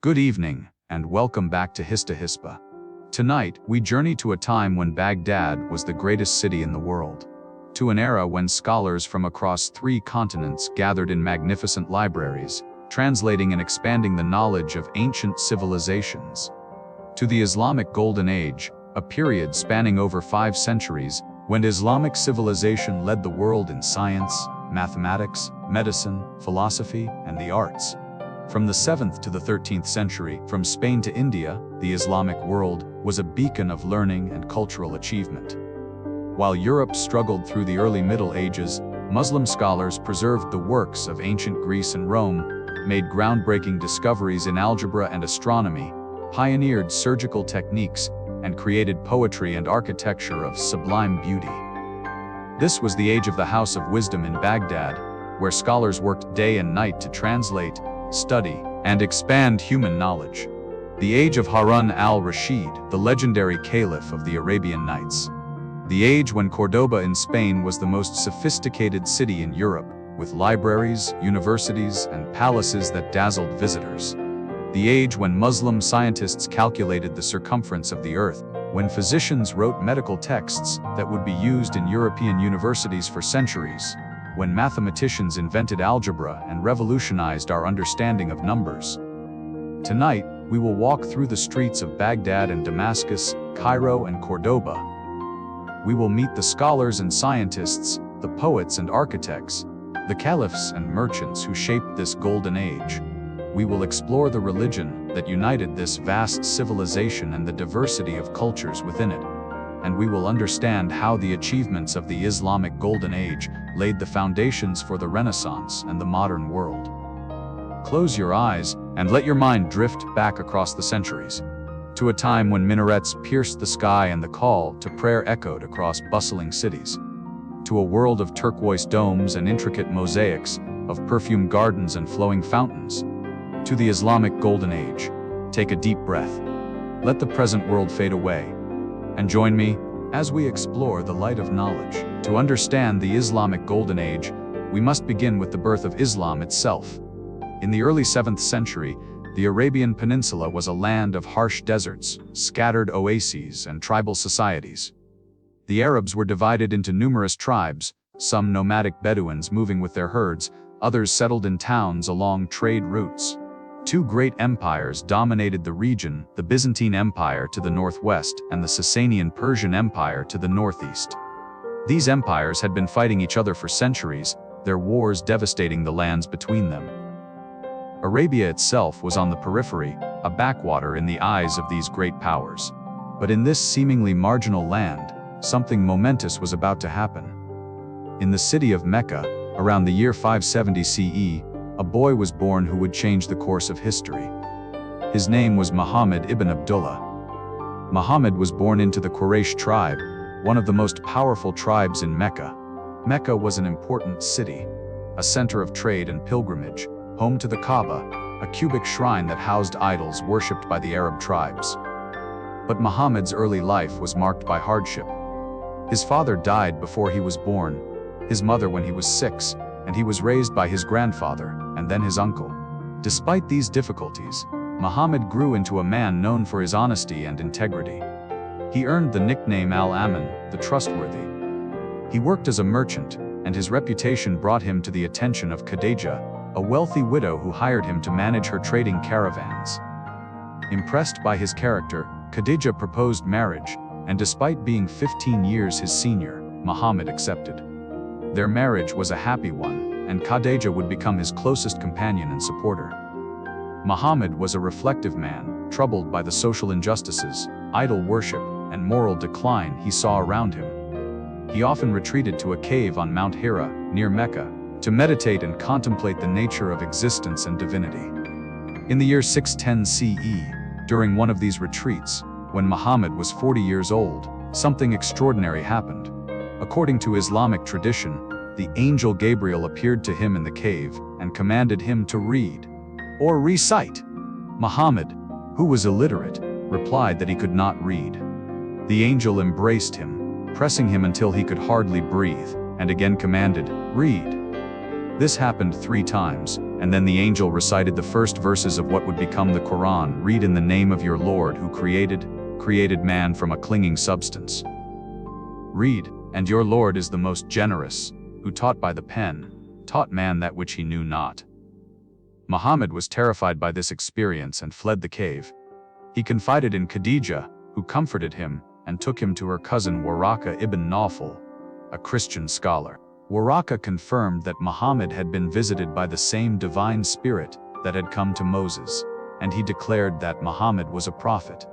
Good evening, and welcome back to Hispa. Tonight, we journey to a time when Baghdad was the greatest city in the world. To an era when scholars from across 3 continents gathered in magnificent libraries, translating and expanding the knowledge of ancient civilizations. To the Islamic Golden Age, a period spanning over 5 centuries, when Islamic civilization led the world in science, mathematics, medicine, philosophy, and the arts. From the 7th to the 13th century, from Spain to India, the Islamic world was a beacon of learning and cultural achievement. While Europe struggled through the early Middle Ages, Muslim scholars preserved the works of ancient Greece and Rome, made groundbreaking discoveries in algebra and astronomy, pioneered surgical techniques, and created poetry and architecture of sublime beauty. This was the age of the House of Wisdom in Baghdad, where scholars worked day and night to translate, study, and expand human knowledge. The age of Harun al-Rashid, the legendary caliph of the Arabian Nights. The age when Cordoba in Spain was the most sophisticated city in Europe, with libraries, universities, and palaces that dazzled visitors. The age when Muslim scientists calculated the circumference of the earth, when physicians wrote medical texts that would be used in European universities for centuries, when mathematicians invented algebra and revolutionized our understanding of numbers. Tonight, we will walk through the streets of Baghdad and Damascus, Cairo and Cordoba. We will meet the scholars and scientists, the poets and architects, the caliphs and merchants who shaped this golden age. We will explore the religion that united this vast civilization and the diversity of cultures within it. And we will understand how the achievements of the Islamic Golden Age laid the foundations for the Renaissance and the modern world. Close your eyes and let your mind drift back across the centuries, to a time when minarets pierced the sky and the call to prayer echoed across bustling cities, to a world of turquoise domes and intricate mosaics, of perfumed gardens and flowing fountains, to the Islamic Golden Age. Take a deep breath. Let the present world fade away, and join me as we explore the light of knowledge. To understand the Islamic Golden Age, we must begin with the birth of Islam itself. In the early 7th century, the Arabian Peninsula was a land of harsh deserts, scattered oases, and tribal societies. The Arabs were divided into numerous tribes, some nomadic Bedouins moving with their herds, others settled in towns along trade routes. 2 great empires dominated the region, the Byzantine Empire to the northwest and the Sasanian Persian Empire to the northeast. These empires had been fighting each other for centuries, their wars devastating the lands between them. Arabia itself was on the periphery, a backwater in the eyes of these great powers. But in this seemingly marginal land, something momentous was about to happen. In the city of Mecca, around the year 570 CE, a boy was born who would change the course of history. His name was Muhammad ibn Abdullah. Muhammad was born into the Quraysh tribe, one of the most powerful tribes in Mecca. Mecca was an important city, a center of trade and pilgrimage, home to the Kaaba, a cubic shrine that housed idols worshipped by the Arab tribes. But Muhammad's early life was marked by hardship. His father died before he was born, his mother when he was 6, and he was raised by his grandfather, and then his uncle. Despite these difficulties, Muhammad grew into a man known for his honesty and integrity. He earned the nickname Al-Amin, the trustworthy. He worked as a merchant, and his reputation brought him to the attention of Khadija, a wealthy widow who hired him to manage her trading caravans. Impressed by his character, Khadija proposed marriage, and despite being 15 years his senior, Muhammad accepted. Their marriage was a happy one, and Khadija would become his closest companion and supporter. Muhammad was a reflective man, troubled by the social injustices, idol worship, and moral decline he saw around him. He often retreated to a cave on Mount Hira, near Mecca, to meditate and contemplate the nature of existence and divinity. In the year 610 CE, during one of these retreats, when Muhammad was 40 years old, something extraordinary happened. According to Islamic tradition, the angel Gabriel appeared to him in the cave and commanded him to read or recite. Muhammad, who was illiterate, replied that he could not read. The angel embraced him, pressing him until he could hardly breathe, and again commanded, "Read." This happened 3 times, and then the angel recited the first verses of what would become the Quran. Read in the name of your Lord who created man from a clinging substance. Read, and your Lord is the most generous, who taught by the pen, taught man that which he knew not. Muhammad was terrified by this experience and fled the cave. He confided in Khadija, who comforted him, and took him to her cousin Waraka ibn Nawfal, a Christian scholar. Waraka confirmed that Muhammad had been visited by the same divine spirit that had come to Moses, and he declared that Muhammad was a prophet.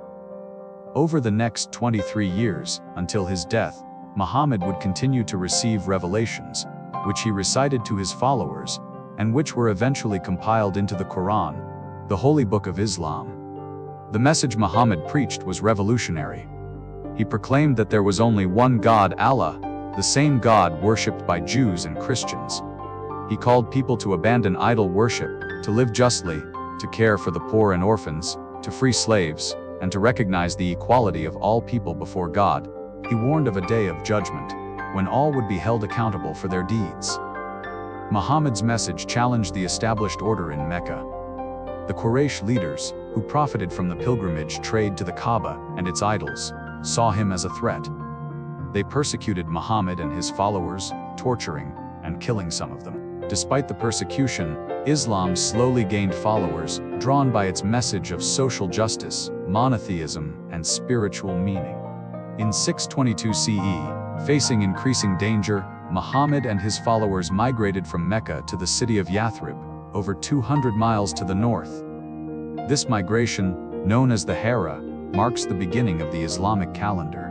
Over the next 23 years, until his death, Muhammad would continue to receive revelations, which he recited to his followers, and which were eventually compiled into the Quran, the holy book of Islam. The message Muhammad preached was revolutionary. He proclaimed that there was only one God, Allah, the same God worshipped by Jews and Christians. He called people to abandon idol worship, to live justly, to care for the poor and orphans, to free slaves, and to recognize the equality of all people before God. He warned of a day of judgment, when all would be held accountable for their deeds. Muhammad's message challenged the established order in Mecca. The Quraysh leaders, who profited from the pilgrimage trade to the Kaaba and its idols, saw him as a threat. They persecuted Muhammad and his followers, torturing and killing some of them. Despite the persecution, Islam slowly gained followers, drawn by its message of social justice, monotheism, and spiritual meaning. In 622 CE, facing increasing danger, Muhammad and his followers migrated from Mecca to the city of Yathrib, over 200 miles to the north. This migration, known as the Hijra, marks the beginning of the Islamic calendar.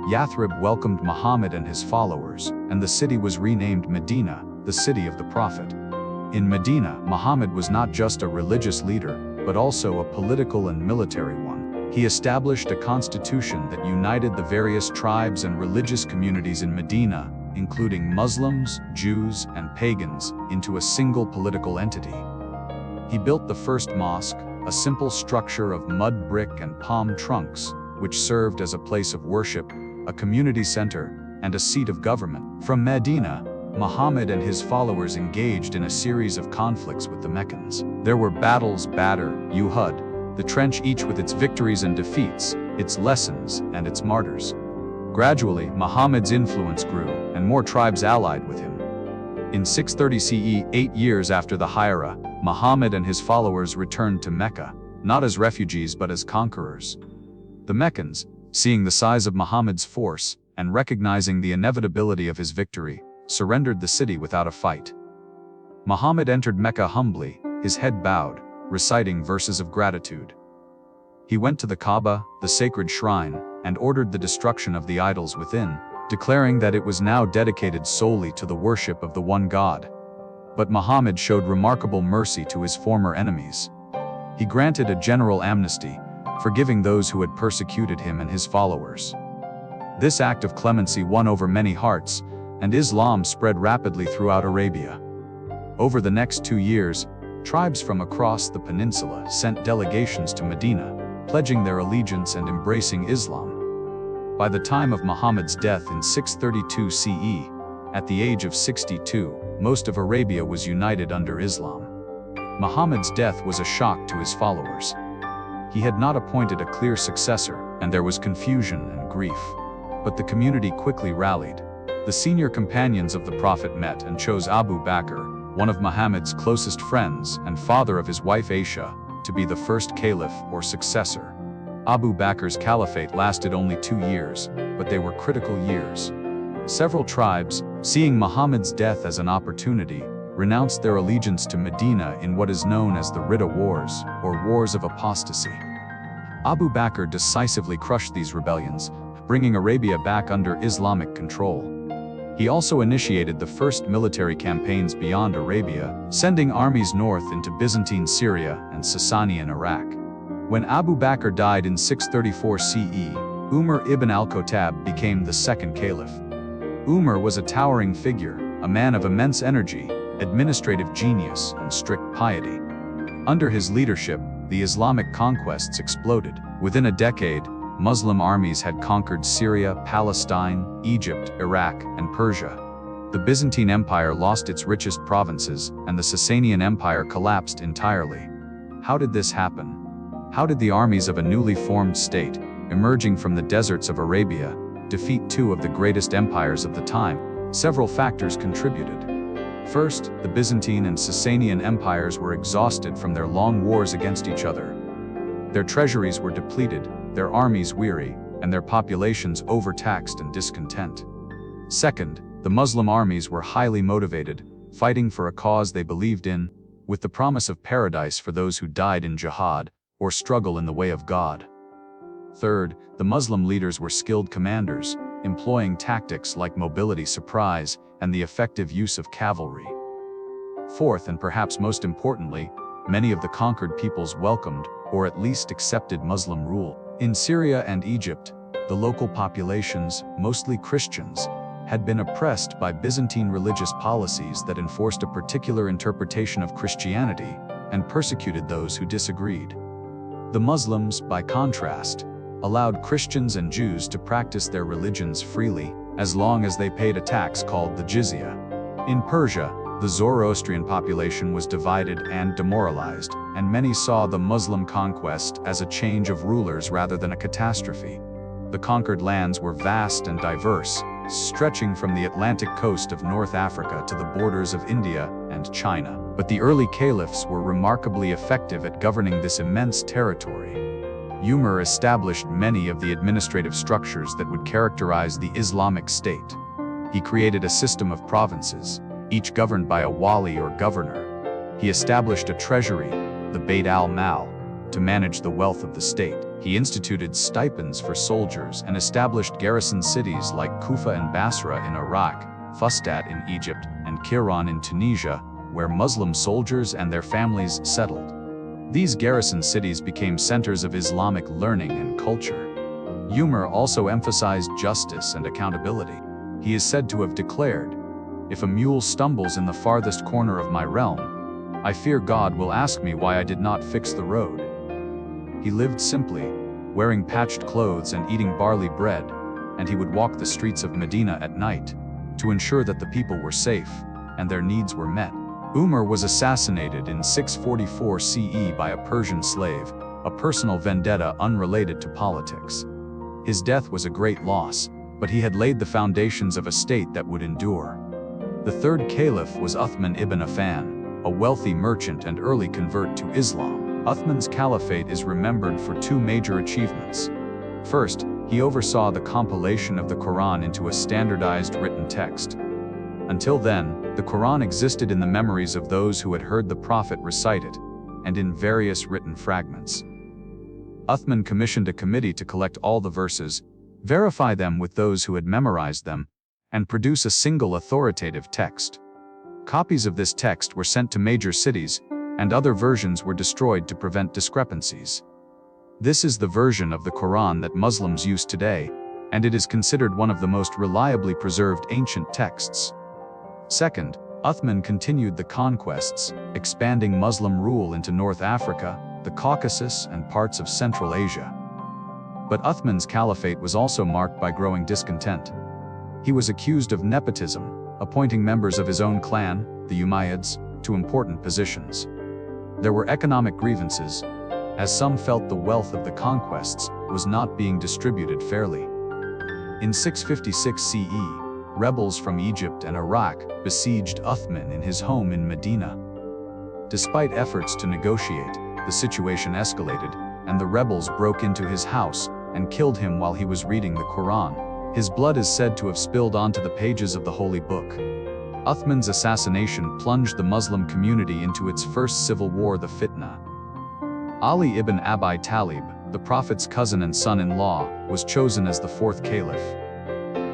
Yathrib welcomed Muhammad and his followers, and the city was renamed Medina, the city of the Prophet. In Medina, Muhammad was not just a religious leader, but also a political and military one. He established a constitution that united the various tribes and religious communities in Medina, including Muslims, Jews, and pagans, into a single political entity. He built the first mosque, a simple structure of mud brick and palm trunks, which served as a place of worship, a community center, and a seat of government. From Medina, Muhammad and his followers engaged in a series of conflicts with the Meccans. There were battles, Badr, Uhud, the trench, each with its victories and defeats, its lessons and its martyrs. Gradually, Muhammad's influence grew, and more tribes allied with him. In 630 CE, 8 years after the Hijra, Muhammad and his followers returned to Mecca, not as refugees but as conquerors. The Meccans, seeing the size of Muhammad's force, and recognizing the inevitability of his victory, surrendered the city without a fight. Muhammad entered Mecca humbly, his head bowed, reciting verses of gratitude. He went to the Kaaba, the sacred shrine, and ordered the destruction of the idols within, declaring that it was now dedicated solely to the worship of the one God. But Muhammad showed remarkable mercy to his former enemies. He granted a general amnesty, forgiving those who had persecuted him and his followers. This act of clemency won over many hearts, and Islam spread rapidly throughout Arabia. Over the next 2 years, tribes from across the peninsula sent delegations to Medina, pledging their allegiance and embracing Islam. By the time of Muhammad's death in 632 CE, at the age of 62, most of Arabia was united under Islam. Muhammad's death was a shock to his followers. He had not appointed a clear successor, and there was confusion and grief. But the community quickly rallied. The senior companions of the Prophet met and chose Abu Bakr, one of Muhammad's closest friends and father of his wife Aisha, to be the first caliph or successor. Abu Bakr's caliphate lasted only 2 years, but they were critical years. Several tribes, seeing Muhammad's death as an opportunity, renounced their allegiance to Medina in what is known as the Ridda Wars, or Wars of Apostasy. Abu Bakr decisively crushed these rebellions, bringing Arabia back under Islamic control. He also initiated the first military campaigns beyond Arabia, sending armies north into Byzantine Syria and Sasanian Iraq. When Abu Bakr died in 634 CE, Umar ibn al-Khattab became the second caliph. Umar was a towering figure, a man of immense energy, administrative genius, and strict piety. Under his leadership, the Islamic conquests exploded. Within a decade, Muslim armies had conquered Syria, Palestine, Egypt, Iraq, and Persia. The Byzantine Empire lost its richest provinces, and the Sasanian Empire collapsed entirely. How did this happen? How did the armies of a newly formed state, emerging from the deserts of Arabia, defeat two of the greatest empires of the time? Several factors contributed. First, the Byzantine and Sasanian empires were exhausted from their long wars against each other. Their treasuries were depleted, their armies weary, and their populations overtaxed and discontent. Second, the Muslim armies were highly motivated, fighting for a cause they believed in, with the promise of paradise for those who died in jihad or struggle in the way of God. Third, the Muslim leaders were skilled commanders, employing tactics like mobility surprise and the effective use of cavalry. Fourth, and perhaps most importantly, many of the conquered peoples welcomed, or at least accepted, Muslim rule. In Syria and Egypt, the local populations, mostly Christians, had been oppressed by Byzantine religious policies that enforced a particular interpretation of Christianity and persecuted those who disagreed. The Muslims, by contrast, allowed Christians and Jews to practice their religions freely, as long as they paid a tax called the jizya. In Persia, the Zoroastrian population was divided and demoralized, and many saw the Muslim conquest as a change of rulers rather than a catastrophe. The conquered lands were vast and diverse, stretching from the Atlantic coast of North Africa to the borders of India and China. But the early caliphs were remarkably effective at governing this immense territory. Umar established many of the administrative structures that would characterize the Islamic State. He created a system of provinces, each governed by a wali or governor. He established a treasury, the Bayt al-Mal, to manage the wealth of the state. He instituted stipends for soldiers and established garrison cities like Kufa and Basra in Iraq, Fustat in Egypt, and Qiran in Tunisia, where Muslim soldiers and their families settled. These garrison cities became centers of Islamic learning and culture. Umar also emphasized justice and accountability. He is said to have declared, "If a mule stumbles in the farthest corner of my realm, I fear God will ask me why I did not fix the road." He lived simply, wearing patched clothes and eating barley bread, and he would walk the streets of Medina at night to ensure that the people were safe and their needs were met. Umar was assassinated in 644 CE by a Persian slave, a personal vendetta unrelated to politics. His death was a great loss, but he had laid the foundations of a state that would endure. The third caliph was Uthman ibn Affan, a wealthy merchant and early convert to Islam. Uthman's caliphate is remembered for two major achievements. First, he oversaw the compilation of the Quran into a standardized written text. Until then, the Quran existed in the memories of those who had heard the Prophet recite it, and in various written fragments. Uthman commissioned a committee to collect all the verses, verify them with those who had memorized them, and produce a single authoritative text. Copies of this text were sent to major cities, and other versions were destroyed to prevent discrepancies. This is the version of the Quran that Muslims use today, and it is considered one of the most reliably preserved ancient texts. Second, Uthman continued the conquests, expanding Muslim rule into North Africa, the Caucasus, and parts of Central Asia. But Uthman's caliphate was also marked by growing discontent. He was accused of nepotism, appointing members of his own clan, the Umayyads, to important positions. There were economic grievances, as some felt the wealth of the conquests was not being distributed fairly. In 656 CE, rebels from Egypt and Iraq besieged Uthman in his home in Medina. Despite efforts to negotiate, the situation escalated, and the rebels broke into his house and killed him while he was reading the Quran. His blood is said to have spilled onto the pages of the holy book. Uthman's assassination plunged the Muslim community into its first civil war, the Fitna. Ali ibn Abi Talib, the Prophet's cousin and son-in-law, was chosen as the fourth caliph.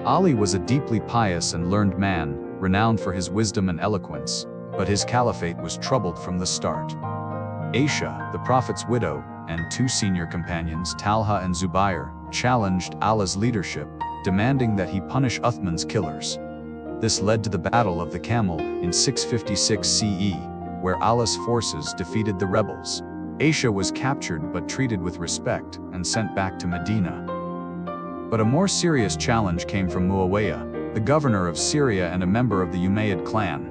Ali was a deeply pious and learned man, renowned for his wisdom and eloquence, but his caliphate was troubled from the start. Aisha, the Prophet's widow, and two senior companions, Talha and Zubair, challenged Allah's leadership, demanding that he punish Uthman's killers. This led to the Battle of the Camel in 656 CE, where Allah's forces defeated the rebels. Aisha was captured but treated with respect and sent back to Medina. But a more serious challenge came from Muawiyah, the governor of Syria and a member of the Umayyad clan.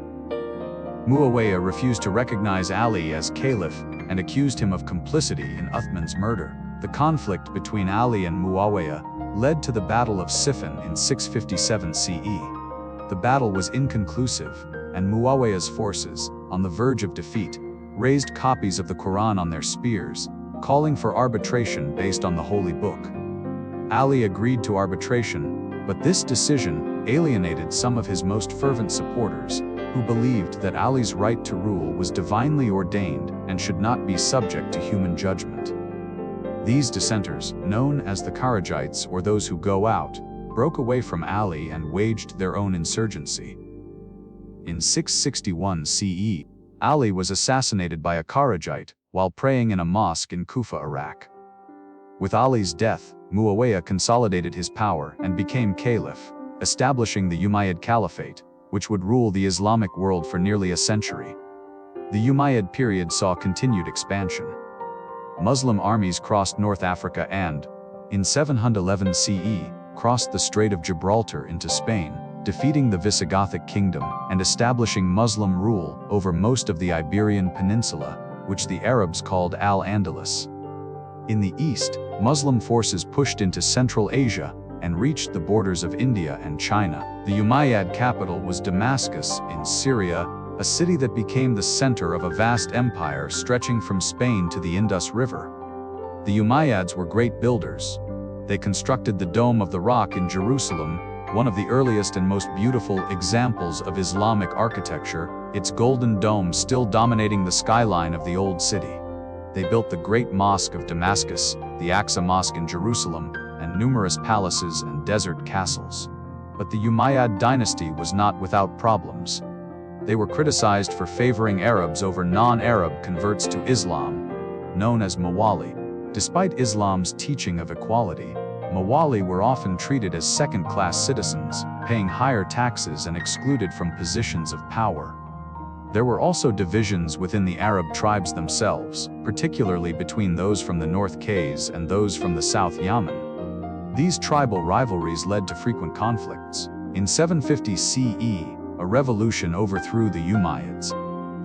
Muawiyah refused to recognize Ali as caliph and accused him of complicity in Uthman's murder. The conflict between Ali and Muawiyah led to the Battle of Siffin in 657 CE. The battle was inconclusive, and Muawiyah's forces, on the verge of defeat, raised copies of the Quran on their spears, calling for arbitration based on the Holy Book. Ali agreed to arbitration, but this decision alienated some of his most fervent supporters, who believed that Ali's right to rule was divinely ordained and should not be subject to human judgment. These dissenters, known as the Kharijites or those who go out, broke away from Ali and waged their own insurgency. In 661 CE, Ali was assassinated by a Kharijite while praying in a mosque in Kufa, Iraq. With Ali's death, Muawiyah consolidated his power and became caliph, establishing the Umayyad Caliphate, which would rule the Islamic world for nearly a century. The Umayyad period saw continued expansion. Muslim armies crossed North Africa and, in 711 CE, crossed the Strait of Gibraltar into Spain, defeating the Visigothic kingdom and establishing Muslim rule over most of the Iberian Peninsula, which the Arabs called Al-Andalus. In the east, Muslim forces pushed into Central Asia and reached the borders of India and China. The Umayyad capital was Damascus in Syria, a city that became the center of a vast empire stretching from Spain to the Indus River. The Umayyads were great builders. They constructed the Dome of the Rock in Jerusalem, one of the earliest and most beautiful examples of Islamic architecture, its golden dome still dominating the skyline of the old city. They built the Great Mosque of Damascus, the Aqsa Mosque in Jerusalem, and numerous palaces and desert castles. But the Umayyad dynasty was not without problems. They were criticized for favoring Arabs over non-Arab converts to Islam, known as Mawali. Despite Islam's teaching of equality, Mawali were often treated as second-class citizens, paying higher taxes and excluded from positions of power. There were also divisions within the Arab tribes themselves, particularly between those from the North Qays and those from the South Yemen. These tribal rivalries led to frequent conflicts. In 750 CE, a revolution overthrew the Umayyads.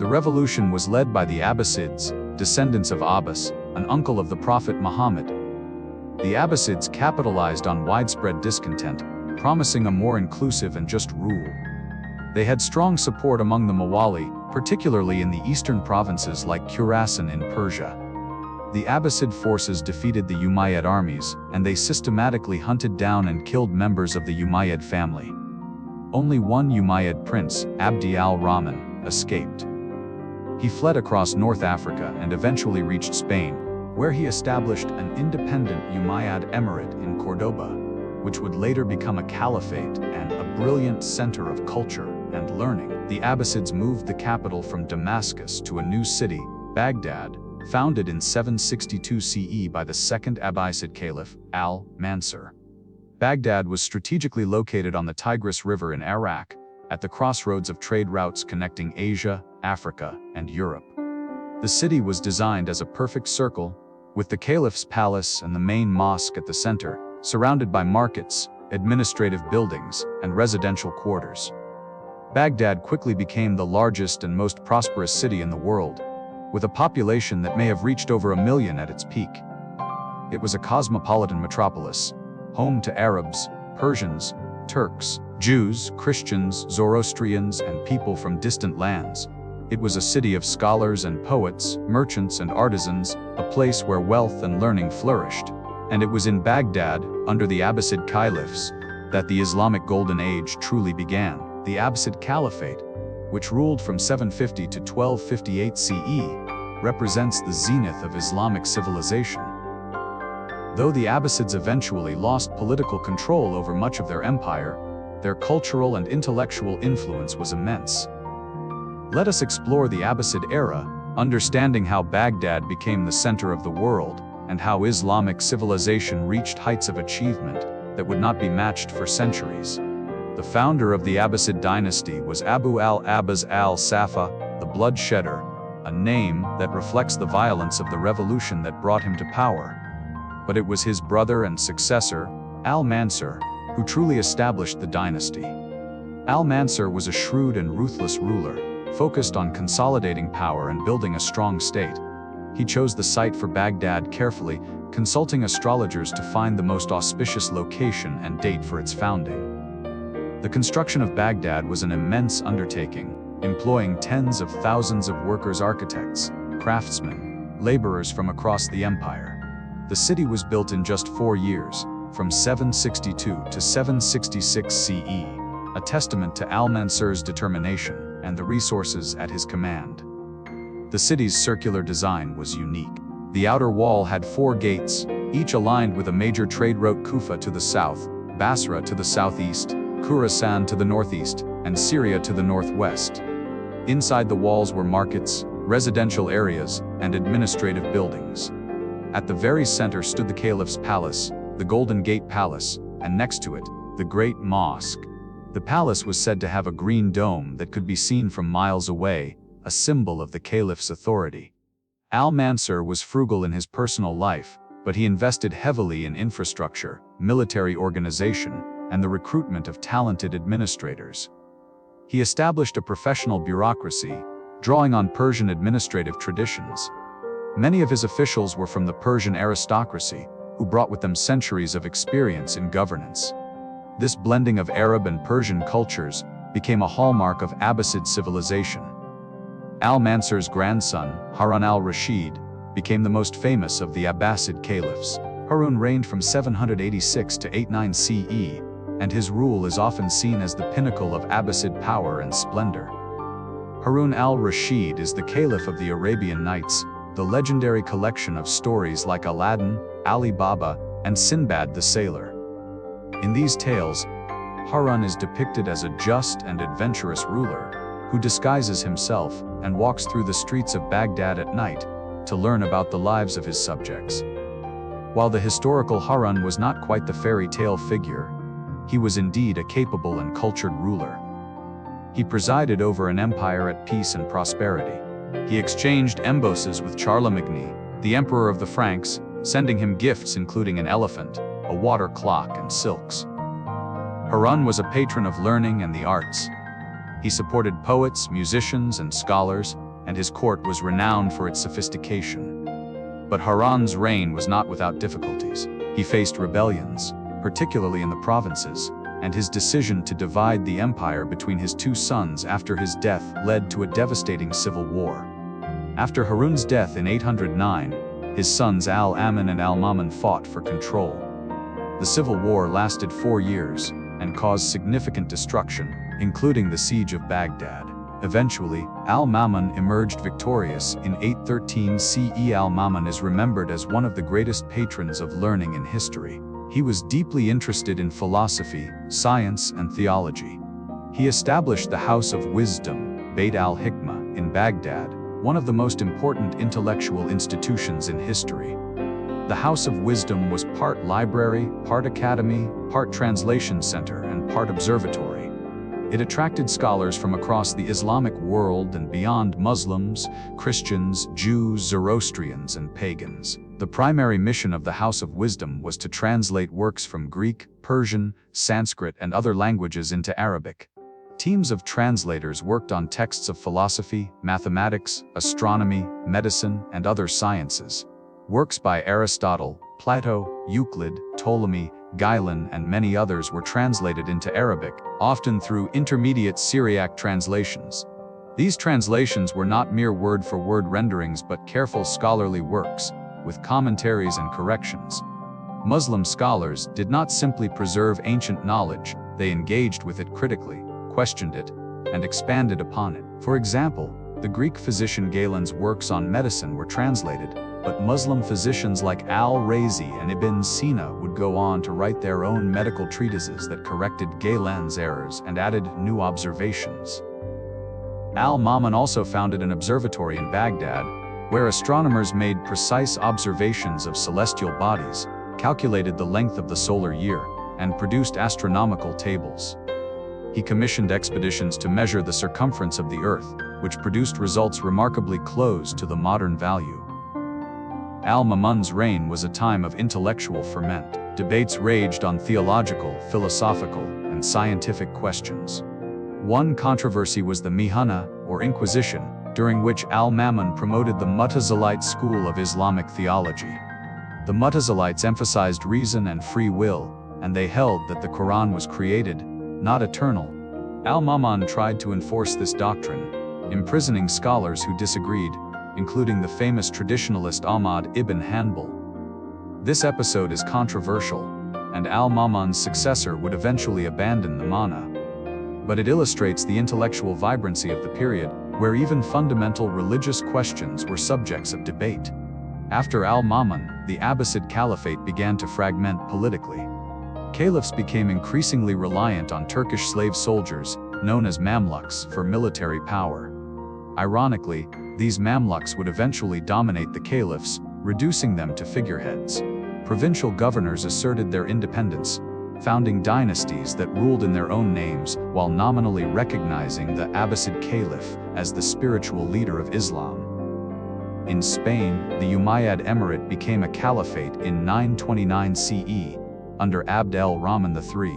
The revolution was led by the Abbasids, descendants of Abbas, an uncle of the Prophet Muhammad. The Abbasids capitalized on widespread discontent, promising a more inclusive and just rule. They had strong support among the Mawali, particularly in the eastern provinces like Khurasan in Persia. The Abbasid forces defeated the Umayyad armies, and they systematically hunted down and killed members of the Umayyad family. Only one Umayyad prince, Abd al-Rahman, escaped. He fled across North Africa and eventually reached Spain, where he established an independent Umayyad emirate in Cordoba, which would later become a caliphate and a brilliant center of culture and learning. The Abbasids moved the capital from Damascus to a new city, Baghdad, founded in 762 CE by the second Abbasid caliph, al-Mansur. Baghdad was strategically located on the Tigris River in Iraq, at the crossroads of trade routes connecting Asia, Africa, and Europe. The city was designed as a perfect circle, with the caliph's palace and the main mosque at the center, surrounded by markets, administrative buildings, and residential quarters. Baghdad quickly became the largest and most prosperous city in the world, with a population that may have reached over 1 million at its peak. It was a cosmopolitan metropolis, home to Arabs, Persians, Turks, Jews, Christians, Zoroastrians, and people from distant lands. It was a city of scholars and poets, merchants and artisans, a place where wealth and learning flourished. And it was in Baghdad, under the Abbasid caliphs, that the Islamic Golden Age truly began. The Abbasid Caliphate, which ruled from 750 to 1258 CE, represents the zenith of Islamic civilization. Though the Abbasids eventually lost political control over much of their empire, their cultural and intellectual influence was immense. Let us explore the Abbasid era, understanding how Baghdad became the center of the world, and how Islamic civilization reached heights of achievement that would not be matched for centuries. The founder of the Abbasid dynasty was Abu al-Abbas al-Safa, the Bloodshedder, a name that reflects the violence of the revolution that brought him to power. But it was his brother and successor, al-Mansur, who truly established the dynasty. Al-Mansur was a shrewd and ruthless ruler, focused on consolidating power and building a strong state. He chose the site for Baghdad carefully, consulting astrologers to find the most auspicious location and date for its founding. The construction of Baghdad was an immense undertaking, employing tens of thousands of workers, architects, craftsmen, laborers from across the empire. The city was built in just 4 years, from 762 to 766 CE, a testament to Al-Mansur's determination and the resources at his command. The city's circular design was unique. The outer wall had 4 gates, each aligned with a major trade route: Kufa to the south, Basra to the southeast, Khorasan to the northeast, and Syria to the northwest. Inside the walls were markets, residential areas, and administrative buildings. At the very center stood the Caliph's palace, the Golden Gate Palace, and next to it, the Great Mosque. The palace was said to have a green dome that could be seen from miles away, a symbol of the Caliph's authority. Al-Mansur was frugal in his personal life, but he invested heavily in infrastructure, military organization, and the recruitment of talented administrators. He established a professional bureaucracy, drawing on Persian administrative traditions. Many of his officials were from the Persian aristocracy, who brought with them centuries of experience in governance. This blending of Arab and Persian cultures became a hallmark of Abbasid civilization. Al-Mansur's grandson, Harun al-Rashid, became the most famous of the Abbasid caliphs. Harun reigned from 786 to 89 CE, and his rule is often seen as the pinnacle of Abbasid power and splendor. Harun al-Rashid is the caliph of the Arabian Nights, the legendary collection of stories like Aladdin, Ali Baba, and Sinbad the Sailor. In these tales, Harun is depicted as a just and adventurous ruler who disguises himself and walks through the streets of Baghdad at night to learn about the lives of his subjects. While the historical Harun was not quite the fairy tale figure, he was indeed a capable and cultured ruler. He presided over an empire at peace and prosperity. He exchanged embosses with Charlemagne, the emperor of the Franks, sending him gifts including an elephant, a water clock, and silks. Harun was a patron of learning and the arts. He supported poets, musicians, and scholars, and his court was renowned for its sophistication. But Harun's reign was not without difficulties. He faced rebellions, particularly in the provinces, and his decision to divide the empire between his 2 sons after his death led to a devastating civil war. After Harun's death in 809, his sons Al-Amin and Al-Mamun fought for control. The civil war lasted 4 years and caused significant destruction, including the siege of Baghdad. Eventually, Al-Mamun emerged victorious in 813 CE. Al-Mamun is remembered as one of the greatest patrons of learning in history. He was deeply interested in philosophy, science, and theology. He established the House of Wisdom, Beit al-Hikmah, in Baghdad, one of the most important intellectual institutions in history. The House of Wisdom was part library, part academy, part translation center, and part observatory. It attracted scholars from across the Islamic world and beyond: Muslims, Christians, Jews, Zoroastrians, and pagans. The primary mission of the House of Wisdom was to translate works from Greek, Persian, Sanskrit, and other languages into Arabic. Teams of translators worked on texts of philosophy, mathematics, astronomy, medicine, and other sciences. Works by Aristotle, Plato, Euclid, Ptolemy, Galen, and many others were translated into Arabic, often through intermediate Syriac translations. These translations were not mere word-for-word renderings but careful scholarly works, with commentaries and corrections. Muslim scholars did not simply preserve ancient knowledge, they engaged with it critically, questioned it, and expanded upon it. For example, the Greek physician Galen's works on medicine were translated, but Muslim physicians like Al-Razi and Ibn Sina would go on to write their own medical treatises that corrected Galen's errors and added new observations. Al-Mamun also founded an observatory in Baghdad, where astronomers made precise observations of celestial bodies, calculated the length of the solar year, and produced astronomical tables. He commissioned expeditions to measure the circumference of the Earth, which produced results remarkably close to the modern value. Al-Mamun's reign was a time of intellectual ferment. Debates raged on theological, philosophical, and scientific questions. One controversy was the Mihana, or Inquisition, during which al-Mamun promoted the Mu'tazilite school of Islamic theology. The Mu'tazilites emphasized reason and free will, and they held that the Quran was created, not eternal. Al-Mamun tried to enforce this doctrine, imprisoning scholars who disagreed, including the famous traditionalist Ahmad ibn Hanbal. This episode is controversial, and al-Mamun's successor would eventually abandon the Mana. But it illustrates the intellectual vibrancy of the period, where even fundamental religious questions were subjects of debate. After al-Mamun, the Abbasid Caliphate began to fragment politically. Caliphs became increasingly reliant on Turkish slave soldiers, known as Mamluks, for military power. Ironically, these Mamluks would eventually dominate the caliphs, reducing them to figureheads. Provincial governors asserted their independence, founding dynasties that ruled in their own names while nominally recognizing the Abbasid Caliph as the spiritual leader of Islam. In Spain, the Umayyad Emirate became a caliphate in 929 CE, under Abd el-Rahman III,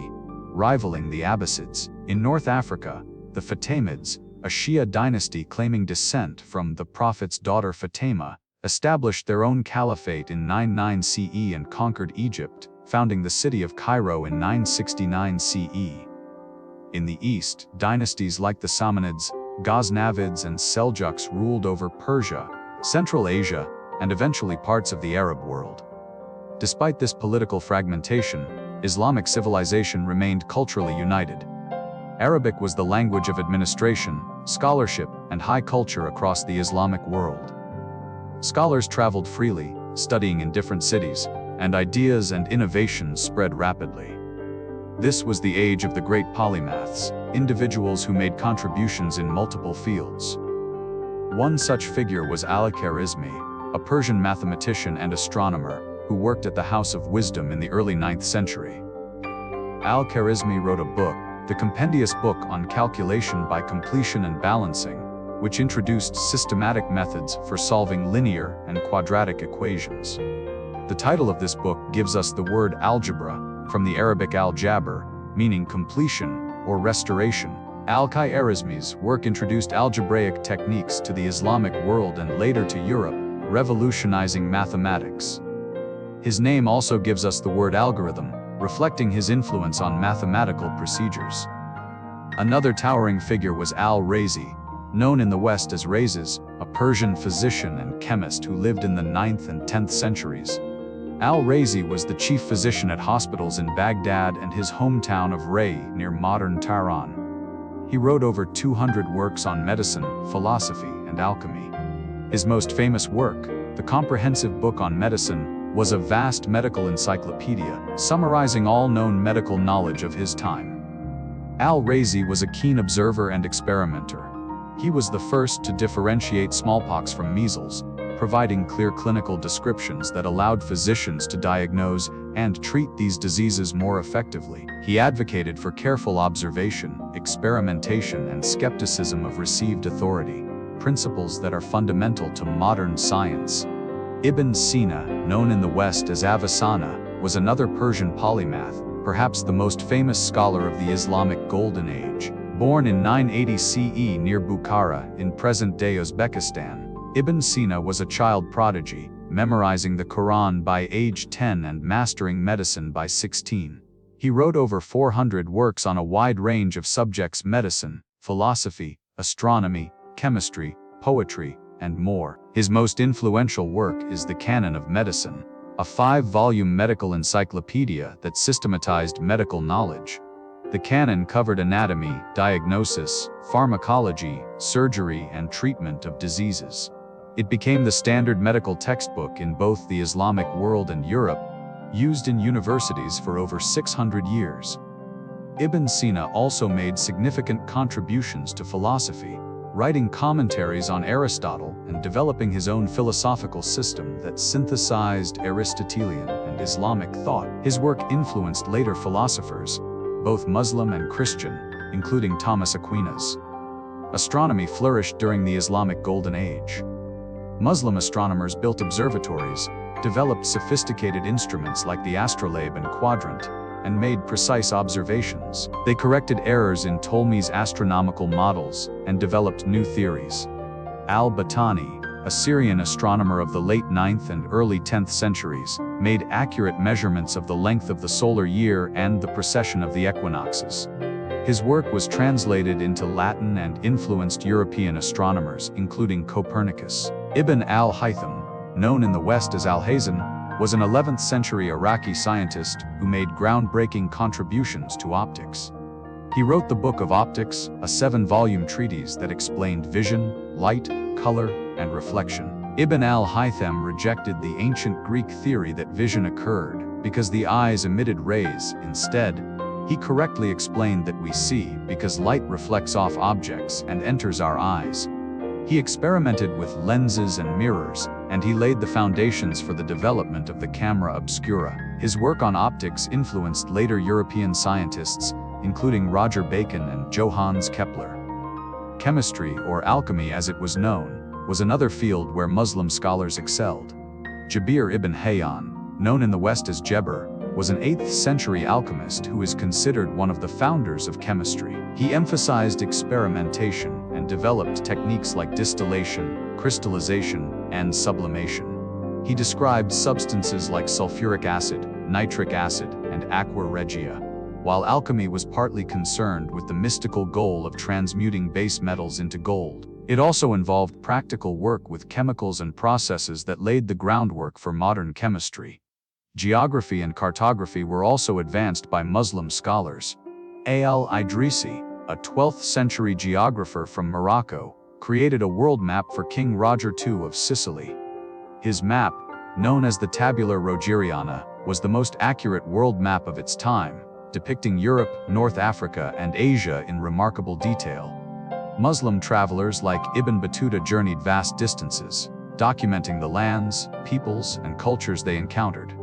rivaling the Abbasids. In North Africa, the Fatimids, a Shia dynasty claiming descent from the Prophet's daughter Fatima, established their own caliphate in 99 CE and conquered Egypt, founding the city of Cairo in 969 CE. In the east, dynasties like the Samanids, Ghaznavids and Seljuks ruled over Persia, Central Asia, and eventually parts of the Arab world. Despite this political fragmentation, Islamic civilization remained culturally united. Arabic was the language of administration, scholarship, and high culture across the Islamic world. Scholars traveled freely, studying in different cities, and ideas and innovations spread rapidly. This was the age of the great polymaths, individuals who made contributions in multiple fields. One such figure was al-Khwarizmi, a Persian mathematician and astronomer, who worked at the House of Wisdom in the early 9th century. Al-Khwarizmi wrote a book, the compendious book on calculation by completion and balancing, which introduced systematic methods for solving linear and quadratic equations. The title of this book gives us the word algebra, from the Arabic al-jabr, meaning completion or restoration. Al-Khwarizmi's work introduced algebraic techniques to the Islamic world and later to Europe, revolutionizing mathematics. His name also gives us the word algorithm, reflecting his influence on mathematical procedures. Another towering figure was al-Razi, known in the West as Rhazes, a Persian physician and chemist who lived in the 9th and 10th centuries. Al-Razi was the chief physician at hospitals in Baghdad and his hometown of Ray near modern Tehran. He wrote over 200 works on medicine, philosophy, and alchemy. His most famous work, the comprehensive book on medicine, was a vast medical encyclopedia, summarizing all known medical knowledge of his time. Al-Razi was a keen observer and experimenter. He was the first to differentiate smallpox from measles, providing clear clinical descriptions that allowed physicians to diagnose and treat these diseases more effectively. He advocated for careful observation, experimentation, and skepticism of received authority, principles that are fundamental to modern science. Ibn Sina, known in the West as Avicenna, was another Persian polymath, perhaps the most famous scholar of the Islamic Golden Age. Born in 980 CE near Bukhara, in present-day Uzbekistan, Ibn Sina was a child prodigy, memorizing the Quran by age 10 and mastering medicine by 16. He wrote over 400 works on a wide range of subjects: medicine, philosophy, astronomy, chemistry, poetry, and more. His most influential work is the Canon of Medicine, a 5-volume medical encyclopedia that systematized medical knowledge. The canon covered anatomy, diagnosis, pharmacology, surgery, and treatment of diseases. It became the standard medical textbook in both the Islamic world and Europe, used in universities for over 600 years. Ibn Sina also made significant contributions to philosophy, writing commentaries on Aristotle and developing his own philosophical system that synthesized Aristotelian and Islamic thought. His work influenced later philosophers, both Muslim and Christian, including Thomas Aquinas. Astronomy flourished during the Islamic Golden Age. Muslim astronomers built observatories, developed sophisticated instruments like the astrolabe and quadrant, and made precise observations. They corrected errors in Ptolemy's astronomical models and developed new theories. Al-Battani, a Syrian astronomer of the late 9th and early 10th centuries, made accurate measurements of the length of the solar year and the precession of the equinoxes. His work was translated into Latin and influenced European astronomers, including Copernicus. Ibn al-Haytham, known in the West as Al-Hazan, was an 11th century Iraqi scientist who made groundbreaking contributions to optics. He wrote the Book of Optics, a 7-volume treatise that explained vision, light, color, and reflection. Ibn al-Haytham rejected the ancient Greek theory that vision occurred because the eyes emitted rays. Instead, he correctly explained that we see because light reflects off objects and enters our eyes. He experimented with lenses and mirrors, and he laid the foundations for the development of the camera obscura. His work on optics influenced later European scientists, including Roger Bacon and Johannes Kepler. Chemistry, or alchemy as it was known, was another field where Muslim scholars excelled. Jabir ibn Hayyan, known in the West as Geber, was an 8th century alchemist who is considered one of the founders of chemistry. He emphasized experimentation and developed techniques like distillation, crystallization, and sublimation. He described substances like sulfuric acid, nitric acid, and aqua regia. While alchemy was partly concerned with the mystical goal of transmuting base metals into gold, it also involved practical work with chemicals and processes that laid the groundwork for modern chemistry. Geography and cartography were also advanced by Muslim scholars. Al-Idrisi, a 12th century geographer from Morocco, created a world map for King Roger II of Sicily. His map, known as the Tabula Rogeriana, was the most accurate world map of its time, depicting Europe, North Africa, and Asia in remarkable detail. Muslim travelers like Ibn Battuta journeyed vast distances, documenting the lands, peoples, and cultures they encountered.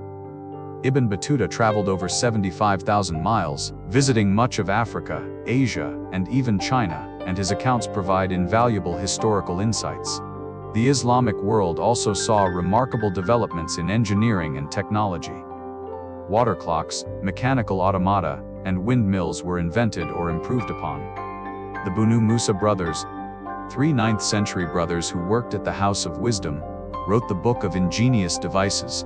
Ibn Battuta traveled over 75,000 miles, visiting much of Africa, Asia, and even China, and his accounts provide invaluable historical insights. The Islamic world also saw remarkable developments in engineering and technology. Water clocks, mechanical automata, and windmills were invented or improved upon. The Bunu Musa brothers, 3 9th century brothers who worked at the House of Wisdom, wrote the Book of Ingenious Devices,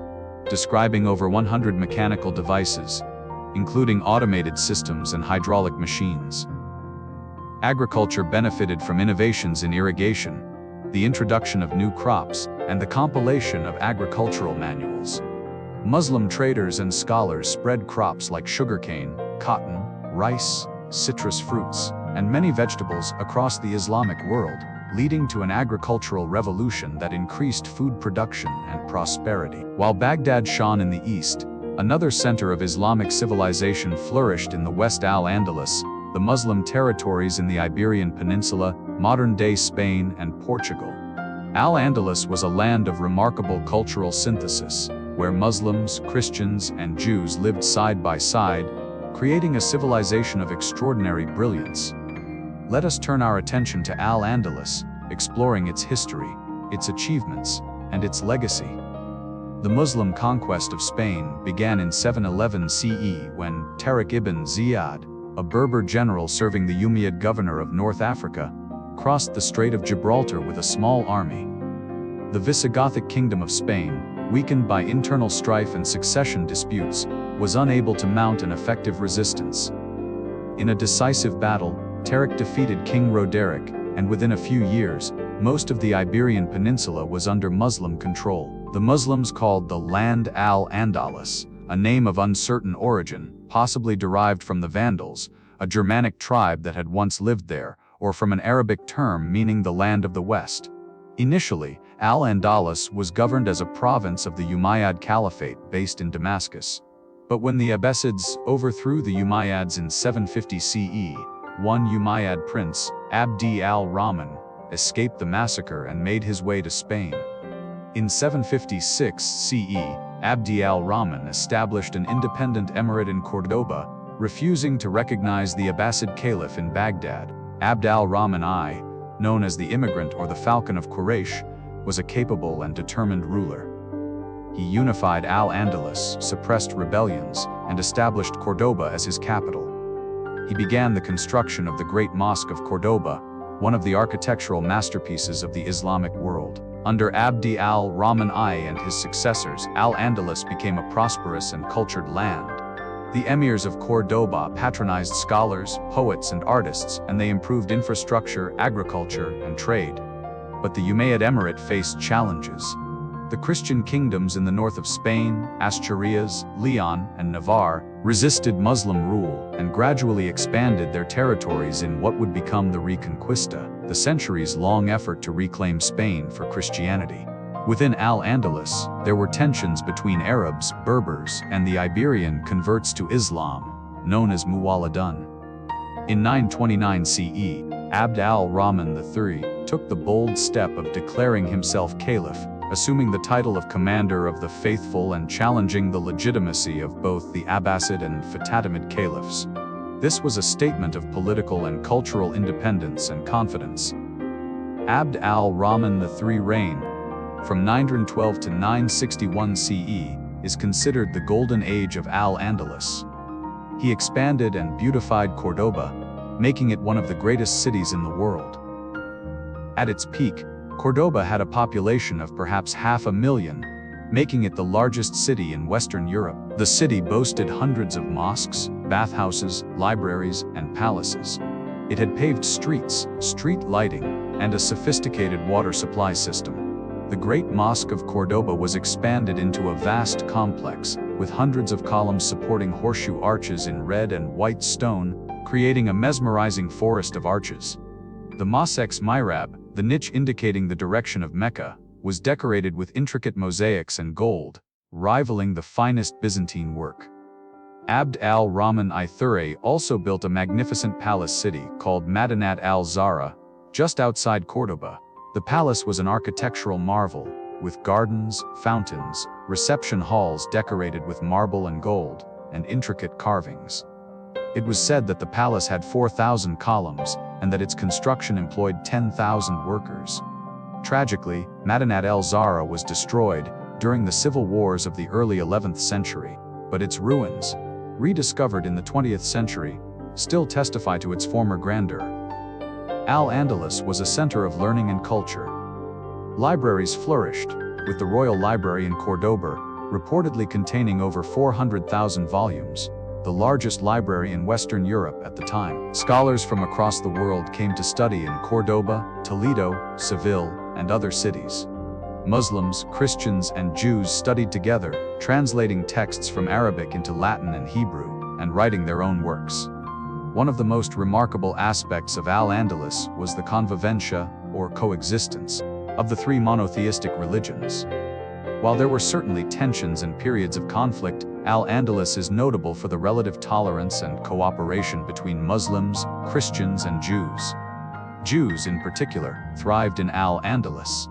describing over 100 mechanical devices, including automated systems and hydraulic machines. Agriculture benefited from innovations in irrigation, the introduction of new crops, and the compilation of agricultural manuals. Muslim traders and scholars spread crops like sugarcane, cotton, rice, citrus fruits, and many vegetables across the Islamic world, leading to an agricultural revolution that increased food production and prosperity. While Baghdad shone in the east, another center of Islamic civilization flourished in the West Al-Andalus, the Muslim territories in the Iberian Peninsula, modern-day Spain, and Portugal. Al-Andalus was a land of remarkable cultural synthesis, where Muslims, Christians, and Jews lived side by side, creating a civilization of extraordinary brilliance. Let us turn our attention to Al-Andalus, exploring its history, its achievements, and its legacy. The Muslim conquest of Spain began in 711 CE when Tariq ibn Ziyad, a Berber general serving the Umayyad governor of North Africa, crossed the Strait of Gibraltar with a small army. The Visigothic kingdom of Spain, weakened by internal strife and succession disputes, was unable to mount an effective resistance. In a decisive battle, Tariq defeated King Roderick, and within a few years, most of the Iberian Peninsula was under Muslim control. The Muslims called the land Al-Andalus, a name of uncertain origin, possibly derived from the Vandals, a Germanic tribe that had once lived there, or from an Arabic term meaning the land of the West. Initially, Al-Andalus was governed as a province of the Umayyad Caliphate based in Damascus. But when the Abbasids overthrew the Umayyads in 750 CE, one Umayyad prince, Abd al-Rahman, escaped the massacre and made his way to Spain. In 756 CE, Abd al-Rahman established an independent emirate in Cordoba, refusing to recognize the Abbasid Caliph in Baghdad. Abd al-Rahman I, known as the Immigrant or the Falcon of Quraysh, was a capable and determined ruler. He unified Al-Andalus, suppressed rebellions, and established Cordoba as his capital. He began the construction of the Great Mosque of Cordoba, one of the architectural masterpieces of the Islamic world. Under Abd al-Rahman I and his successors, Al-Andalus became a prosperous and cultured land. The emirs of Cordoba patronized scholars, poets, and artists, and they improved infrastructure, agriculture, and trade. But the Umayyad Emirate faced challenges. The Christian kingdoms in the north of Spain, Asturias, Leon, and Navarre, resisted Muslim rule and gradually expanded their territories in what would become the Reconquista, the centuries-long effort to reclaim Spain for Christianity. Within Al-Andalus, there were tensions between Arabs, Berbers, and the Iberian converts to Islam, known as Muwalladun. In 929 CE, Abd al-Rahman III took the bold step of declaring himself caliph, assuming the title of commander of the faithful and challenging the legitimacy of both the Abbasid and Fatimid caliphs. This was a statement of political and cultural independence and confidence. Abd al-Rahman III's reign, from 912 to 961 CE, is considered the Golden Age of Al-Andalus. He expanded and beautified Cordoba, making it one of the greatest cities in the world. At its peak, Cordoba had a population of perhaps 500,000, making it the largest city in Western Europe. The city boasted hundreds of mosques, bathhouses, libraries, and palaces. It had paved streets, street lighting, and a sophisticated water supply system. The Great Mosque of Cordoba was expanded into a vast complex, with hundreds of columns supporting horseshoe arches in red and white stone, creating a mesmerizing forest of arches. The Mosque's mihrab, the niche indicating the direction of Mecca, was decorated with intricate mosaics and gold, rivaling the finest Byzantine work. Abd al-Rahman III also built a magnificent palace city called Madinat al-Zahra, just outside Cordoba. The palace was an architectural marvel, with gardens, fountains, reception halls decorated with marble and gold, and intricate carvings. It was said that the palace had 4,000 columns, and that its construction employed 10,000 workers. Tragically, Madinat al-Zahra was destroyed during the civil wars of the early 11th century, but its ruins, rediscovered in the 20th century, still testify to its former grandeur. Al-Andalus was a center of learning and culture. Libraries flourished, with the Royal Library in Cordoba reportedly containing over 400,000 volumes, the largest library in Western Europe at the time. Scholars from across the world came to study in Cordoba, Toledo, Seville, and other cities. Muslims, Christians, and Jews studied together, translating texts from Arabic into Latin and Hebrew, and writing their own works. One of the most remarkable aspects of Al-Andalus was the convivencia, or coexistence, of the three monotheistic religions. While there were certainly tensions and periods of conflict, Al-Andalus is notable for the relative tolerance and cooperation between Muslims, Christians, and Jews. Jews, in particular, thrived in Al-Andalus.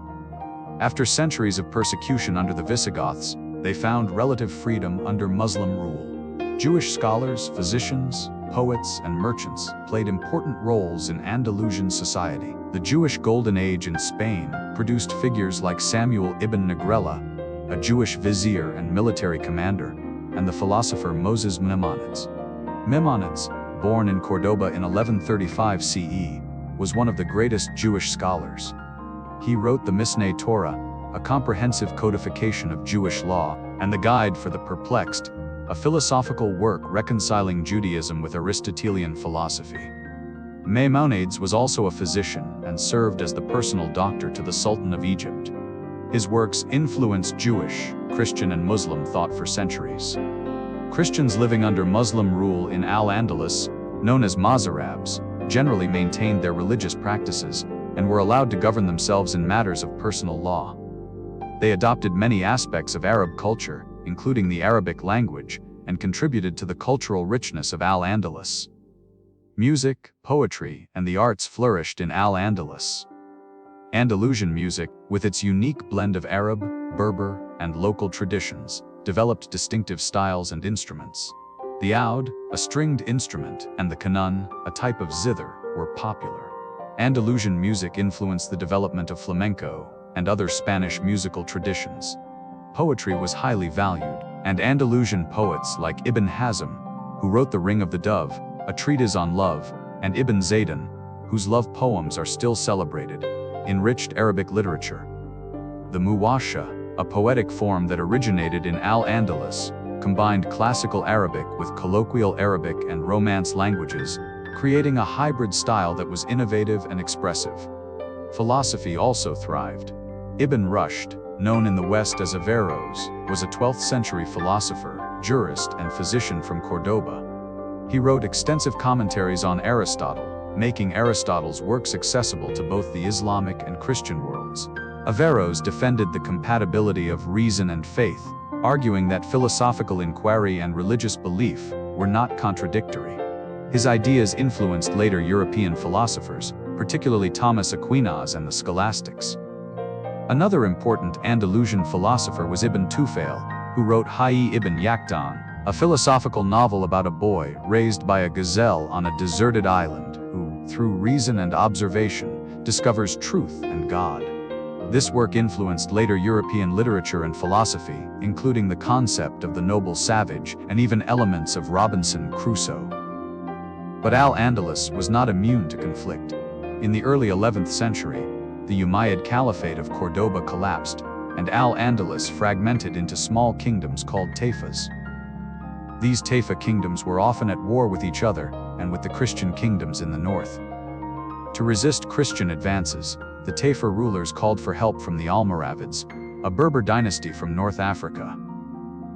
After centuries of persecution under the Visigoths, they found relative freedom under Muslim rule. Jewish scholars, physicians, poets, and merchants played important roles in Andalusian society. The Jewish Golden Age in Spain produced figures like Samuel ibn Negrella, a Jewish vizier and military commander, and the philosopher Moses Maimonides. Maimonides, born in Cordoba in 1135 CE, was one of the greatest Jewish scholars. He wrote the Mishneh Torah, a comprehensive codification of Jewish law, and the Guide for the Perplexed, a philosophical work reconciling Judaism with Aristotelian philosophy. Maimonides was also a physician and served as the personal doctor to the Sultan of Egypt. His works influenced Jewish, Christian, and Muslim thought for centuries. Christians living under Muslim rule in Al-Andalus, known as Mozarabs, generally maintained their religious practices and were allowed to govern themselves in matters of personal law. They adopted many aspects of Arab culture, including the Arabic language, and contributed to the cultural richness of Al-Andalus. Music, poetry, and the arts flourished in Al-Andalus. Andalusian music, with its unique blend of Arab, Berber, and local traditions, developed distinctive styles and instruments. The oud, a stringed instrument, and the kanun, a type of zither, were popular. Andalusian music influenced the development of flamenco and other Spanish musical traditions. Poetry was highly valued, and Andalusian poets like Ibn Hazm, who wrote The Ring of the Dove, a treatise on love, and Ibn Zaydan, whose love poems are still celebrated, enriched Arabic literature. The Muwasha, a poetic form that originated in Al-Andalus, combined classical Arabic with colloquial Arabic and Romance languages, creating a hybrid style that was innovative and expressive. Philosophy also thrived. Ibn Rushd, known in the West as Averroes, was a 12th century philosopher, jurist, and physician from Cordoba. He wrote extensive commentaries on Aristotle, making Aristotle's works accessible to both the Islamic and Christian worlds. Averroes defended the compatibility of reason and faith, arguing that philosophical inquiry and religious belief were not contradictory. His ideas influenced later European philosophers, particularly Thomas Aquinas and the Scholastics. Another important Andalusian philosopher was Ibn Tufail, who wrote Hayy ibn Yaqdan, a philosophical novel about a boy raised by a gazelle on a deserted island who, through reason and observation, discovers truth and God. This work influenced later European literature and philosophy, including the concept of the noble savage and even elements of Robinson Crusoe. But Al-Andalus was not immune to conflict. In the early 11th century, the Umayyad Caliphate of Cordoba collapsed, and Al-Andalus fragmented into small kingdoms called taifas. These taifa kingdoms were often at war with each other and with the Christian kingdoms in the north. To resist Christian advances, the taifa rulers called for help from the Almoravids, a Berber dynasty from North Africa.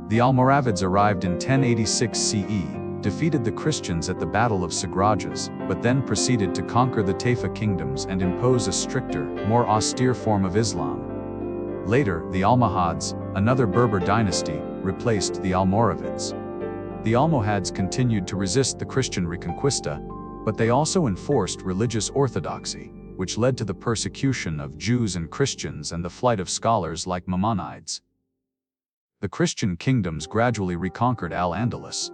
The Almoravids arrived in 1086 CE, defeated the Christians at the Battle of Sagrajas, but then proceeded to conquer the taifa kingdoms and impose a stricter, more austere form of Islam. Later, the Almohads, another Berber dynasty, replaced the Almoravids. The Almohads continued to resist the Christian Reconquista, but they also enforced religious orthodoxy, which led to the persecution of Jews and Christians and the flight of scholars like Maimonides. The Christian kingdoms gradually reconquered Al-Andalus.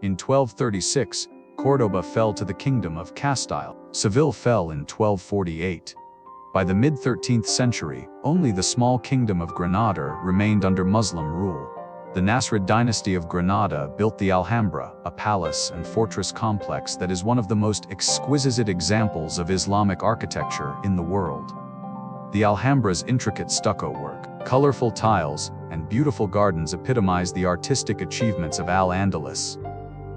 In 1236, Cordoba fell to the Kingdom of Castile. Seville fell in 1248. By the mid-13th century, only the small kingdom of Granada remained under Muslim rule. The Nasrid dynasty of Granada built the Alhambra, a palace and fortress complex that is one of the most exquisite examples of Islamic architecture in the world. The Alhambra's intricate stucco work, colorful tiles, and beautiful gardens epitomize the artistic achievements of Al-Andalus.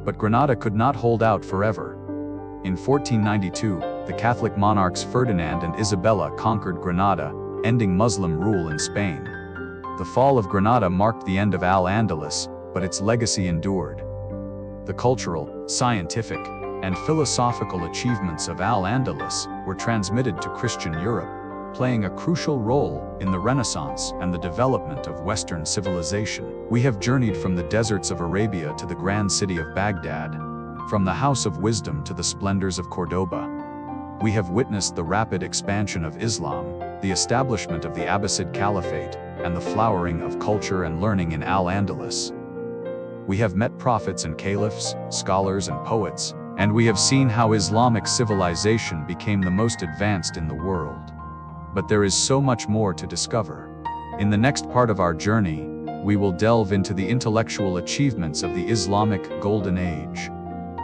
But Granada could not hold out forever. In 1492, the Catholic monarchs Ferdinand and Isabella conquered Granada, ending Muslim rule in Spain. The fall of Granada marked the end of Al-Andalus, but its legacy endured. The cultural, scientific, and philosophical achievements of Al-Andalus were transmitted to Christian Europe, playing a crucial role in the Renaissance and the development of Western civilization. We have journeyed from the deserts of Arabia to the grand city of Baghdad, from the House of Wisdom to the splendors of Cordoba. We have witnessed the rapid expansion of Islam, the establishment of the Abbasid Caliphate, and the flowering of culture and learning in Al-Andalus. We have met prophets and caliphs, scholars and poets, and we have seen how Islamic civilization became the most advanced in the world. But there is so much more to discover. In the next part of our journey, we will delve into the intellectual achievements of the Islamic Golden Age.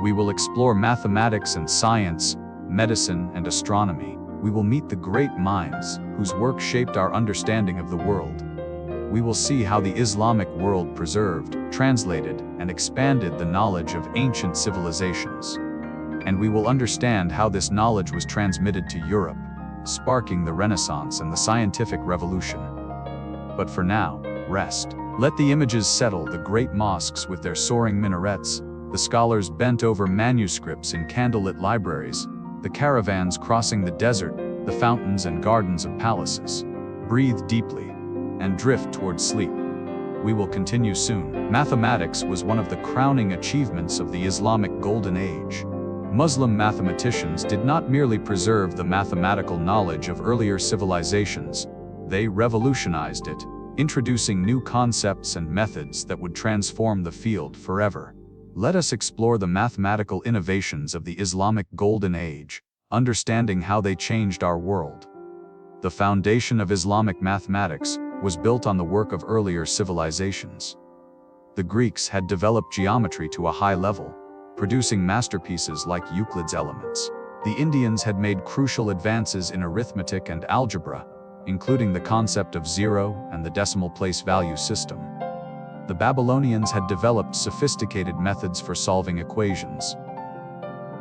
We will explore mathematics and science, medicine and astronomy. We will meet the great minds whose work shaped our understanding of the world. We will see how the Islamic world preserved, translated, and expanded the knowledge of ancient civilizations. And we will understand how this knowledge was transmitted to Europe, sparking the Renaissance and the scientific revolution. But for now, rest. Let the images settle: the great mosques with their soaring minarets, the scholars bent over manuscripts in candlelit libraries, the caravans crossing the desert, the fountains and gardens of palaces. Breathe deeply and drift toward sleep. We will continue soon. Mathematics was one of the crowning achievements of the Islamic Golden Age. Muslim mathematicians did not merely preserve the mathematical knowledge of earlier civilizations, they revolutionized it, introducing new concepts and methods that would transform the field forever. Let us explore the mathematical innovations of the Islamic Golden Age, understanding how they changed our world. The foundation of Islamic mathematics was built on the work of earlier civilizations. The Greeks had developed geometry to a high level, producing masterpieces like Euclid's Elements. The Indians had made crucial advances in arithmetic and algebra, including the concept of zero and the decimal place value system. The Babylonians had developed sophisticated methods for solving equations.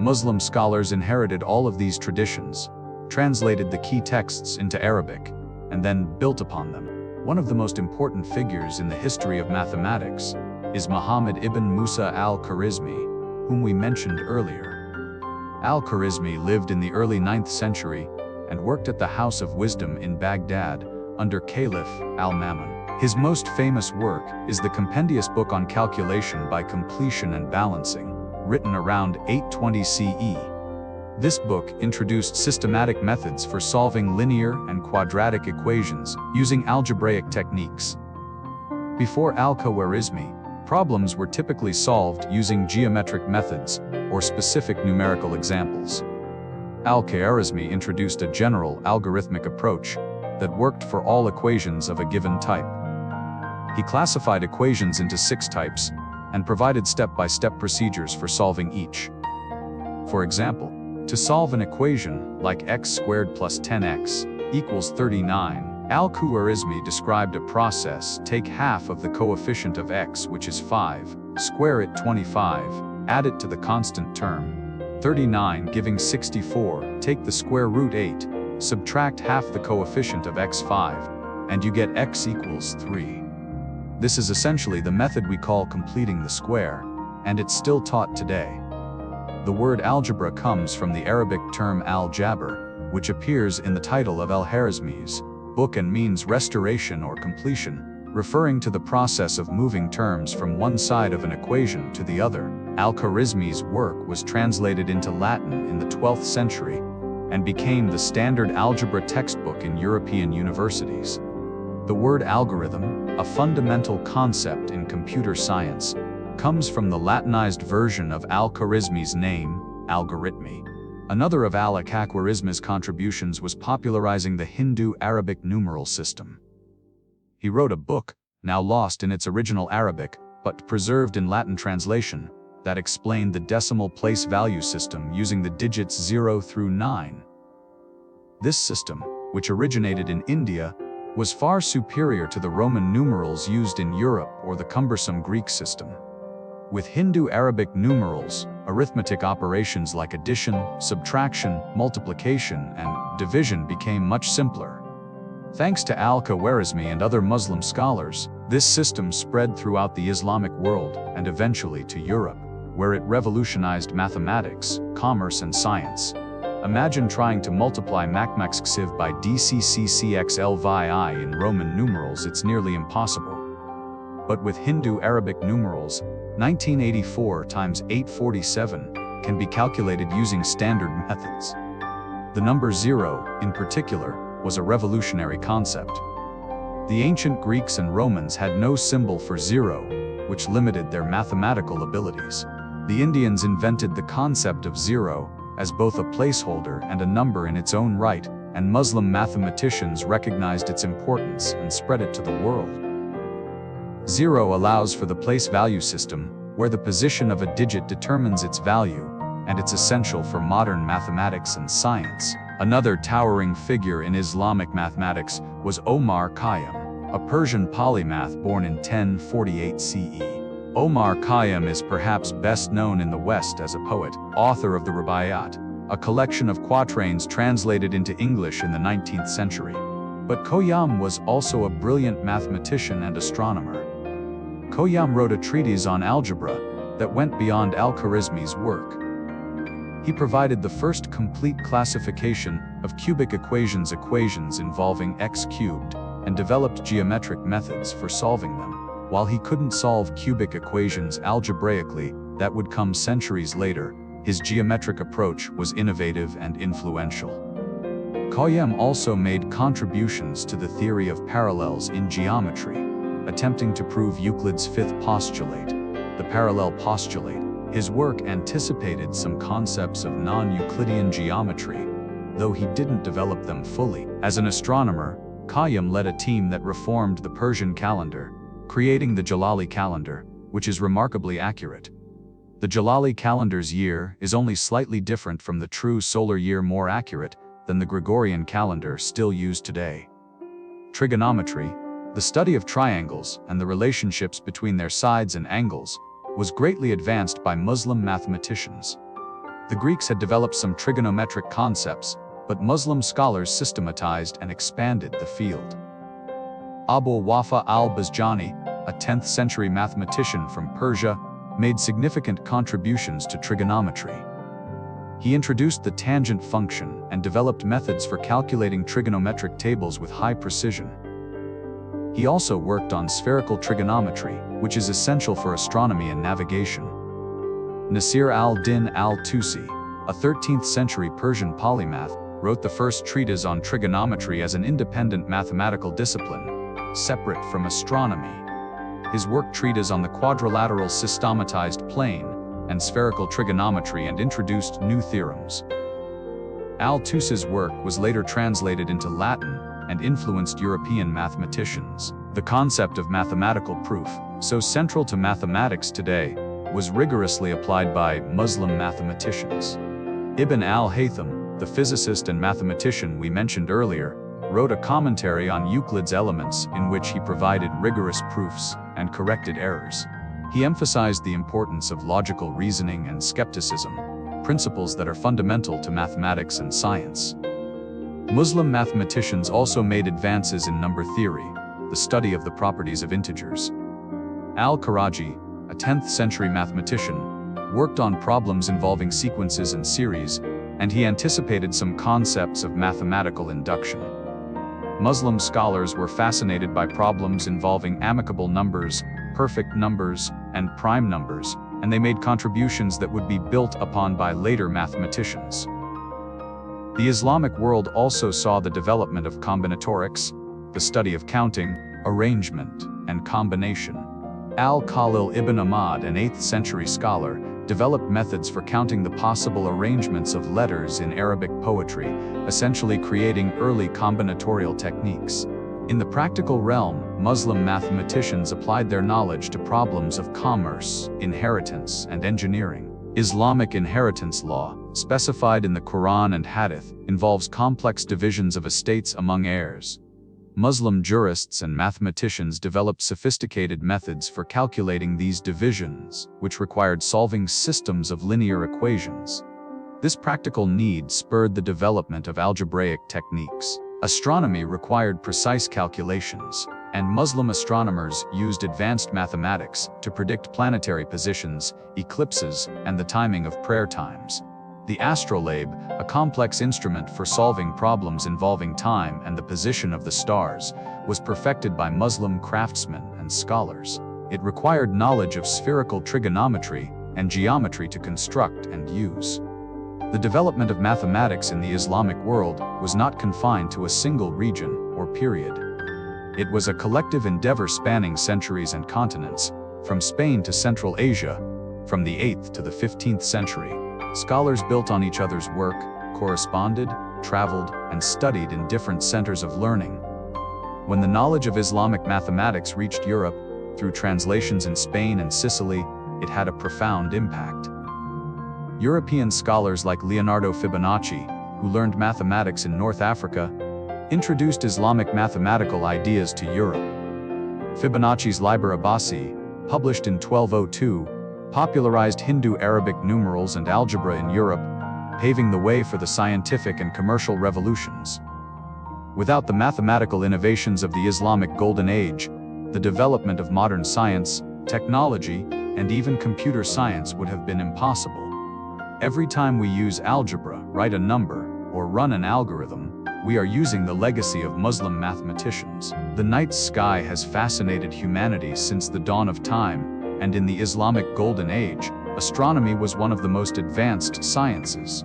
Muslim scholars inherited all of these traditions, translated the key texts into Arabic, and then built upon them. One of the most important figures in the history of mathematics is Muhammad ibn Musa al-Khwarizmi, whom we mentioned earlier. Al-Khwarizmi lived in the early 9th century and worked at the House of Wisdom in Baghdad under Caliph al-Ma'mun. His most famous work is the compendious book on calculation by completion and balancing, written around 820 CE. This book introduced systematic methods for solving linear and quadratic equations using algebraic techniques. Before Al-Khwarizmi, problems were typically solved using geometric methods or specific numerical examples. Al-Khwarizmi introduced a general algorithmic approach that worked for all equations of a given type. He classified equations into 6 types and provided step-by-step procedures for solving each. For example, to solve an equation like x squared plus 10x equals 39, Al-Khwarizmi described a process: take half of the coefficient of x, which is 5, square it 25, add it to the constant term, 39 giving 64, take the square root 8, subtract half the coefficient of x5, and you get x equals 3. This is essentially the method we call completing the square, and it's still taught today. The word algebra comes from the Arabic term al-jabr, which appears in the title of Al-Khwarizmi's book and means restoration or completion, referring to the process of moving terms from one side of an equation to the other. Al-Khwarizmi's work was translated into Latin in the 12th century and became the standard algebra textbook in European universities. The word algorithm, a fundamental concept in computer science, comes from the Latinized version of Al-Khwarizmi's name, algorithmi. Another of Al-Khwarizmi's contributions was popularizing the Hindu-Arabic numeral system. He wrote a book, now lost in its original Arabic, but preserved in Latin translation, that explained the decimal place value system using the digits 0 through 9. This system, which originated in India, was far superior to the Roman numerals used in Europe or the cumbersome Greek system. With Hindu-Arabic numerals, arithmetic operations like addition, subtraction, multiplication, and division became much simpler. Thanks to Al-Khwarizmi and other Muslim scholars, this system spread throughout the Islamic world and eventually to Europe, where it revolutionized mathematics, commerce, and science. Imagine trying to multiply makmaxxiv by dccccxlvi in Roman numerals. It's nearly impossible. But with Hindu-Arabic numerals, 1984 times 847 can be calculated using standard methods. The number 0, in particular, was a revolutionary concept. The ancient Greeks and Romans had no symbol for 0, which limited their mathematical abilities. The Indians invented the concept of 0 as both a placeholder and a number in its own right, and Muslim mathematicians recognized its importance and spread it to the world. 0 allows for the place value system, where the position of a digit determines its value, and it's essential for modern mathematics and science. Another towering figure in Islamic mathematics was Omar Khayyam, a Persian polymath born in 1048 CE. Omar Khayyam is perhaps best known in the West as a poet, author of the Rubaiyat, a collection of quatrains translated into English in the 19th century. But Khayyam was also a brilliant mathematician and astronomer. Khayyam wrote a treatise on algebra that went beyond Al-Khwarizmi's work. He provided the first complete classification of cubic equations involving x cubed, and developed geometric methods for solving them. While he couldn't solve cubic equations algebraically, that would come centuries later, his geometric approach was innovative and influential. Khayyam also made contributions to the theory of parallels in geometry, attempting to prove Euclid's fifth postulate, the parallel postulate. His work anticipated some concepts of non-Euclidean geometry, though he didn't develop them fully. As an astronomer, Khayyam led a team that reformed the Persian calendar, creating the Jalali calendar, which is remarkably accurate. The Jalali calendar's year is only slightly different from the true solar year, more accurate than the Gregorian calendar still used today. Trigonometry, the study of triangles and the relationships between their sides and angles, was greatly advanced by Muslim mathematicians. The Greeks had developed some trigonometric concepts, but Muslim scholars systematized and expanded the field. Abu Wafa al-Bazjani, a 10th century mathematician from Persia, made significant contributions to trigonometry. He introduced the tangent function and developed methods for calculating trigonometric tables with high precision. He also worked on spherical trigonometry, which is essential for astronomy and navigation. Nasir al-Din al-Tusi, a 13th century Persian polymath, wrote the first treatise on trigonometry as an independent mathematical discipline, separate from astronomy. His work treatise on the quadrilateral systematized plane and spherical trigonometry and introduced new theorems. Al-Tusi's work was later translated into Latin and influenced European mathematicians. The concept of mathematical proof, so central to mathematics today, was rigorously applied by Muslim mathematicians. Ibn al-Haytham, the physicist and mathematician we mentioned earlier, wrote a commentary on Euclid's Elements in which he provided rigorous proofs and corrected errors. He emphasized the importance of logical reasoning and skepticism, principles that are fundamental to mathematics and science. Muslim mathematicians also made advances in number theory, the study of the properties of integers. Al-Karaji, a 10th century mathematician, worked on problems involving sequences and series, and he anticipated some concepts of mathematical induction. Muslim scholars were fascinated by problems involving amicable numbers, perfect numbers, and prime numbers, and they made contributions that would be built upon by later mathematicians. The Islamic world also saw the development of combinatorics, the study of counting, arrangement, and combination. Al-Khalil ibn Ahmad, an 8th century scholar, developed methods for counting the possible arrangements of letters in Arabic poetry, essentially creating early combinatorial techniques. In the practical realm, Muslim mathematicians applied their knowledge to problems of commerce, inheritance, and engineering. Islamic inheritance law, specified in the Quran and Hadith, involves complex divisions of estates among heirs. Muslim jurists and mathematicians developed sophisticated methods for calculating these divisions, which required solving systems of linear equations. This practical need spurred the development of algebraic techniques. Astronomy required precise calculations, and Muslim astronomers used advanced mathematics to predict planetary positions, eclipses, and the timing of prayer times. The astrolabe, a complex instrument for solving problems involving time and the position of the stars, was perfected by Muslim craftsmen and scholars. It required knowledge of spherical trigonometry and geometry to construct and use. The development of mathematics in the Islamic world was not confined to a single region or period. It was a collective endeavor spanning centuries and continents, from Spain to Central Asia, from the 8th to the 15th century. Scholars built on each other's work, corresponded, traveled, and studied in different centers of learning. When the knowledge of Islamic mathematics reached Europe, through translations in Spain and Sicily, it had a profound impact. European scholars like Leonardo Fibonacci, who learned mathematics in North Africa, introduced Islamic mathematical ideas to Europe. Fibonacci's Liber Abbasid, published in 1202, popularized Hindu Arabic numerals and algebra in Europe, paving the way for the scientific and commercial revolutions. Without the mathematical innovations of the Islamic Golden Age, the development of modern science, technology, and even computer science would have been impossible. Every time we use algebra, write a number, or run an algorithm, we are using the legacy of Muslim mathematicians. The night sky has fascinated humanity since the dawn of time, and in the Islamic Golden Age, astronomy was one of the most advanced sciences.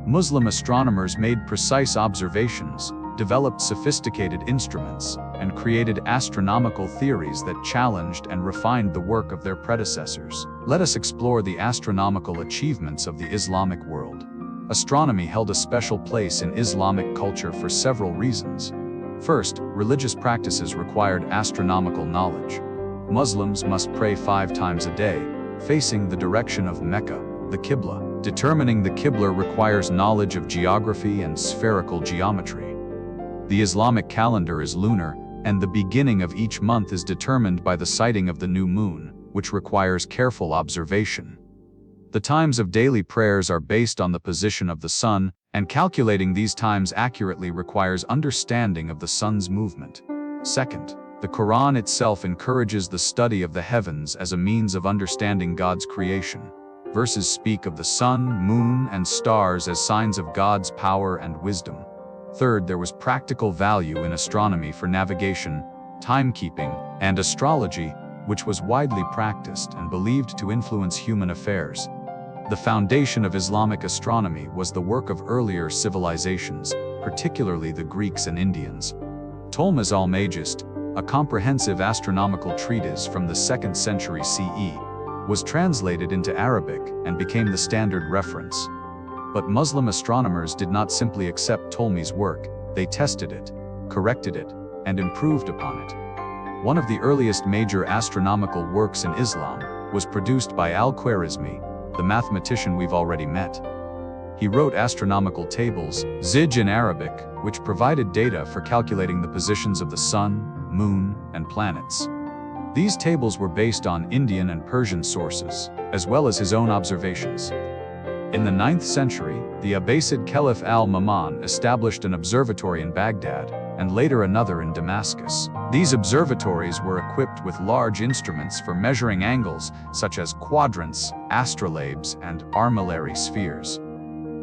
Muslim astronomers made precise observations, developed sophisticated instruments, and created astronomical theories that challenged and refined the work of their predecessors. Let us explore the astronomical achievements of the Islamic world. Astronomy held a special place in Islamic culture for several reasons. First, religious practices required astronomical knowledge. Muslims must pray 5 times a day, facing the direction of Mecca, the Qibla. Determining the Qibla requires knowledge of geography and spherical geometry. The Islamic calendar is lunar, and the beginning of each month is determined by the sighting of the new moon, which requires careful observation. The times of daily prayers are based on the position of the sun, and calculating these times accurately requires understanding of the sun's movement. Second, the Quran itself encourages the study of the heavens as a means of understanding God's creation. Verses speak of the sun, moon, and stars as signs of God's power and wisdom. Third, there was practical value in astronomy for navigation, timekeeping, and astrology, which was widely practiced and believed to influence human affairs. The foundation of Islamic astronomy was the work of earlier civilizations, particularly the Greeks and Indians. Ptolemy's Almagest, a comprehensive astronomical treatise from the 2nd century CE, was translated into Arabic and became the standard reference. But Muslim astronomers did not simply accept Ptolemy's work, they tested it, corrected it, and improved upon it. One of the earliest major astronomical works in Islam was produced by Al-Khwarizmi, the mathematician we've already met. He wrote astronomical tables, Zij in Arabic, which provided data for calculating the positions of the sun, moon, and planets. These tables were based on Indian and Persian sources, as well as his own observations. In the 9th century, the Abbasid Caliph al-Ma'mun established an observatory in Baghdad, and later another in Damascus. These observatories were equipped with large instruments for measuring angles, such as quadrants, astrolabes, and armillary spheres.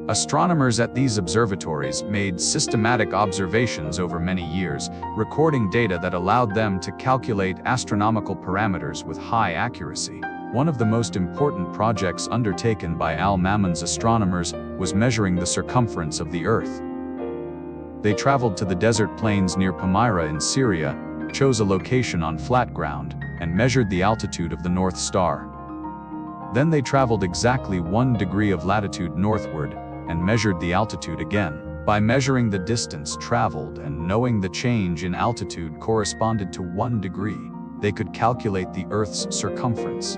Astronomers at these observatories made systematic observations over many years, recording data that allowed them to calculate astronomical parameters with high accuracy. One of the most important projects undertaken by al-Ma'mun's astronomers was measuring the circumference of the Earth. They traveled to the desert plains near Palmyra in Syria, chose a location on flat ground, and measured the altitude of the North Star. Then they traveled exactly 1 degree of latitude northward, and measured the altitude again. By measuring the distance traveled and knowing the change in altitude corresponded to 1 degree, they could calculate the Earth's circumference.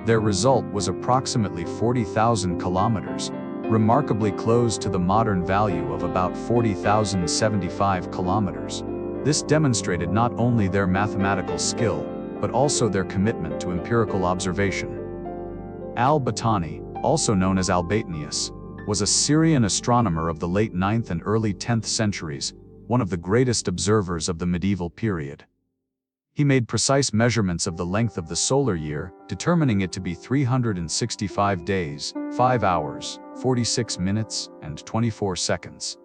Their result was approximately 40,000 kilometers, remarkably close to the modern value of about 40,075 kilometers. This demonstrated not only their mathematical skill, but also their commitment to empirical observation. Al-Battani, also known as Albatenius, was a Syrian astronomer of the late 9th and early 10th centuries, one of the greatest observers of the medieval period. He made precise measurements of the length of the solar year, determining it to be 365 days, 5 hours, 46 minutes, and 24 seconds.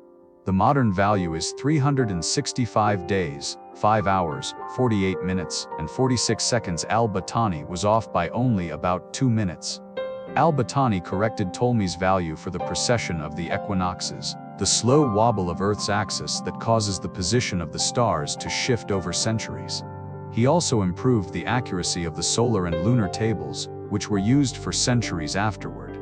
The modern value is 365 days, 5 hours, 48 minutes, and 46 seconds. Al-Battani was off by only about 2 minutes. Al-Battani corrected Ptolemy's value for the precession of the equinoxes, the slow wobble of Earth's axis that causes the position of the stars to shift over centuries. He also improved the accuracy of the solar and lunar tables, which were used for centuries afterward.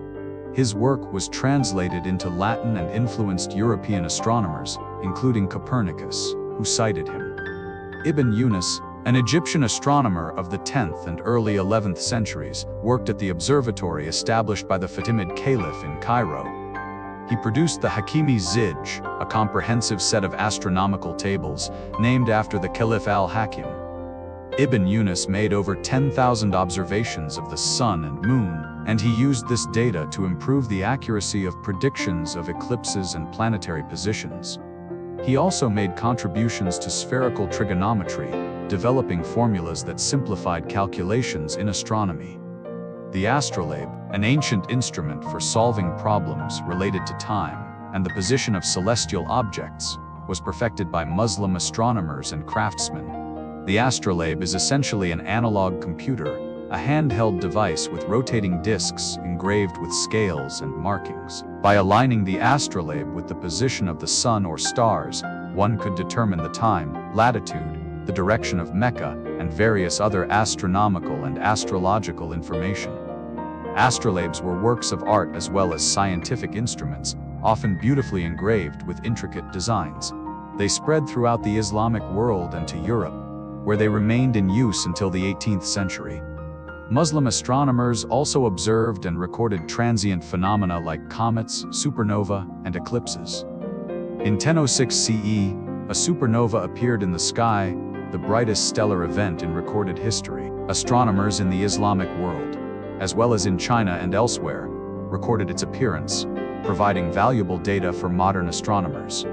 His work was translated into Latin and influenced European astronomers, including Copernicus, who cited him. Ibn Yunus, an Egyptian astronomer of the 10th and early 11th centuries, worked at the observatory established by the Fatimid Caliph in Cairo. He produced the Hakimi Zij, a comprehensive set of astronomical tables, named after the Caliph al-Hakim. Ibn Yunus made over 10,000 observations of the sun and moon, and he used this data to improve the accuracy of predictions of eclipses and planetary positions. He also made contributions to spherical trigonometry, developing formulas that simplified calculations in astronomy. The astrolabe, an ancient instrument for solving problems related to time and the position of celestial objects, was perfected by Muslim astronomers and craftsmen. The astrolabe is essentially an analog computer, a handheld device with rotating discs engraved with scales and markings. By aligning the astrolabe with the position of the sun or stars, one could determine the time, latitude, the direction of Mecca, and various other astronomical and astrological information. Astrolabes were works of art as well as scientific instruments, often beautifully engraved with intricate designs. They spread throughout the Islamic world and to Europe, where they remained in use until the 18th century. Muslim astronomers also observed and recorded transient phenomena like comets, supernova, and eclipses. In 1006 CE, a supernova appeared in the sky, the brightest stellar event in recorded history. Astronomers in the Islamic world, as well as in China and elsewhere, recorded its appearance, providing valuable data for modern astronomers.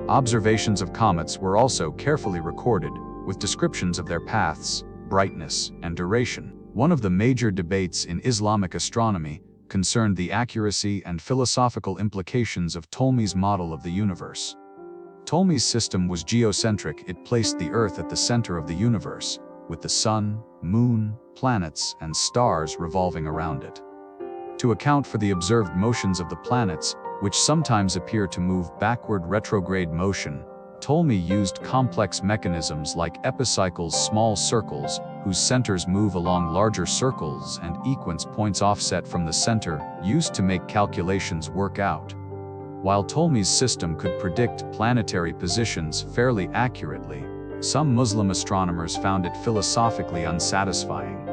Observations of comets were also carefully recorded, with descriptions of their paths, brightness, and duration. One of the major debates in Islamic astronomy concerned the accuracy and philosophical implications of Ptolemy's model of the universe. Ptolemy's system was geocentric. It placed the Earth at the center of the universe, with the sun, moon, planets, and stars revolving around it. To account for the observed motions of the planets, which sometimes appear to move backward retrograde motion, Ptolemy used complex mechanisms like epicycles, small circles, whose centers move along larger circles, and equants, points offset from the center, used to make calculations work out. While Ptolemy's system could predict planetary positions fairly accurately, some Muslim astronomers found it philosophically unsatisfying.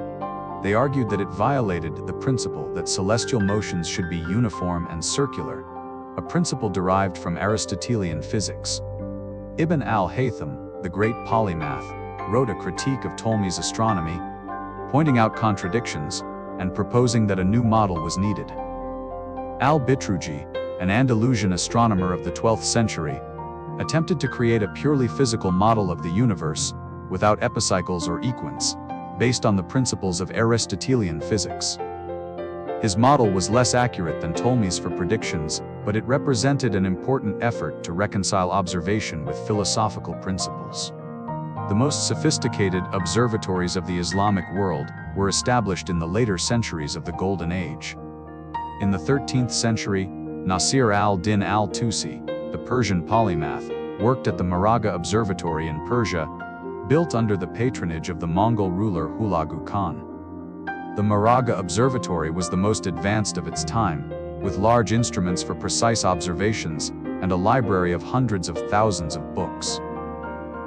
They argued that it violated the principle that celestial motions should be uniform and circular, a principle derived from Aristotelian physics. Ibn al-Haytham, the great polymath, wrote a critique of Ptolemy's astronomy, pointing out contradictions and proposing that a new model was needed. Al-Bitruji, an Andalusian astronomer of the 12th century, attempted to create a purely physical model of the universe, without epicycles or equants, based on the principles of Aristotelian physics. His model was less accurate than Ptolemy's for predictions, but it represented an important effort to reconcile observation with philosophical principles. The most sophisticated observatories of the Islamic world were established in the later centuries of the Golden Age. In the 13th century, Nasir al-Din al-Tusi, the Persian polymath, worked at the Maraga Observatory in Persia, built under the patronage of the Mongol ruler Hulagu Khan. The Maraga Observatory was the most advanced of its time, with large instruments for precise observations and a library of hundreds of thousands of books.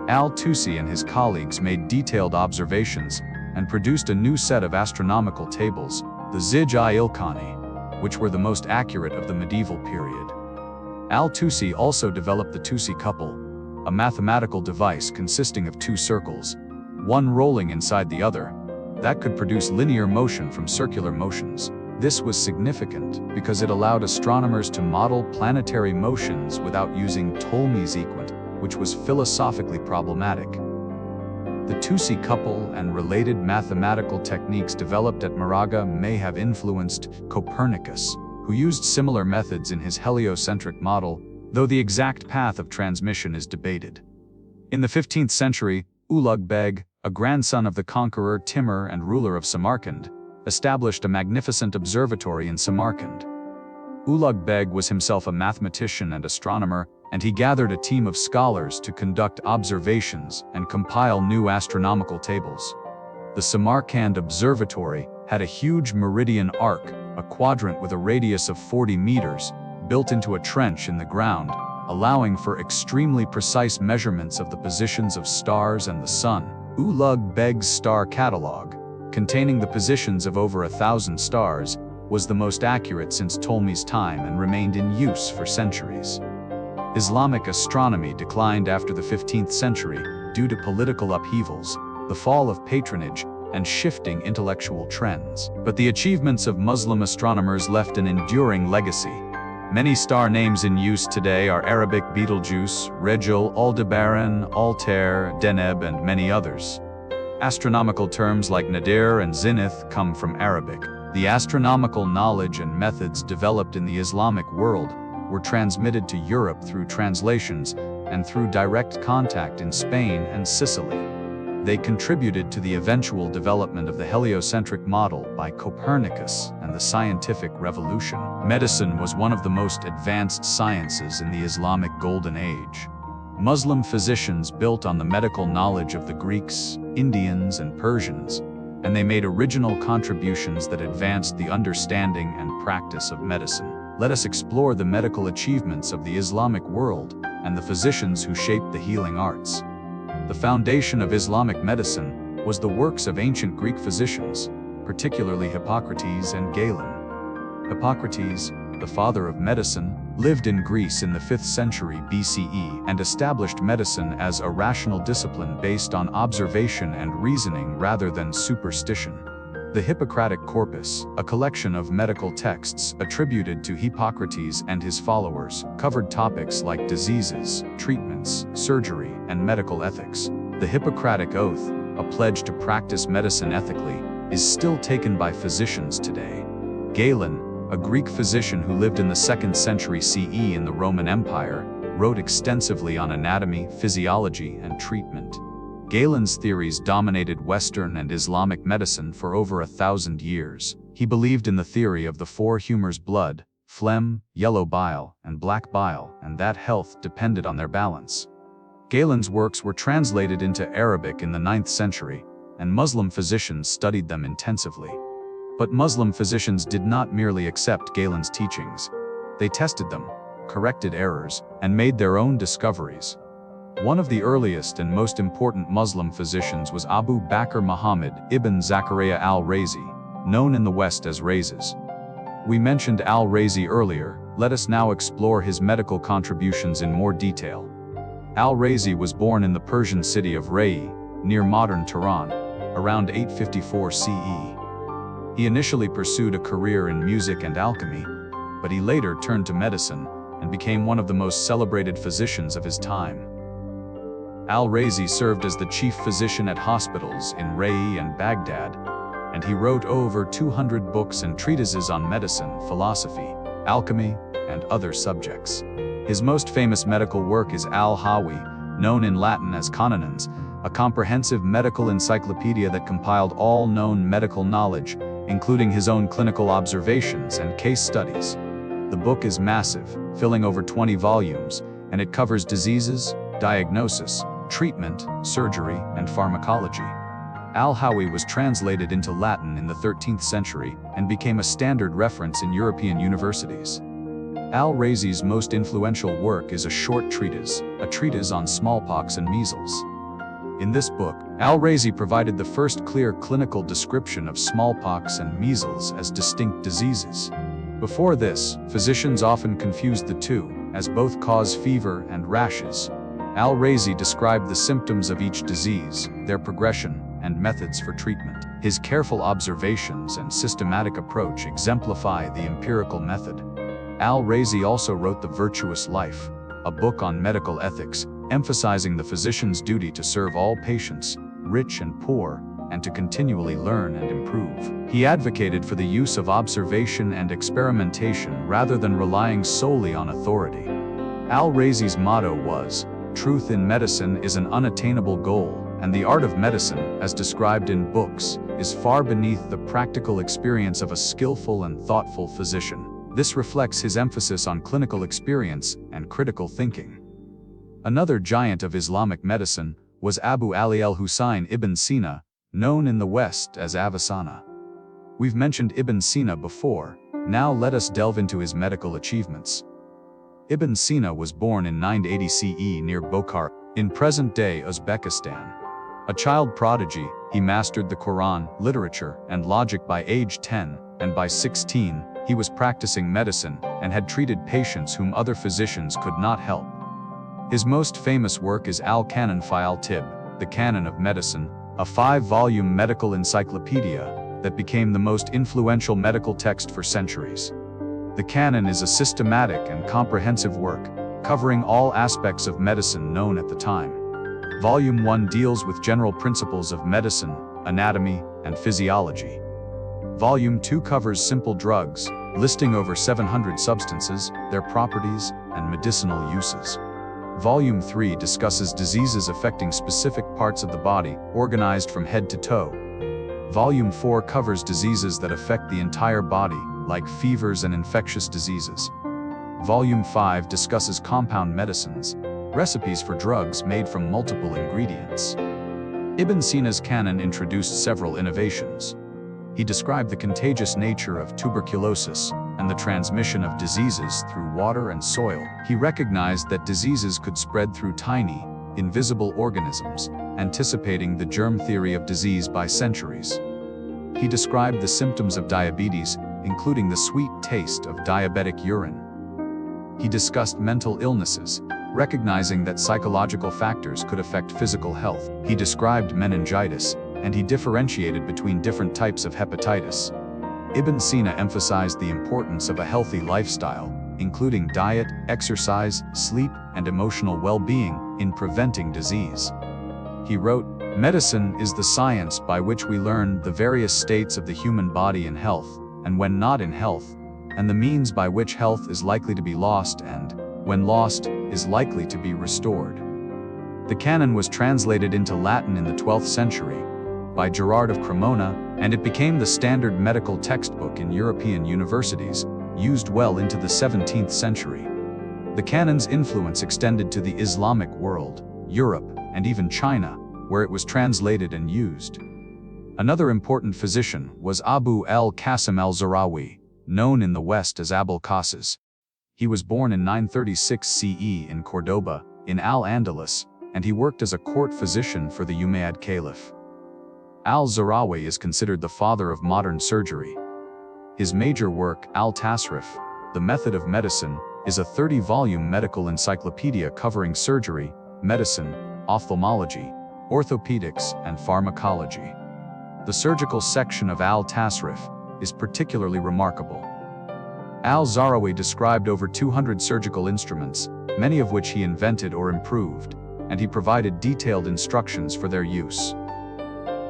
Al-Tusi and his colleagues made detailed observations and produced a new set of astronomical tables, the Zij-i-Ilkhani, which were the most accurate of the medieval period. Al-Tusi also developed the Tusi couple, a mathematical device consisting of two circles, one rolling inside the other, that could produce linear motion from circular motions. This was significant because it allowed astronomers to model planetary motions without using Ptolemy's equant, which was philosophically problematic. The Tusi couple and related mathematical techniques developed at Maraga may have influenced Copernicus, who used similar methods in his heliocentric model, though the exact path of transmission is debated. In the 15th century, Ulugh Beg, a grandson of the conqueror Timur and ruler of Samarkand, established a magnificent observatory in Samarkand. Ulugh Beg was himself a mathematician and astronomer, and he gathered a team of scholars to conduct observations and compile new astronomical tables. The Samarkand Observatory had a huge meridian arc, a quadrant with a radius of 40 meters, built into a trench in the ground, allowing for extremely precise measurements of the positions of stars and the sun. Ulugh Beg's star catalogue, containing the positions of over 1,000 stars, was the most accurate since Ptolemy's time and remained in use for centuries. Islamic astronomy declined after the 15th century due to political upheavals, the fall of patronage, and shifting intellectual trends. But the achievements of Muslim astronomers left an enduring legacy. Many star names in use today are Arabic Betelgeuse, Regil, Aldebaran, Altair, Deneb, and many others. Astronomical terms like Nadir and Zenith come from Arabic. The astronomical knowledge and methods developed in the Islamic world were transmitted to Europe through translations and through direct contact in Spain and Sicily. They contributed to the eventual development of the heliocentric model by Copernicus and the scientific revolution. Medicine was one of the most advanced sciences in the Islamic Golden Age. Muslim physicians built on the medical knowledge of the Greeks, Indians, and Persians, and they made original contributions that advanced the understanding and practice of medicine. Let us explore the medical achievements of the Islamic world and the physicians who shaped the healing arts. The foundation of Islamic medicine was the works of ancient Greek physicians, particularly Hippocrates and Galen. Hippocrates, the father of medicine, lived in Greece in the 5th century BCE and established medicine as a rational discipline based on observation and reasoning rather than superstition. The Hippocratic Corpus, a collection of medical texts attributed to Hippocrates and his followers, covered topics like diseases, treatments, surgery, and medical ethics. The Hippocratic Oath, a pledge to practice medicine ethically, is still taken by physicians today. Galen, a Greek physician who lived in the 2nd century CE in the Roman Empire, wrote extensively on anatomy, physiology, and treatment. Galen's theories dominated Western and Islamic medicine for over 1,000 years. He believed in the theory of the 4 humors: blood, phlegm, yellow bile, and black bile, and that health depended on their balance. Galen's works were translated into Arabic in the 9th century, and Muslim physicians studied them intensively. But Muslim physicians did not merely accept Galen's teachings. They tested them, corrected errors, and made their own discoveries. One of the earliest and most important Muslim physicians was Abu Bakr Muhammad ibn Zakaria al-Razi, known in the West as Rhazes. We mentioned al-Razi earlier. Let us now explore his medical contributions in more detail. Al-Razi was born in the Persian city of Rai, near modern Tehran, around 854 CE. He initially pursued a career in music and alchemy, but he later turned to medicine and became one of the most celebrated physicians of his time. Al-Razi served as the chief physician at hospitals in Rai and Baghdad, and he wrote over 200 books and treatises on medicine, philosophy, alchemy, and other subjects. His most famous medical work is Al-Hawi, known in Latin as Canonins, a comprehensive medical encyclopedia that compiled all known medical knowledge, including his own clinical observations and case studies. The book is massive, filling over 20 volumes, and it covers diseases, diagnosis, treatment, surgery, and pharmacology. Al-Hawi was translated into Latin in the 13th century and became a standard reference in European universities. Al-Razi's most influential work is a short treatise, a treatise on smallpox and measles. In this book, Al-Razi provided the first clear clinical description of smallpox and measles as distinct diseases. Before this, physicians often confused the two, as both cause fever and rashes. Al-Razi described the symptoms of each disease, their progression, and methods for treatment. His careful observations and systematic approach exemplify the empirical method. Al-Razi also wrote The Virtuous Life, a book on medical ethics, emphasizing the physician's duty to serve all patients, rich and poor, and to continually learn and improve. He advocated for the use of observation and experimentation rather than relying solely on authority. Al-Razi's motto was, "Truth in medicine is an unattainable goal, and the art of medicine, as described in books, is far beneath the practical experience of a skillful and thoughtful physician." This reflects his emphasis on clinical experience and critical thinking. Another giant of Islamic medicine was Abu Ali al-Husayn ibn Sina, known in the West as Avicenna. We've mentioned Ibn Sina before, now let us delve into his medical achievements. Ibn Sina was born in 980 CE near Bokhara, in present-day Uzbekistan. A child prodigy, he mastered the Quran, literature, and logic by age 10, and by 16, he was practicing medicine and had treated patients whom other physicians could not help. His most famous work is Al-Canon fi al-Tib, the Canon of Medicine, a 5-volume medical encyclopedia that became the most influential medical text for centuries. The Canon is a systematic and comprehensive work, covering all aspects of medicine known at the time. Volume 1 deals with general principles of medicine, anatomy, and physiology. Volume 2 covers simple drugs, listing over 700 substances, their properties, and medicinal uses. Volume 3 discusses diseases affecting specific parts of the body, organized from head to toe. Volume 4 covers diseases that affect the entire body, like fevers and infectious diseases. Volume 5 discusses compound medicines, recipes for drugs made from multiple ingredients. Ibn Sina's canon introduced several innovations. He described the contagious nature of tuberculosis and the transmission of diseases through water and soil. He recognized that diseases could spread through tiny, invisible organisms, anticipating the germ theory of disease by centuries. He described the symptoms of diabetes, including the sweet taste of diabetic urine. He discussed mental illnesses, recognizing that psychological factors could affect physical health. He described meningitis, and he differentiated between different types of hepatitis. Ibn Sina emphasized the importance of a healthy lifestyle, including diet, exercise, sleep, and emotional well-being, in preventing disease. He wrote, "Medicine is the science by which we learn the various states of the human body in health, and when not in health, and the means by which health is likely to be lost and, when lost, is likely to be restored." The canon was translated into Latin in the 12th century by Gerard of Cremona, and it became the standard medical textbook in European universities, used well into the 17th century. The canon's influence extended to the Islamic world, Europe, and even China, where it was translated and used. Another important physician was Abu al-Qasim al-Zahrawi, known in the West as Abul Qasim. He was born in 936 CE in Cordoba, in Al-Andalus, and he worked as a court physician for the Umayyad Caliph. Al-Zahrawi is considered the father of modern surgery. His major work, Al-Tasrif, The Method of Medicine, is a 30-volume medical encyclopedia covering surgery, medicine, ophthalmology, orthopedics, and pharmacology. The surgical section of Al-Tasrif is particularly remarkable. Al-Zahrawi described over 200 surgical instruments, many of which he invented or improved, and he provided detailed instructions for their use.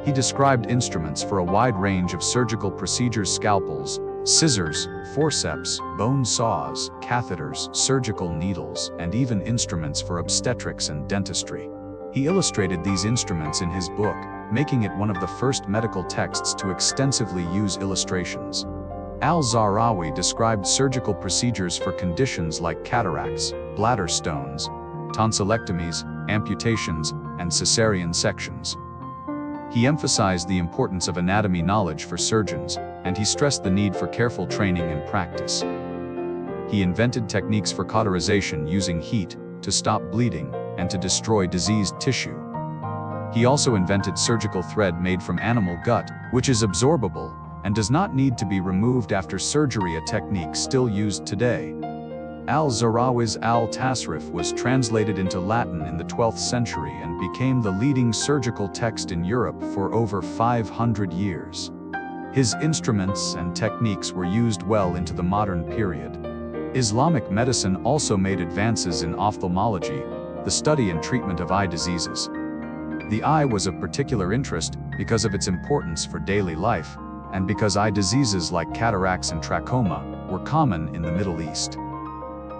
He described instruments for a wide range of surgical procedures: scalpels, scissors, forceps, bone saws, catheters, surgical needles, and even instruments for obstetrics and dentistry. He illustrated these instruments in his book, making it one of the first medical texts to extensively use illustrations. Al-Zahrawi described surgical procedures for conditions like cataracts, bladder stones, tonsillectomies, amputations, and cesarean sections. He emphasized the importance of anatomy knowledge for surgeons, and he stressed the need for careful training and practice. He invented techniques for cauterization using heat to stop bleeding and to destroy diseased tissue. He also invented surgical thread made from animal gut, which is absorbable and does not need to be removed after surgery, a technique still used today. Al-Zahrawi's Al-Tasrif was translated into Latin in the 12th century and became the leading surgical text in Europe for over 500 years. His instruments and techniques were used well into the modern period. Islamic medicine also made advances in ophthalmology, the study and treatment of eye diseases. The eye was of particular interest because of its importance for daily life, and because eye diseases like cataracts and trachoma were common in the Middle East.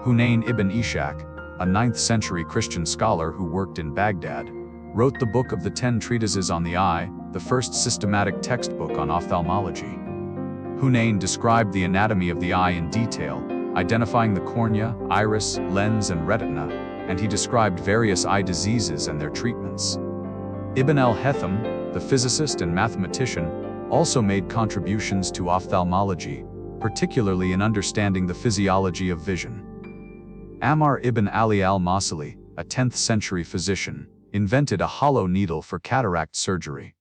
Hunayn ibn Ishaq, a 9th century Christian scholar who worked in Baghdad, wrote the Book of the 10 Treatises on the Eye, the first systematic textbook on ophthalmology. Hunayn described the anatomy of the eye in detail, identifying the cornea, iris, lens, and retina, and he described various eye diseases and their treatments. Ibn al-Haytham, the physicist and mathematician, also made contributions to ophthalmology, particularly in understanding the physiology of vision. Ammar ibn Ali al-Masili, a 10th century physician, invented a hollow needle for cataract surgery.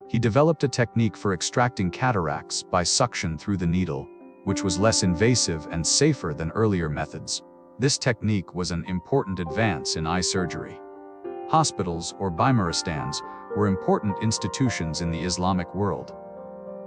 He developed a technique for extracting cataracts by suction through the needle, which was less invasive and safer than earlier methods. This technique was an important advance in eye surgery. Hospitals, or bimaristans, were important institutions in the Islamic world.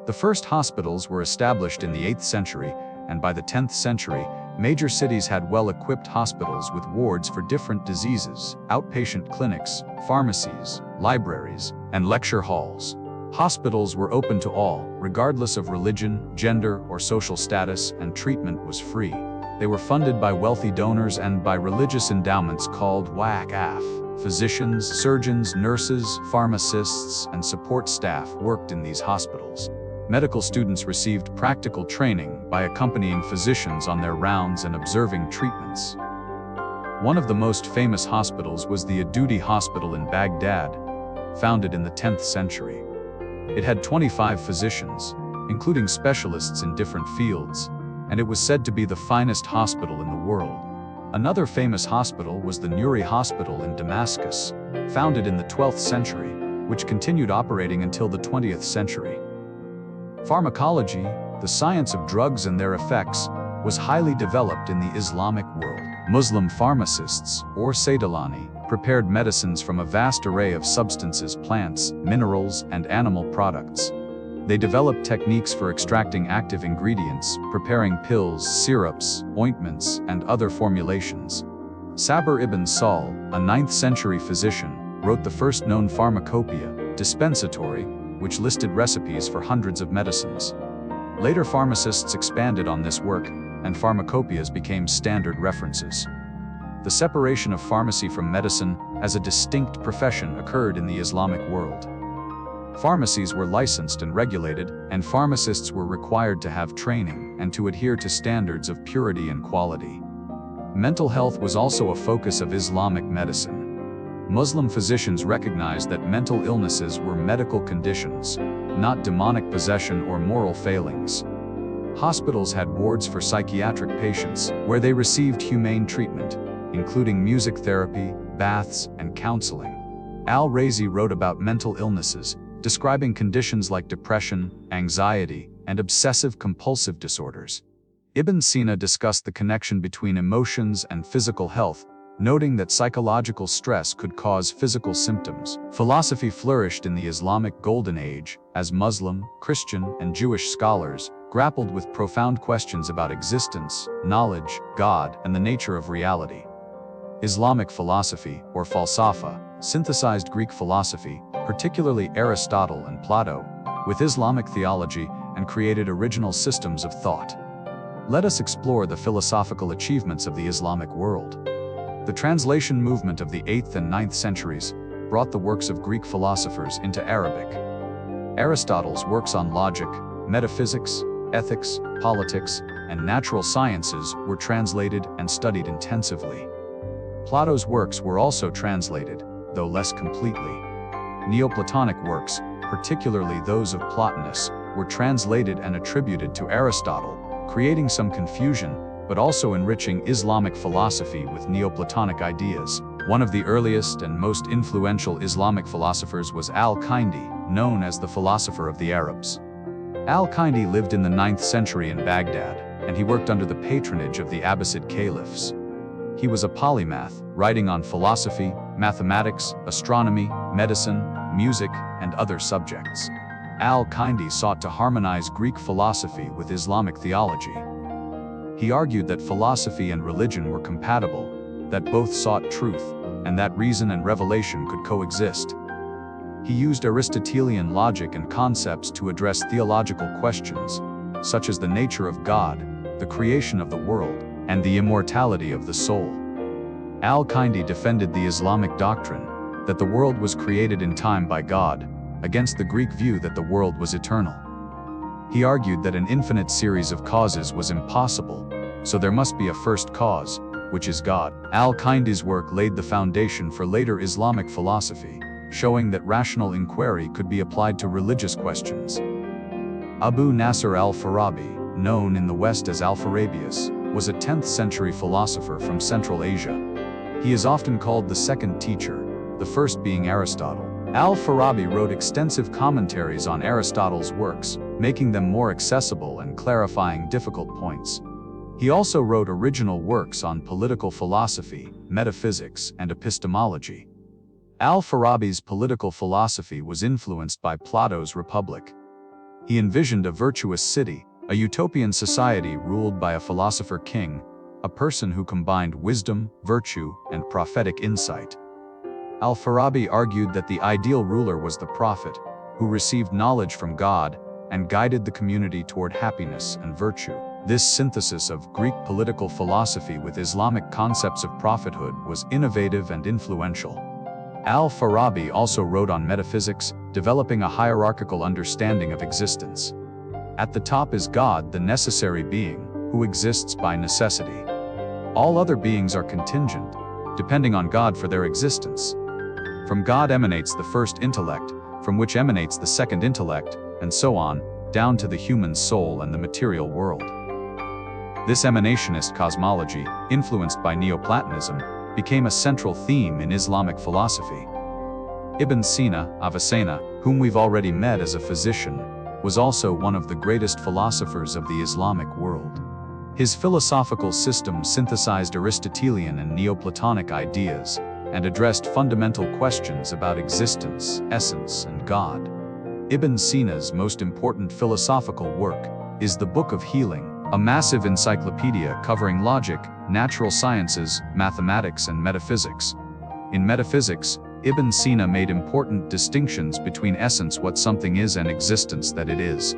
The first hospitals were established in the 8th century, and by the 10th century, major cities had well-equipped hospitals with wards for different diseases, outpatient clinics, pharmacies, libraries, and lecture halls. Hospitals were open to all, regardless of religion, gender, or social status, and treatment was free. They were funded by wealthy donors and by religious endowments called waqf. Physicians, surgeons, nurses, pharmacists, and support staff worked in these hospitals. Medical students received practical training by accompanying physicians on their rounds and observing treatments. One of the most famous hospitals was the Adudi Hospital in Baghdad, founded in the 10th century. It had 25 physicians, including specialists in different fields, and it was said to be the finest hospital in the world. Another famous hospital was the Nuri Hospital in Damascus, founded in the 12th century, which continued operating until the 20th century. Pharmacology, the science of drugs and their effects, was highly developed in the Islamic world. Muslim pharmacists, or Saydalani, prepared medicines from a vast array of substances, plants, minerals, and animal products. They developed techniques for extracting active ingredients, preparing pills, syrups, ointments, and other formulations. Sabr ibn Sahl, a 9th century physician, wrote the first known pharmacopoeia, dispensatory, which listed recipes for hundreds of medicines. Later pharmacists expanded on this work, and pharmacopoeias became standard references. The separation of pharmacy from medicine as a distinct profession occurred in the Islamic world. Pharmacies were licensed and regulated, and pharmacists were required to have training and to adhere to standards of purity and quality. Mental health was also a focus of Islamic medicine. Muslim physicians recognized that mental illnesses were medical conditions, not demonic possession or moral failings. Hospitals had wards for psychiatric patients, where they received humane treatment, including music therapy, baths, and counseling. Al-Razi wrote about mental illnesses, describing conditions like depression, anxiety, and obsessive-compulsive disorders. Ibn Sina discussed the connection between emotions and physical health, noting that psychological stress could cause physical symptoms. Philosophy flourished in the Islamic Golden Age, as Muslim, Christian, and Jewish scholars grappled with profound questions about existence, knowledge, God, and the nature of reality. Islamic philosophy, or falsafa, synthesized Greek philosophy, particularly Aristotle and Plato, with Islamic theology and created original systems of thought. Let us explore the philosophical achievements of the Islamic world. The translation movement of the 8th and 9th centuries brought the works of Greek philosophers into Arabic. Aristotle's works on logic, metaphysics, ethics, politics, and natural sciences were translated and studied intensively. Plato's works were also translated, though less completely. Neoplatonic works, particularly those of Plotinus, were translated and attributed to Aristotle, creating some confusion, but also enriching Islamic philosophy with Neoplatonic ideas. One of the earliest and most influential Islamic philosophers was Al-Kindi, known as the philosopher of the Arabs. Al-Kindi lived in the 9th century in Baghdad, and he worked under the patronage of the Abbasid caliphs. He was a polymath, writing on philosophy, mathematics, astronomy, medicine, music, and other subjects. Al-Kindi sought to harmonize Greek philosophy with Islamic theology. He argued that philosophy and religion were compatible, that both sought truth, and that reason and revelation could coexist. He used Aristotelian logic and concepts to address theological questions, such as the nature of God, the creation of the world, and the immortality of the soul. Al-Kindi defended the Islamic doctrine that the world was created in time by God, against the Greek view that the world was eternal. He argued that an infinite series of causes was impossible, so there must be a first cause, which is God. Al-Kindi's work laid the foundation for later Islamic philosophy, showing that rational inquiry could be applied to religious questions. Abu Nasr al-Farabi, known in the West as Alpharabius, was a 10th century philosopher from Central Asia. He is often called the second teacher, the first being Aristotle. Al-Farabi wrote extensive commentaries on Aristotle's works, making them more accessible and clarifying difficult points. He also wrote original works on political philosophy, metaphysics, and epistemology. Al-Farabi's political philosophy was influenced by Plato's Republic. He envisioned a virtuous city, a utopian society ruled by a philosopher king, a person who combined wisdom, virtue, and prophetic insight. Al-Farabi argued that the ideal ruler was the prophet, who received knowledge from God and guided the community toward happiness and virtue. This synthesis of Greek political philosophy with Islamic concepts of prophethood was innovative and influential. Al-Farabi also wrote on metaphysics, developing a hierarchical understanding of existence. At the top is God, the necessary being, who exists by necessity. All other beings are contingent, depending on God for their existence. From God emanates the first intellect, from which emanates the second intellect, and so on, down to the human soul and the material world. This emanationist cosmology, influenced by Neoplatonism, became a central theme in Islamic philosophy. Ibn Sina, Avicenna, whom we've already met as a physician, was also one of the greatest philosophers of the Islamic world. His philosophical system synthesized Aristotelian and Neoplatonic ideas and addressed fundamental questions about existence, essence, and God. Ibn Sina's most important philosophical work is the Book of Healing, a massive encyclopedia covering logic, natural sciences, mathematics, and metaphysics. In metaphysics, Ibn Sina made important distinctions between essence, what something is, and existence, that it is.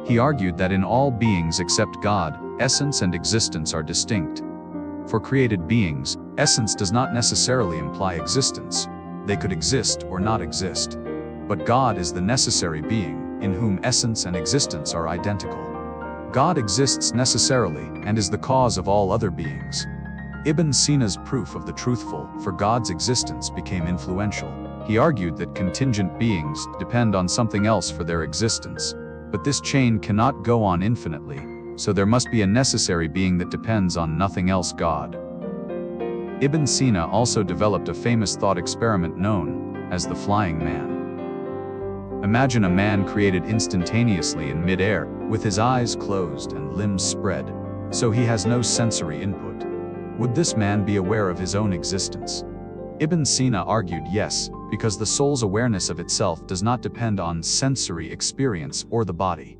He argued that in all beings except God, essence and existence are distinct. For created beings, essence does not necessarily imply existence. They could exist or not exist. But God is the necessary being, in whom essence and existence are identical. God exists necessarily and is the cause of all other beings. Ibn Sina's proof of the truthful for God's existence became influential. He argued that contingent beings depend on something else for their existence, but this chain cannot go on infinitely, so there must be a necessary being that depends on nothing else, God. Ibn Sina also developed a famous thought experiment known as the flying man. Imagine a man created instantaneously in mid-air, with his eyes closed and limbs spread, so he has no sensory input. Would this man be aware of his own existence? Ibn Sina argued yes, because the soul's awareness of itself does not depend on sensory experience or the body.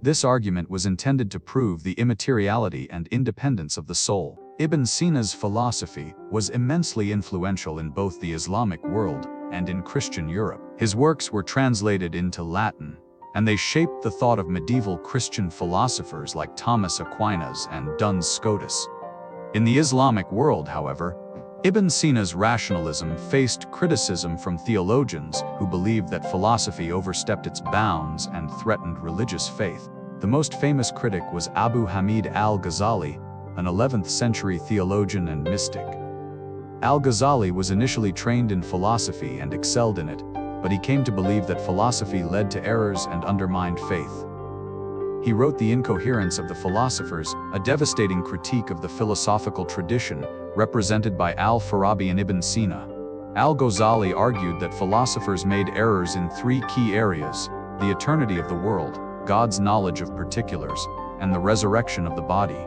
This argument was intended to prove the immateriality and independence of the soul. Ibn Sina's philosophy was immensely influential in both the Islamic world and in Christian Europe. His works were translated into Latin, and they shaped the thought of medieval Christian philosophers like Thomas Aquinas and Duns Scotus. In the Islamic world, however, Ibn Sina's rationalism faced criticism from theologians who believed that philosophy overstepped its bounds and threatened religious faith. The most famous critic was Abu Hamid al-Ghazali, an 11th century theologian and mystic. Al-Ghazali was initially trained in philosophy and excelled in it, but he came to believe that philosophy led to errors and undermined faith. He wrote The Incoherence of the Philosophers, a devastating critique of the philosophical tradition represented by al-Farabi and Ibn Sina. Al-Ghazali argued that philosophers made errors in three key areas: the eternity of the world, God's knowledge of particulars, and the resurrection of the body.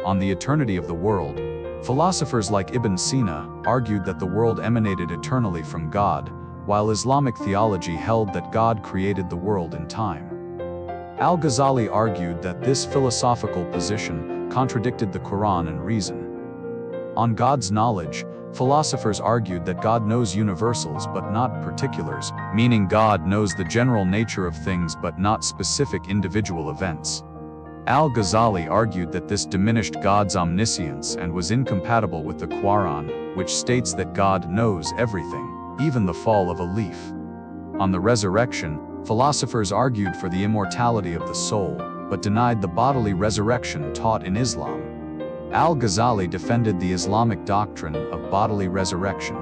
On the eternity of the world, philosophers like Ibn Sina argued that the world emanated eternally from God, while Islamic theology held that God created the world in time. Al-Ghazali argued that this philosophical position contradicted the Quran and reason. On God's knowledge, philosophers argued that God knows universals but not particulars, meaning God knows the general nature of things but not specific individual events. Al-Ghazali argued that this diminished God's omniscience and was incompatible with the Quran, which states that God knows everything, even the fall of a leaf. On the resurrection, philosophers argued for the immortality of the soul, but denied the bodily resurrection taught in Islam. Al-Ghazali defended the Islamic doctrine of bodily resurrection.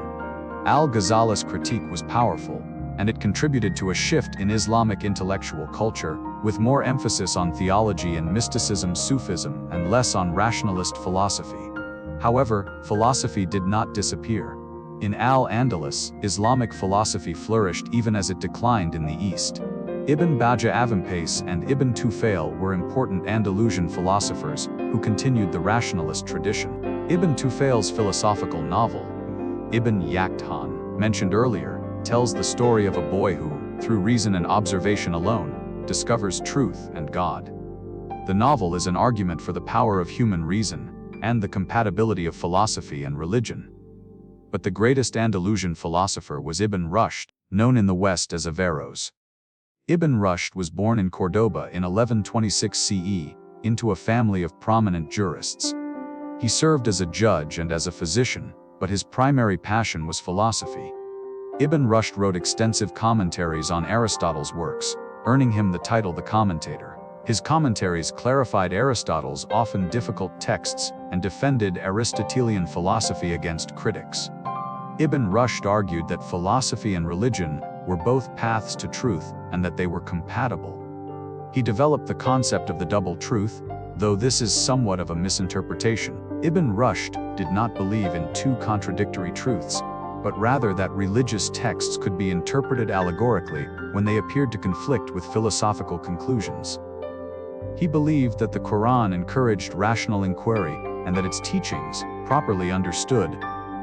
Al-Ghazali's critique was powerful, and it contributed to a shift in Islamic intellectual culture, with more emphasis on theology and mysticism, Sufism, and less on rationalist philosophy. However, philosophy did not disappear. In Al-Andalus, Islamic philosophy flourished even as it declined in the East. Ibn Bajjah Avampais and Ibn Tufayl were important Andalusian philosophers who continued the rationalist tradition. Ibn Tufayl's philosophical novel, Ibn Yaqdhan, mentioned earlier, tells the story of a boy who, through reason and observation alone, discovers truth and God. The novel is an argument for the power of human reason and the compatibility of philosophy and religion. But the greatest Andalusian philosopher was Ibn Rushd, known in the West as Averroes. Ibn Rushd was born in Cordoba in 1126 CE, into a family of prominent jurists. He served as a judge and as a physician, but his primary passion was philosophy. Ibn Rushd wrote extensive commentaries on Aristotle's works, earning him the title the Commentator. His commentaries clarified Aristotle's often difficult texts and defended Aristotelian philosophy against critics. Ibn Rushd argued that philosophy and religion were both paths to truth and that they were compatible. He developed the concept of the double truth, Though this is somewhat of a misinterpretation, Ibn Rushd did not believe in two contradictory truths, but rather that religious texts could be interpreted allegorically when they appeared to conflict with philosophical conclusions. He believed that the Quran encouraged rational inquiry and that its teachings, properly understood,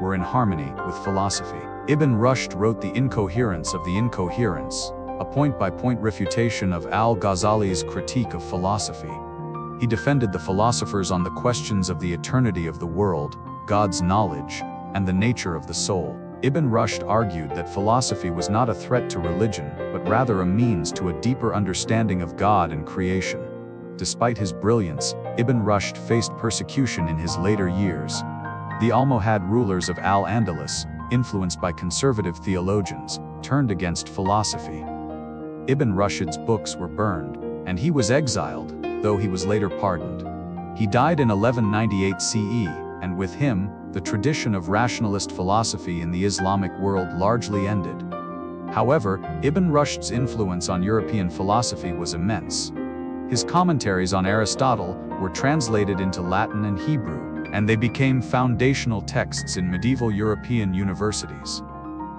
were in harmony with philosophy. Ibn Rushd wrote The Incoherence of the Incoherence, a point-by-point refutation of al-Ghazali's critique of philosophy. He defended the philosophers on the questions of the eternity of the world, God's knowledge, and the nature of the soul. Ibn Rushd argued that philosophy was not a threat to religion, but rather a means to a deeper understanding of God and creation. Despite his brilliance, Ibn Rushd faced persecution in his later years. The Almohad rulers of Al-Andalus, influenced by conservative theologians, turned against philosophy. Ibn Rushd's books were burned, and he was exiled, though he was later pardoned. He died in 1198 CE, and with him, the tradition of rationalist philosophy in the Islamic world largely ended. However, Ibn Rushd's influence on European philosophy was immense. His commentaries on Aristotle were translated into Latin and Hebrew, and they became foundational texts in medieval European universities.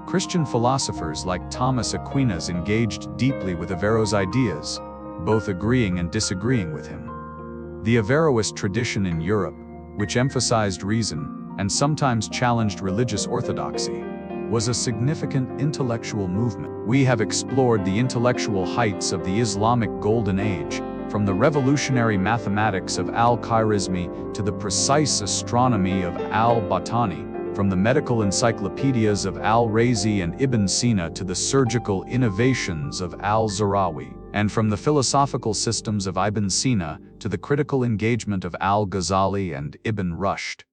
Christian philosophers like Thomas Aquinas engaged deeply with Averro's ideas, both agreeing and disagreeing with him. The Averroist tradition in Europe, which emphasized reason and sometimes challenged religious orthodoxy, was a significant intellectual movement. We have explored the intellectual heights of the Islamic Golden Age, from the revolutionary mathematics of al-Khwarizmi to the precise astronomy of al-Battani, from the medical encyclopedias of al-Razi and Ibn Sina to the surgical innovations of al-Zarawi, and from the philosophical systems of Ibn Sina to the critical engagement of al-Ghazali and Ibn Rushd.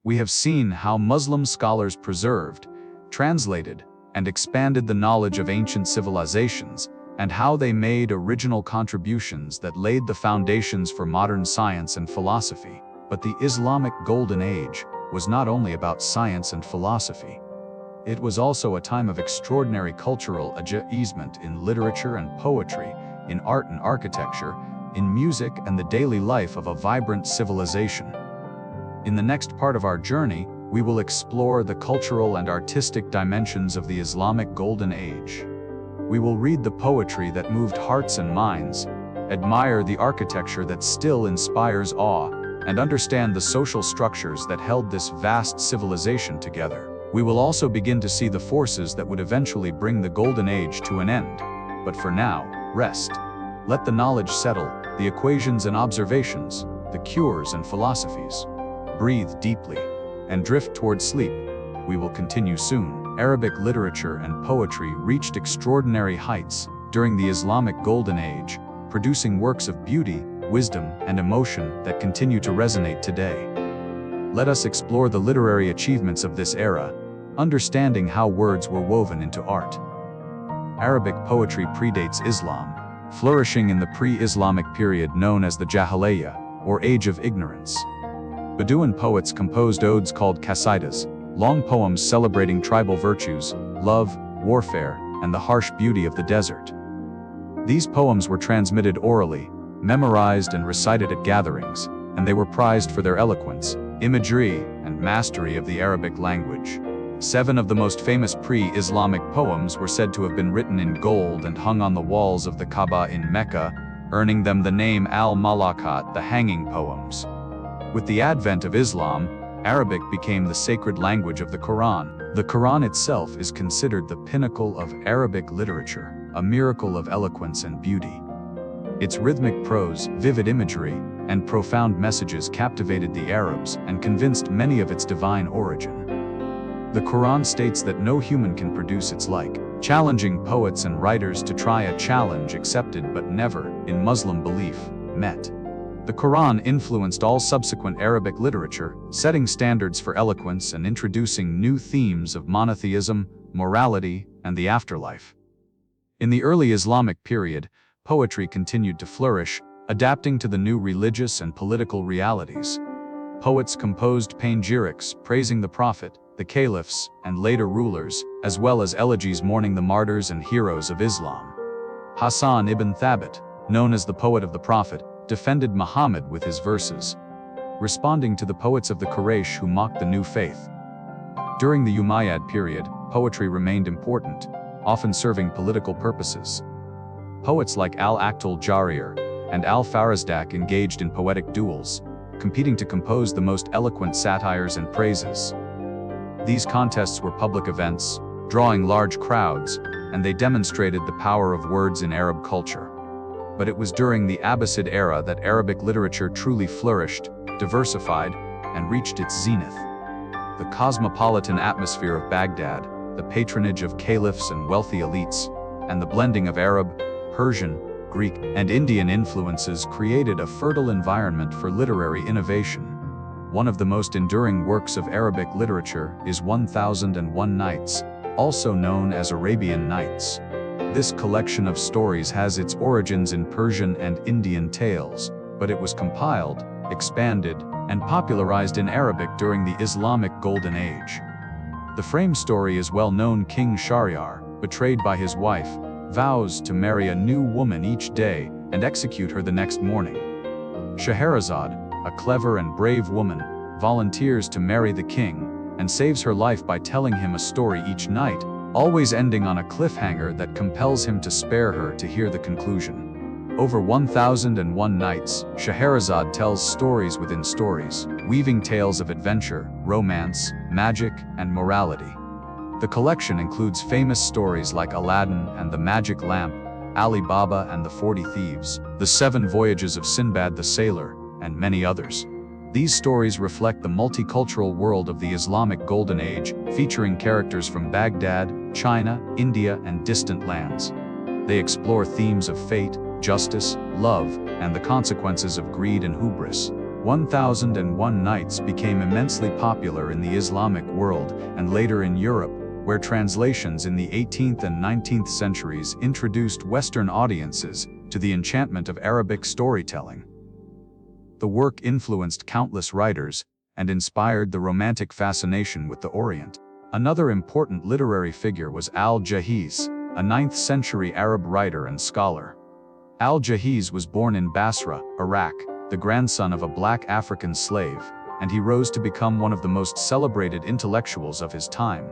We have seen how Muslim scholars preserved, translated, and expanded the knowledge of ancient civilizations, and how they made original contributions that laid the foundations for modern science and philosophy. But the Islamic Golden Age was not only about science and philosophy. It was also a time of extraordinary cultural achievement in literature and poetry, in art and architecture, in music and the daily life of a vibrant civilization. In the next part of our journey, we will explore the cultural and artistic dimensions of the Islamic Golden Age. We will read the poetry that moved hearts and minds, admire the architecture that still inspires awe, and understand the social structures that held this vast civilization together. We will also begin to see the forces that would eventually bring the Golden Age to an end. But for now, rest. Let the knowledge settle, the equations and observations, the cures and philosophies. Breathe deeply, and drift toward sleep. We will continue soon. Arabic literature and poetry reached extraordinary heights during the Islamic Golden Age, producing works of beauty, wisdom, and emotion that continue to resonate today. Let us explore the literary achievements of this era, understanding how words were woven into art. Arabic poetry predates Islam, flourishing in the pre-Islamic period known as the Jahiliyyah, or Age of Ignorance. Bedouin poets composed odes called qasidas, long poems celebrating tribal virtues, love, warfare, and the harsh beauty of the desert. These poems were transmitted orally, memorized and recited at gatherings, and they were prized for their eloquence, imagery, and mastery of the Arabic language. 7 of the most famous pre-Islamic poems were said to have been written in gold and hung on the walls of the Kaaba in Mecca, earning them the name al-Malakat, the hanging poems. With the advent of Islam, Arabic became the sacred language of the Quran. The Quran itself is considered the pinnacle of Arabic literature, a miracle of eloquence and beauty. Its rhythmic prose, vivid imagery, and profound messages captivated the Arabs and convinced many of its divine origin. The Quran states that no human can produce its like, challenging poets and writers to try a challenge accepted but never, in Muslim belief, met. The Quran influenced all subsequent Arabic literature, setting standards for eloquence and introducing new themes of monotheism, morality, and the afterlife. In the early Islamic period, poetry continued to flourish, adapting to the new religious and political realities. Poets composed panegyrics praising the Prophet, the caliphs, and later rulers, as well as elegies mourning the martyrs and heroes of Islam. Hassan ibn Thabit, known as the poet of the Prophet, defended Muhammad with his verses, responding to the poets of the Quraysh who mocked the new faith. During the Umayyad period, poetry remained important, often serving political purposes. Poets like Al-Aqtal Jarir and Al-Farazdak engaged in poetic duels, competing to compose the most eloquent satires and praises. These contests were public events, drawing large crowds, and they demonstrated the power of words in Arab culture. But it was during the Abbasid era that Arabic literature truly flourished, diversified, and reached its zenith. The cosmopolitan atmosphere of Baghdad, the patronage of caliphs and wealthy elites, and the blending of Arab, Persian, Greek, and Indian influences created a fertile environment for literary innovation. One of the most enduring works of Arabic literature is 1001 Nights, also known as Arabian Nights. This collection of stories has its origins in Persian and Indian tales, but it was compiled, expanded, and popularized in Arabic during the Islamic Golden Age. The frame story is well-known. King Shahryar, betrayed by his wife, vows to marry a new woman each day and execute her the next morning. Scheherazade, a clever and brave woman, volunteers to marry the king and saves her life by telling him a story each night, always ending on a cliffhanger that compels him to spare her to hear the conclusion. Over 1001 Nights, Scheherazade tells stories within stories, weaving tales of adventure, romance, magic, and morality. The collection includes famous stories like Aladdin and the Magic Lamp, Ali Baba and the 40 Thieves, The 7 Voyages of Sinbad the Sailor, and many others. These stories reflect the multicultural world of the Islamic Golden Age, featuring characters from Baghdad, China, India, and distant lands. They explore themes of fate, justice, love, and the consequences of greed and hubris. 1001 Nights became immensely popular in the Islamic world and later in Europe, where translations in the 18th and 19th centuries introduced Western audiences to the enchantment of Arabic storytelling. The work influenced countless writers and inspired the Romantic fascination with the Orient. Another important literary figure was Al-Jahiz, a 9th century Arab writer and scholar. Al-Jahiz was born in Basra, Iraq, the grandson of a black African slave, and he rose to become one of the most celebrated intellectuals of his time.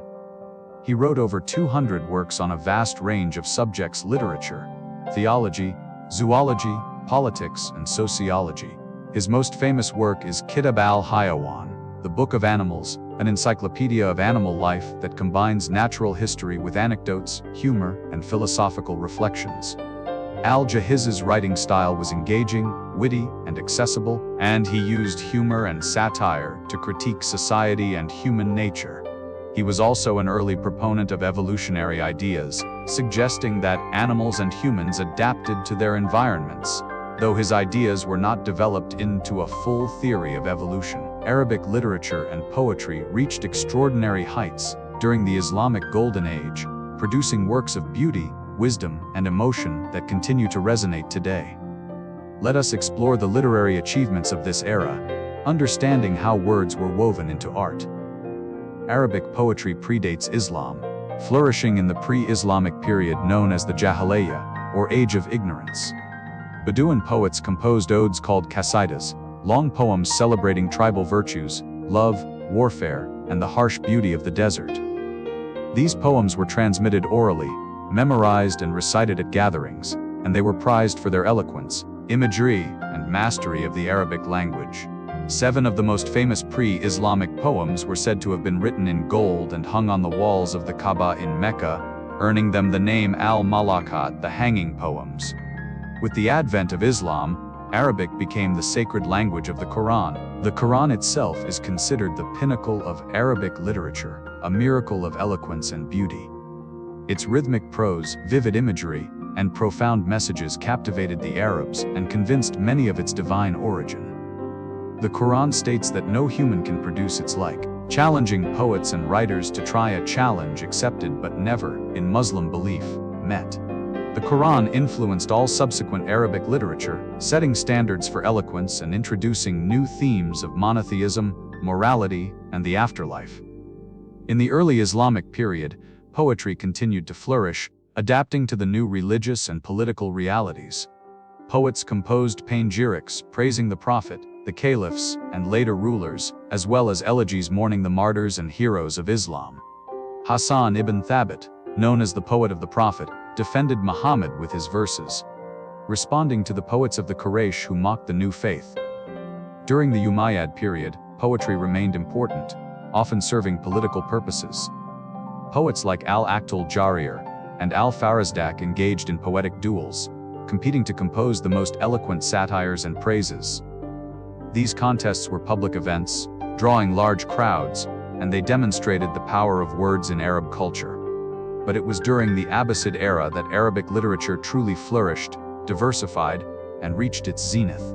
He wrote over 200 works on a vast range of subjects: literature, theology, zoology, politics, and sociology. His most famous work is Kitab al-Hayawan, the Book of Animals, an encyclopedia of animal life that combines natural history with anecdotes, humor, and philosophical reflections. Al-Jahiz's writing style was engaging, witty, and accessible, and he used humor and satire to critique society and human nature. He was also an early proponent of evolutionary ideas, suggesting that animals and humans adapted to their environments, though his ideas were not developed into a full theory of evolution. Arabic literature and poetry reached extraordinary heights during the Islamic Golden Age, producing works of beauty, wisdom, and emotion that continue to resonate today. Let us explore the literary achievements of this era, understanding how words were woven into art. Arabic poetry predates Islam, flourishing in the pre-Islamic period known as the Jahiliyyah, or Age of Ignorance. Bedouin poets composed odes called qasidas, long poems celebrating tribal virtues, love, warfare, and the harsh beauty of the desert. These poems were transmitted orally, memorized and recited at gatherings, and they were prized for their eloquence, imagery, and mastery of the Arabic language. 7 of the most famous pre-Islamic poems were said to have been written in gold and hung on the walls of the Kaaba in Mecca, earning them the name al-Malakat, the hanging poems. With the advent of Islam, Arabic became the sacred language of the Quran. The Quran itself is considered the pinnacle of Arabic literature, a miracle of eloquence and beauty. Its rhythmic prose, vivid imagery, and profound messages captivated the Arabs and convinced many of its divine origin. The Quran states that no human can produce its like, challenging poets and writers to try a challenge accepted but never, in Muslim belief, met. The Quran influenced all subsequent Arabic literature, setting standards for eloquence and introducing new themes of monotheism, morality, and the afterlife. In the early Islamic period, poetry continued to flourish, adapting to the new religious and political realities. Poets composed panegyrics praising the prophet, the caliphs, and later rulers, as well as elegies mourning the martyrs and heroes of Islam. Hassan ibn Thabit, known as the poet of the prophet, defended Muhammad with his verses, responding to the poets of the Quraysh who mocked the new faith. During the Umayyad period, poetry remained important, often serving political purposes. Poets like Al-Aqtal Jarir and Al-Farazdak engaged in poetic duels, competing to compose the most eloquent satires and praises. These contests were public events, drawing large crowds, and they demonstrated the power of words in Arab culture. But it was during the Abbasid era that Arabic literature truly flourished, diversified, and reached its zenith.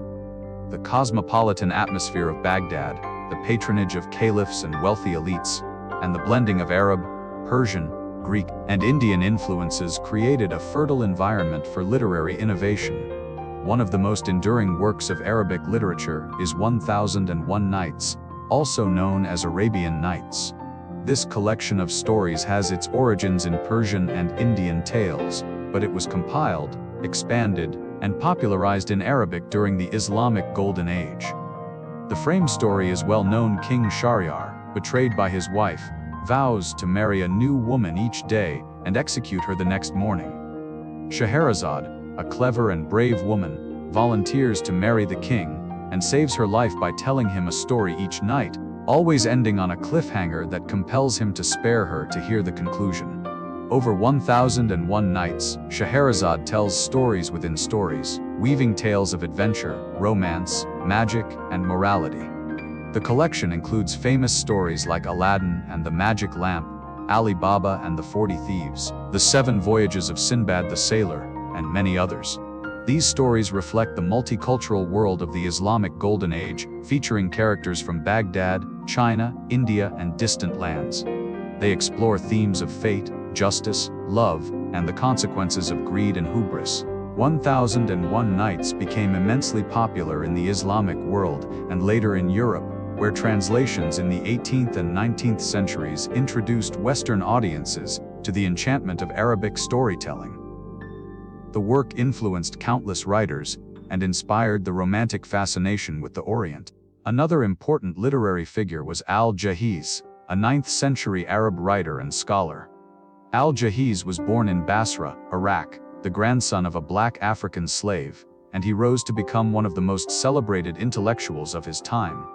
The cosmopolitan atmosphere of Baghdad, the patronage of caliphs and wealthy elites, and the blending of Arab, Persian, Greek, and Indian influences created a fertile environment for literary innovation. One of the most enduring works of Arabic literature is 1001 Nights, also known as Arabian Nights. This collection of stories has its origins in Persian and Indian tales, but it was compiled, expanded, and popularized in Arabic during the Islamic Golden Age. The frame story is well-known. King Shahryar, betrayed by his wife, vows to marry a new woman each day and execute her the next morning. Scheherazade, a clever and brave woman, volunteers to marry the king and saves her life by telling him a story each night, always ending on a cliffhanger that compels him to spare her to hear the conclusion. Over 1001 Nights, Scheherazade tells stories within stories, weaving tales of adventure, romance, magic, and morality. The collection includes famous stories like Aladdin and the Magic Lamp, Ali Baba and the 40 Thieves, The 7 Voyages of Sinbad the Sailor, and many others. These stories reflect the multicultural world of the Islamic Golden Age, featuring characters from Baghdad, China, India, and distant lands. They explore themes of fate, justice, love, and the consequences of greed and hubris. 1001 Nights became immensely popular in the Islamic world and later in Europe, where translations in the 18th and 19th centuries introduced Western audiences to the enchantment of Arabic storytelling. The work influenced countless writers and inspired the romantic fascination with the Orient. Another important literary figure was Al-Jahiz, a 9th-century Arab writer and scholar. Al-Jahiz was born in Basra, Iraq, the grandson of a black African slave, and he rose to become one of the most celebrated intellectuals of his time.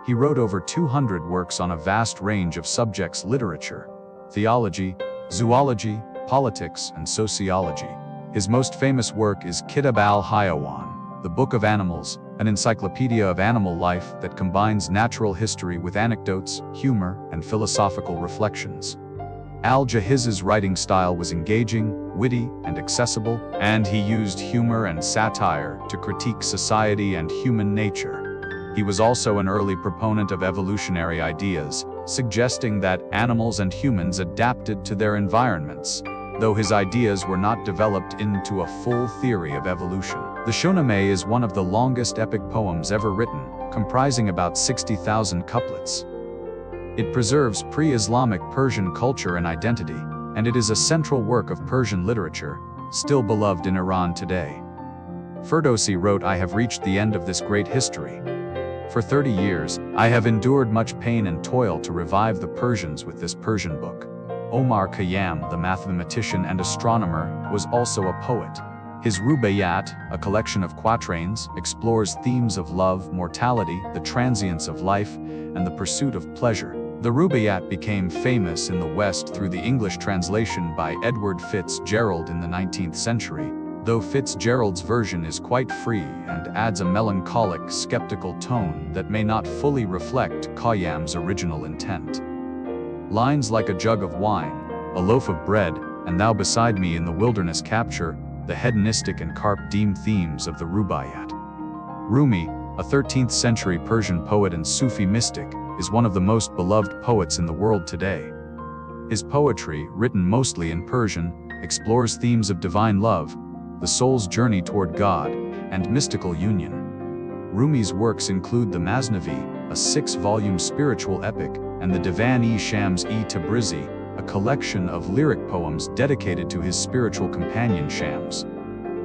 He wrote over 200 works on a vast range of subjects: literature, theology, zoology, politics, and sociology. His most famous work is Kitab al-Hayawan, the Book of Animals, an encyclopedia of animal life that combines natural history with anecdotes, humor, and philosophical reflections. Al-Jahiz's writing style was engaging, witty, and accessible, and he used humor and satire to critique society and human nature. He was also an early proponent of evolutionary ideas, suggesting that animals and humans adapted to their environments, though his ideas were not developed into a full theory of evolution. The Shahnameh is one of the longest epic poems ever written, comprising about 60,000 couplets. It preserves pre-Islamic Persian culture and identity, and it is a central work of Persian literature, still beloved in Iran today. Ferdowsi wrote, "I have reached the end of this great history. For 30 years, I have endured much pain and toil to revive the Persians with this Persian book." Omar Khayyam, the mathematician and astronomer, was also a poet. His Rubaiyat, a collection of quatrains, explores themes of love, mortality, the transience of life, and the pursuit of pleasure. The Rubaiyat became famous in the West through the English translation by Edward Fitzgerald in the 19th century, though Fitzgerald's version is quite free and adds a melancholic, skeptical tone that may not fully reflect Khayyam's original intent. Lines like "a jug of wine, a loaf of bread, and thou beside me in the wilderness" capture the hedonistic and carpe diem themes of the Rubaiyat. Rumi, a 13th century Persian poet and Sufi mystic, is one of the most beloved poets in the world today. His poetry, written mostly in Persian, explores themes of divine love, the soul's journey toward God, and mystical union. Rumi's works include the Masnavi, a 6-volume spiritual epic, and the Divan-e-Shams-e Tabrizi, a collection of lyric poems dedicated to his spiritual companion Shams.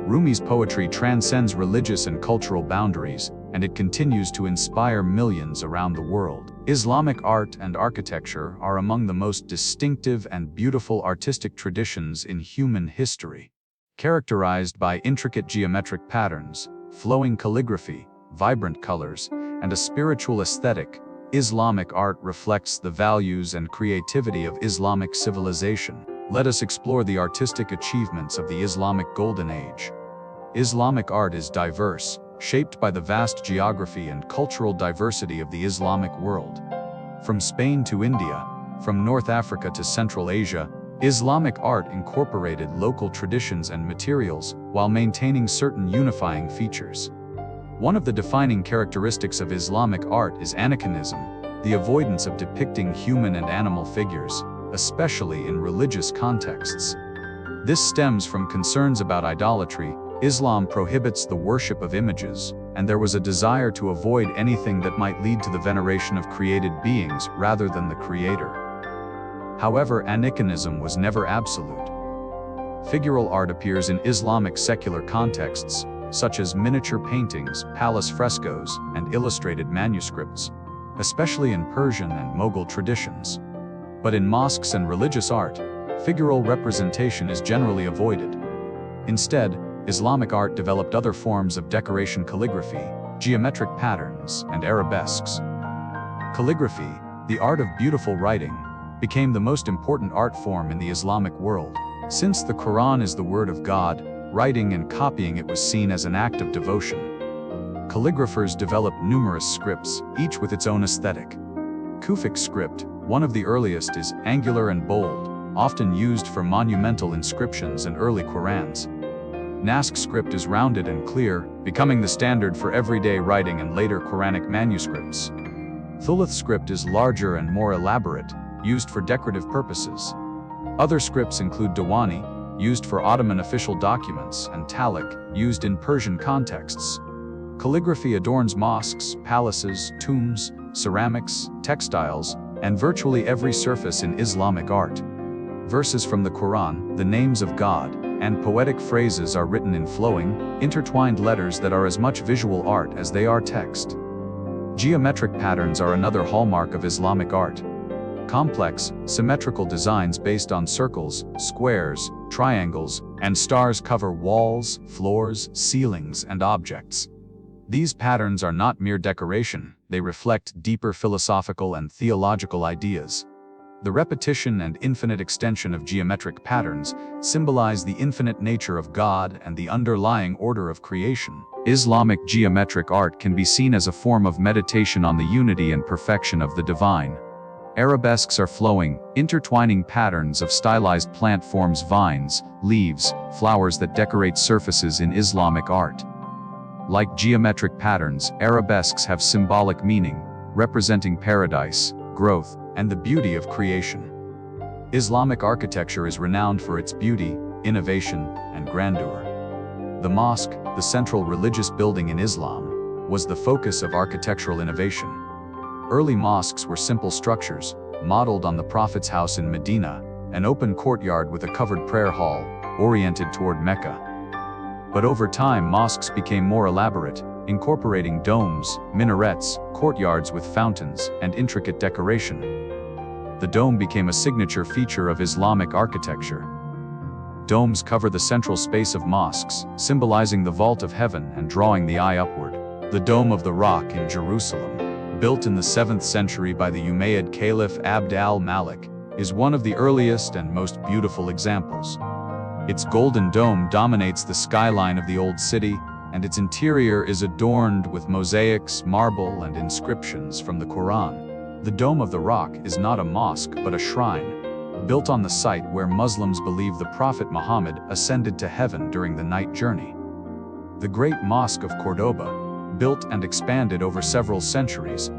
Rumi's poetry transcends religious and cultural boundaries, and it continues to inspire millions around the world. Islamic art and architecture are among the most distinctive and beautiful artistic traditions in human history. Characterized by intricate geometric patterns, flowing calligraphy, vibrant colors, and a spiritual aesthetic, Islamic art reflects the values and creativity of Islamic civilization. Let us explore the artistic achievements of the Islamic Golden Age. Islamic art is diverse, shaped by the vast geography and cultural diversity of the Islamic world. From Spain to India, from North Africa to Central Asia, Islamic art incorporated local traditions and materials while maintaining certain unifying features. One of the defining characteristics of Islamic art is anachronism, the avoidance of depicting human and animal figures, especially in religious contexts. This stems from concerns about idolatry. Islam prohibits the worship of images, and there was a desire to avoid anything that might lead to the veneration of created beings rather than the creator. However, anachronism was never absolute. Figural art appears in Islamic secular contexts, such as miniature paintings, palace frescoes, and illustrated manuscripts, especially in Persian and Mughal traditions. But in mosques and religious art, figural representation is generally avoided. Instead, Islamic art developed other forms of decoration: calligraphy, geometric patterns, and arabesques. Calligraphy, the art of beautiful writing, became the most important art form in the Islamic world. Since the Quran is the word of God, writing and copying it was seen as an act of devotion. Calligraphers developed numerous scripts, each with its own aesthetic. Kufic script, one of the earliest, is angular and bold, often used for monumental inscriptions and early Qurans. Naskh script is rounded and clear, becoming the standard for everyday writing and later Quranic manuscripts. Thuluth script is larger and more elaborate, used for decorative purposes. Other scripts include Diwani, used for Ottoman official documents, and Taliq, used in Persian contexts. Calligraphy adorns mosques, palaces, tombs, ceramics, textiles, and virtually every surface in Islamic art. Verses from the Quran, the names of God, and poetic phrases are written in flowing, intertwined letters that are as much visual art as they are text. Geometric patterns are another hallmark of Islamic art. Complex, symmetrical designs based on circles, squares, triangles, and stars cover walls, floors, ceilings, and objects. These patterns are not mere decoration, they reflect deeper philosophical and theological ideas. The repetition and infinite extension of geometric patterns symbolize the infinite nature of God and the underlying order of creation. Islamic geometric art can be seen as a form of meditation on the unity and perfection of the divine. Arabesques are flowing, intertwining patterns of stylized plant forms: vines, leaves, flowers that decorate surfaces in Islamic art. Like geometric patterns, arabesques have symbolic meaning, representing paradise, growth, and the beauty of creation. Islamic architecture is renowned for its beauty, innovation, and grandeur. The mosque, the central religious building in Islam, was the focus of architectural innovation. Early mosques were simple structures, modeled on the Prophet's house in Medina, an open courtyard with a covered prayer hall, oriented toward Mecca. But over time, mosques became more elaborate, incorporating domes, minarets, courtyards with fountains, and intricate decoration. The dome became a signature feature of Islamic architecture. Domes cover the central space of mosques, symbolizing the vault of heaven and drawing the eye upward. The Dome of the Rock in Jerusalem, built in the 7th century by the Umayyad Caliph Abd al-Malik, is one of the earliest and most beautiful examples. Its golden dome dominates the skyline of the old city, and its interior is adorned with mosaics, marble, and inscriptions from the Quran. The Dome of the Rock is not a mosque but a shrine, built on the site where Muslims believe the Prophet Muhammad ascended to heaven during the night journey. The Great Mosque of Cordoba, built and expanded over several centuries,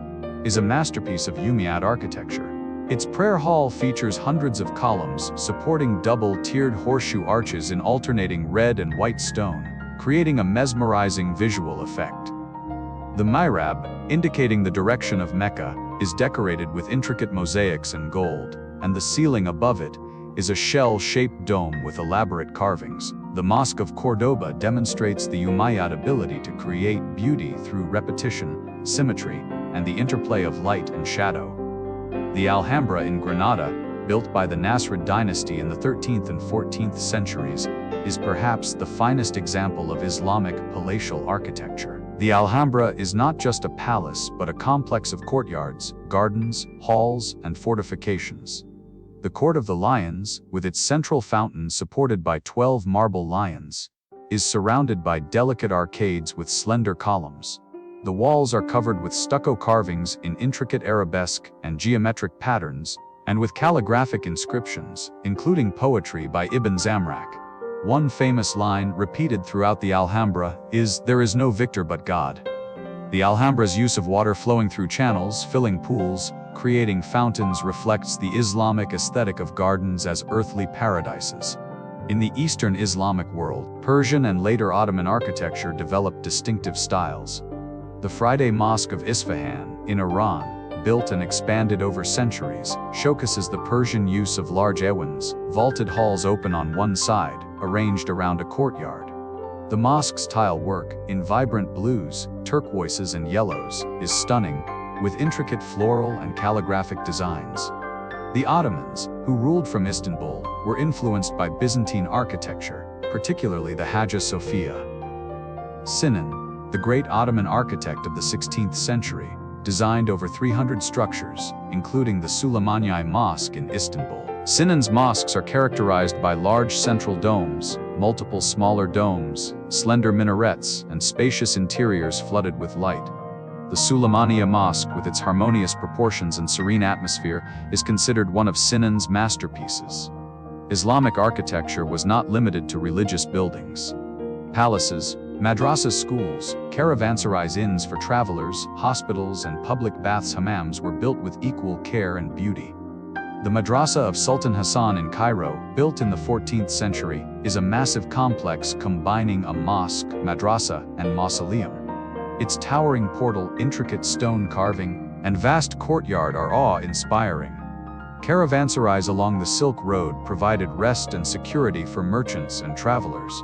is a masterpiece of Umayyad architecture. Its prayer hall features hundreds of columns supporting double-tiered horseshoe arches in alternating red and white stone, creating a mesmerizing visual effect. The mihrab, indicating the direction of Mecca, is decorated with intricate mosaics and gold, and the ceiling above it is a shell-shaped dome with elaborate carvings. The Mosque of Cordoba demonstrates the Umayyad ability to create beauty through repetition, symmetry, and the interplay of light and shadow. The Alhambra in Granada, built by the Nasrid dynasty in the 13th and 14th centuries, is perhaps the finest example of Islamic palatial architecture. The Alhambra is not just a palace but a complex of courtyards, gardens, halls, and fortifications. The Court of the Lions, with its central fountain supported by 12 marble lions, is surrounded by delicate arcades with slender columns. The walls are covered with stucco carvings in intricate arabesque and geometric patterns, and with calligraphic inscriptions, including poetry by Ibn Zamrak. One famous line repeated throughout the Alhambra is, "There is no victor but God." The Alhambra's use of water flowing through channels, filling pools, creating fountains reflects the Islamic aesthetic of gardens as earthly paradises. In the Eastern Islamic world, Persian and later Ottoman architecture developed distinctive styles. The Friday Mosque of Isfahan, in Iran, built and expanded over centuries, showcases the Persian use of large ewans, vaulted halls open on one side, arranged around a courtyard. The mosque's tile work, in vibrant blues, turquoises and yellows, is stunning, with intricate floral and calligraphic designs. The Ottomans, who ruled from Istanbul, were influenced by Byzantine architecture, particularly the Hagia Sophia. Sinan, the great Ottoman architect of the 16th century, designed over 300 structures, including the Süleymaniye Mosque in Istanbul. Sinan's mosques are characterized by large central domes, multiple smaller domes, slender minarets, and spacious interiors flooded with light. The Süleymaniye Mosque, with its harmonious proportions and serene atmosphere, is considered one of Sinan's masterpieces. Islamic architecture was not limited to religious buildings. Palaces, madrasas, schools, caravanserais, inns for travelers, hospitals, and public baths, hammams were built with equal care and beauty. The Madrasa of Sultan Hassan in Cairo, built in the 14th century, is a massive complex combining a mosque, madrasa, and mausoleum. Its towering portal, intricate stone carving, and vast courtyard are awe-inspiring. Caravanserais along the Silk Road provided rest and security for merchants and travelers.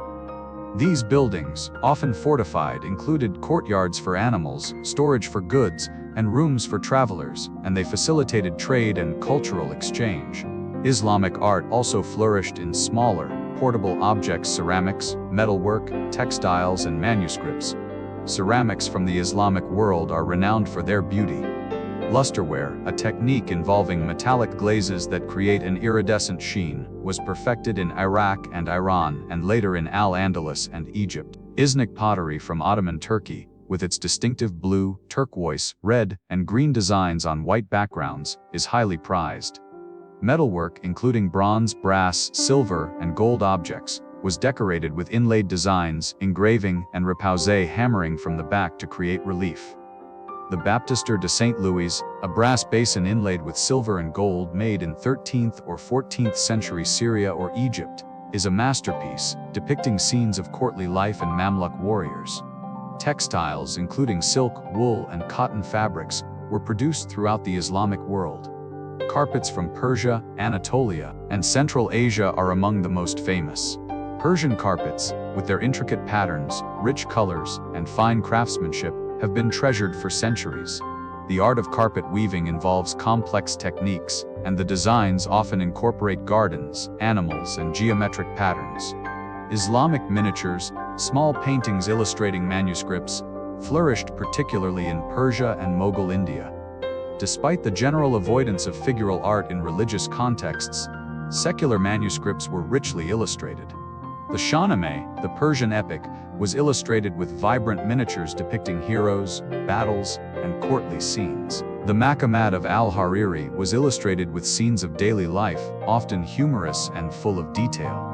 These buildings, often fortified, included courtyards for animals, storage for goods, and rooms for travelers, and they facilitated trade and cultural exchange. Islamic art also flourished in smaller, portable objects: ceramics, metalwork, textiles, and manuscripts. Ceramics from the Islamic world are renowned for their beauty. Lusterware, a technique involving metallic glazes that create an iridescent sheen, was perfected in Iraq and Iran and later in Al-Andalus and Egypt. Iznik pottery from Ottoman Turkey, with its distinctive blue, turquoise, red, and green designs on white backgrounds, is highly prized. Metalwork, including bronze, brass, silver, and gold objects, was decorated with inlaid designs, engraving, and repoussé hammering from the back to create relief. The Baptistère de Saint Louis, a brass basin inlaid with silver and gold made in 13th or 14th century Syria or Egypt, is a masterpiece, depicting scenes of courtly life and Mamluk warriors. Textiles, including silk, wool, and cotton fabrics, were produced throughout the Islamic world. Carpets from Persia, Anatolia, and Central Asia are among the most famous. Persian carpets, with their intricate patterns, rich colors, and fine craftsmanship, have been treasured for centuries. The art of carpet weaving involves complex techniques, and the designs often incorporate gardens, animals, and geometric patterns. Islamic miniatures, small paintings illustrating manuscripts, flourished particularly in Persia and Mughal India. Despite the general avoidance of figural art in religious contexts, secular manuscripts were richly illustrated. The Shahnameh, the Persian epic, was illustrated with vibrant miniatures depicting heroes, battles, and courtly scenes. The Maqamat of al-Hariri was illustrated with scenes of daily life, often humorous and full of detail.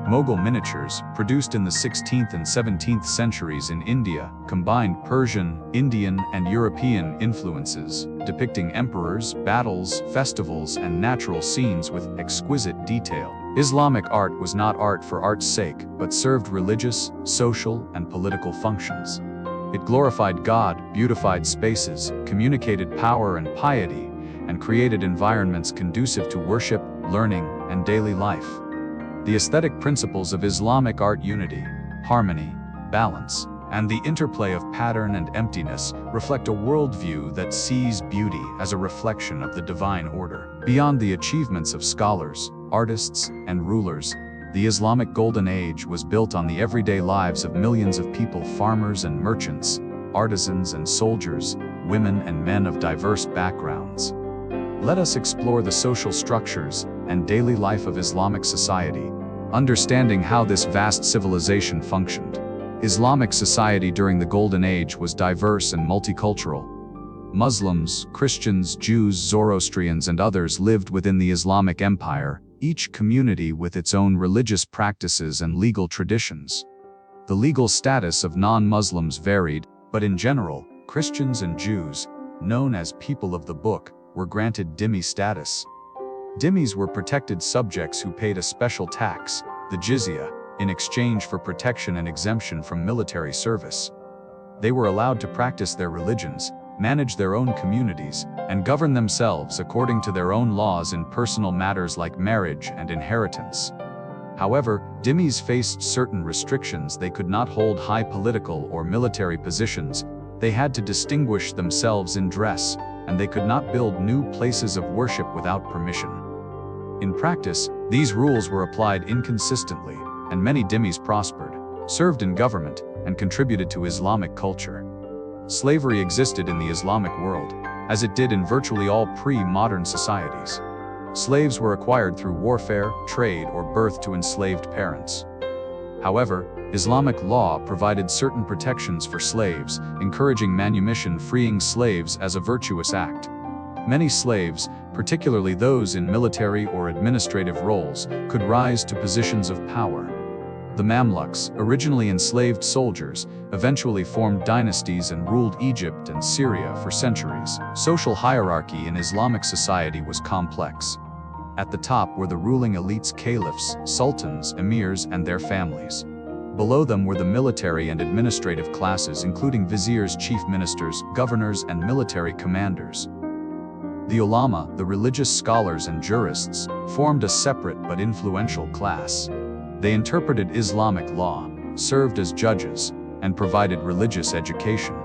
Mughal miniatures, produced in the 16th and 17th centuries in India, combined Persian, Indian, and European influences, depicting emperors, battles, festivals, and natural scenes with exquisite detail. Islamic art was not art for art's sake, but served religious, social, and political functions. It glorified God, beautified spaces, communicated power and piety, and created environments conducive to worship, learning, and daily life. The aesthetic principles of Islamic art: unity, harmony, balance, and the interplay of pattern and emptiness reflect a worldview that sees beauty as a reflection of the divine order. Beyond the achievements of scholars, artists, and rulers, the Islamic Golden Age was built on the everyday lives of millions of people: farmers and merchants, artisans and soldiers, women and men of diverse backgrounds. Let us explore the social structures and daily life of Islamic society, understanding how this vast civilization functioned. Islamic society during the Golden Age was diverse and multicultural. Muslims, Christians, Jews, Zoroastrians, and others lived within the Islamic Empire, each community with its own religious practices and legal traditions. The legal status of non-Muslims varied, but in general, Christians and Jews, known as people of the book, were granted dhimmi status. Dhimmis were protected subjects who paid a special tax, the jizya, in exchange for protection and exemption from military service. They were allowed to practice their religions, manage their own communities, and govern themselves according to their own laws in personal matters like marriage and inheritance. However, dhimmis faced certain restrictions. They could not hold high political or military positions, they had to distinguish themselves in dress, and they could not build new places of worship without permission. In practice, these rules were applied inconsistently, and many dhimmis prospered, served in government, and contributed to Islamic culture. Slavery existed in the Islamic world, as it did in virtually all pre-modern societies. Slaves were acquired through warfare, trade, or birth to enslaved parents. However, Islamic law provided certain protections for slaves, encouraging manumission, freeing slaves as a virtuous act. Many slaves, particularly those in military or administrative roles, could rise to positions of power. The Mamluks, originally enslaved soldiers, eventually formed dynasties and ruled Egypt and Syria for centuries. Social hierarchy in Islamic society was complex. At the top were the ruling elites: caliphs, sultans, emirs, and their families. Below them were the military and administrative classes, including viziers, chief ministers, governors, and military commanders. The ulama, the religious scholars and jurists, formed a separate but influential class. They interpreted Islamic law, served as judges, and provided religious education.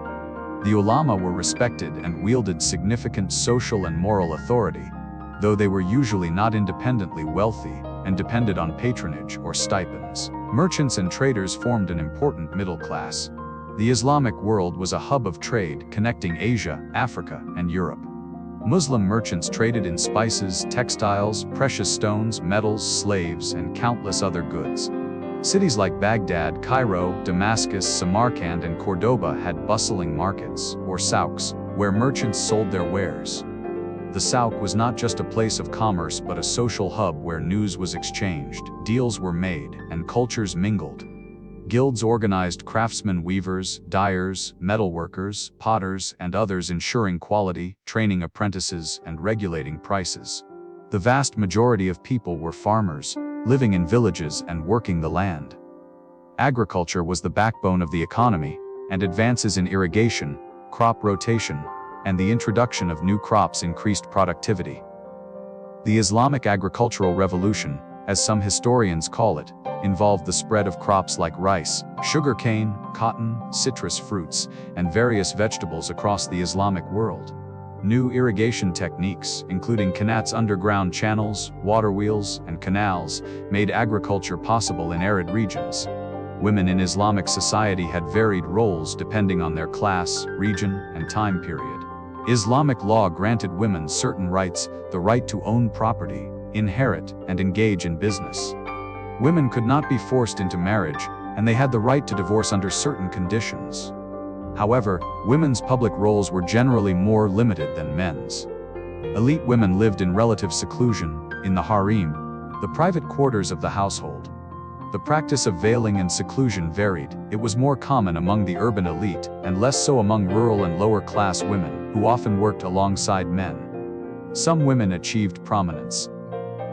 The ulama were respected and wielded significant social and moral authority, though they were usually not independently wealthy and depended on patronage or stipends. Merchants and traders formed an important middle class. The Islamic world was a hub of trade connecting Asia, Africa, and Europe. Muslim merchants traded in spices, textiles, precious stones, metals, slaves, and countless other goods. Cities like Baghdad, Cairo, Damascus, Samarkand, and Cordoba had bustling markets, or souks, where merchants sold their wares. The souk was not just a place of commerce but a social hub where news was exchanged, deals were made, and cultures mingled. Guilds organized craftsmen, weavers, dyers, metalworkers, potters, and others, ensuring quality, training apprentices, and regulating prices. The vast majority of people were farmers, living in villages and working the land. Agriculture was the backbone of the economy, and advances in irrigation, crop rotation, and the introduction of new crops increased productivity. The Islamic agricultural revolution, as some historians call it, involved the spread of crops like rice, sugarcane, cotton, citrus fruits, and various vegetables across the Islamic world. New irrigation techniques, including qanats, underground channels, water wheels, and canals, made agriculture possible in arid regions. Women in Islamic society had varied roles depending on their class, region, and time period. Islamic law granted women certain rights: the right to own property, inherit, and engage in business. Women could not be forced into marriage, and they had the right to divorce under certain conditions. However, women's public roles were generally more limited than men's. Elite women lived in relative seclusion, in the harem, the private quarters of the household. The practice of veiling and seclusion varied. It was more common among the urban elite, and less so among rural and lower-class women, who often worked alongside men. Some women achieved prominence.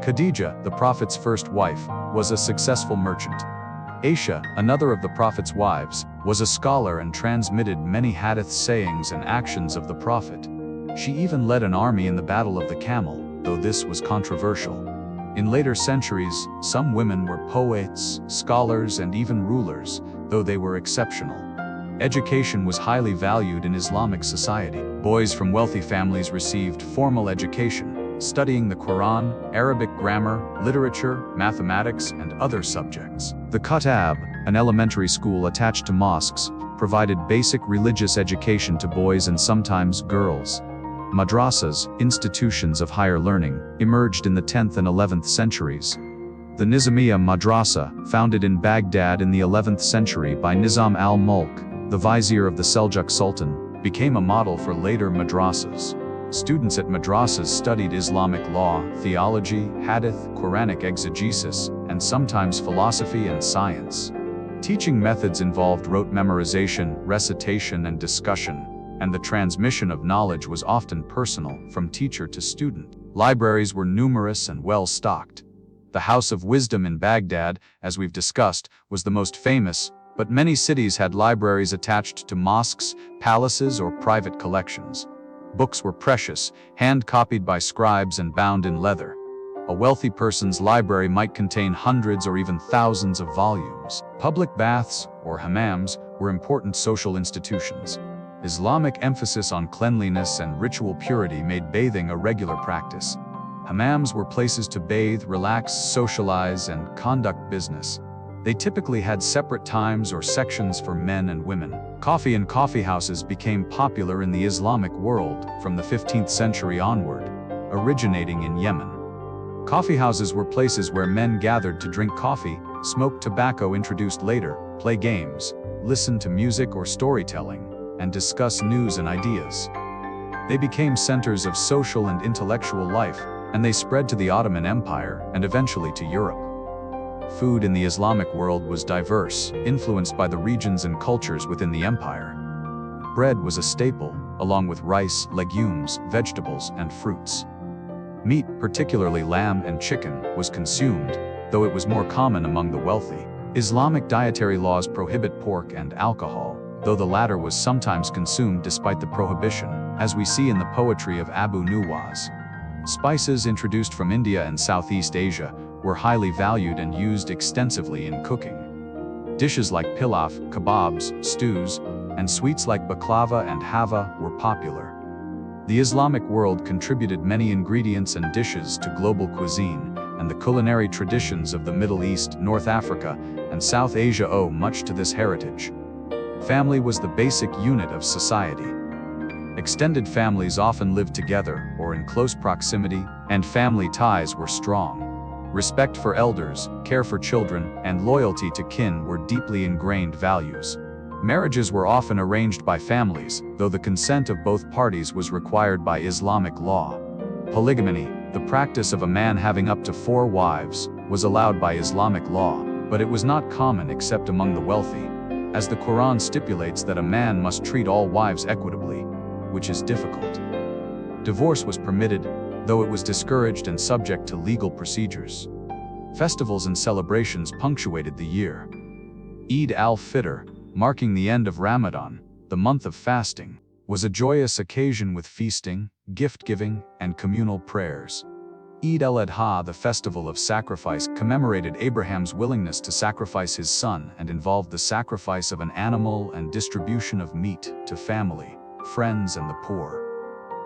Khadija, the Prophet's first wife, was a successful merchant. Aisha, another of the Prophet's wives, was a scholar and transmitted many hadith sayings and actions of the Prophet. She even led an army in the Battle of the Camel, though this was controversial. In later centuries, some women were poets, scholars, and even rulers, though they were exceptional. Education was highly valued in Islamic society. Boys from wealthy families received formal education, studying the Quran, Arabic grammar, literature, mathematics, and other subjects. The Kutab, an elementary school attached to mosques, provided basic religious education to boys and sometimes girls. Madrasas, institutions of higher learning, emerged in the 10th and 11th centuries. The Nizamiya Madrasa, founded in Baghdad in the 11th century by Nizam al-Mulk, the vizier of the Seljuk Sultan, became a model for later madrasas. Students at madrasas studied Islamic law, theology, hadith, Quranic exegesis, and sometimes philosophy and science. Teaching methods involved rote memorization, recitation, and discussion, and the transmission of knowledge was often personal, from teacher to student. Libraries were numerous and well-stocked. The House of Wisdom in Baghdad, as we've discussed, was the most famous, but many cities had libraries attached to mosques, palaces, or private collections. Books were precious, hand-copied by scribes and bound in leather. A wealthy person's library might contain hundreds or even thousands of volumes. Public baths, or hammams, were important social institutions. Islamic emphasis on cleanliness and ritual purity made bathing a regular practice. Hammams were places to bathe, relax, socialize, and conduct business. They typically had separate times or sections for men and women. Coffee and coffeehouses became popular in the Islamic world from the 15th century onward, originating in Yemen. Coffeehouses were places where men gathered to drink coffee, smoke tobacco introduced later, play games, listen to music or storytelling, and discuss news and ideas. They became centers of social and intellectual life, and they spread to the Ottoman Empire and eventually to Europe. Food in the Islamic world was diverse, influenced by the regions and cultures within the empire. Bread was a staple, along with rice, legumes, vegetables, and fruits. Meat, particularly lamb and chicken, was consumed, though it was more common among the wealthy. Islamic dietary laws prohibit pork and alcohol, though the latter was sometimes consumed despite the prohibition, as we see in the poetry of Abu Nuwas. Spices introduced from India and Southeast Asia were highly valued and used extensively in cooking. Dishes like pilaf, kebabs, stews, and sweets like baklava and hava were popular. The Islamic world contributed many ingredients and dishes to global cuisine, and the culinary traditions of the Middle East, North Africa, and South Asia owe much to this heritage. Family was the basic unit of society. Extended families often lived together or in close proximity, and family ties were strong. Respect for elders, care for children, and loyalty to kin were deeply ingrained values. Marriages were often arranged by families, though the consent of both parties was required by Islamic law. Polygamy, the practice of a man having up to 4 wives, was allowed by Islamic law, but it was not common except among the wealthy, as the Quran stipulates that a man must treat all wives equitably, which is difficult. Divorce was permitted, though it was discouraged and subject to legal procedures. Festivals and celebrations punctuated the year. Eid al-Fitr, marking the end of Ramadan, the month of fasting, was a joyous occasion with feasting, gift-giving, and communal prayers. Eid al-Adha, the festival of sacrifice, commemorated Abraham's willingness to sacrifice his son and involved the sacrifice of an animal and distribution of meat to family, friends, and the poor.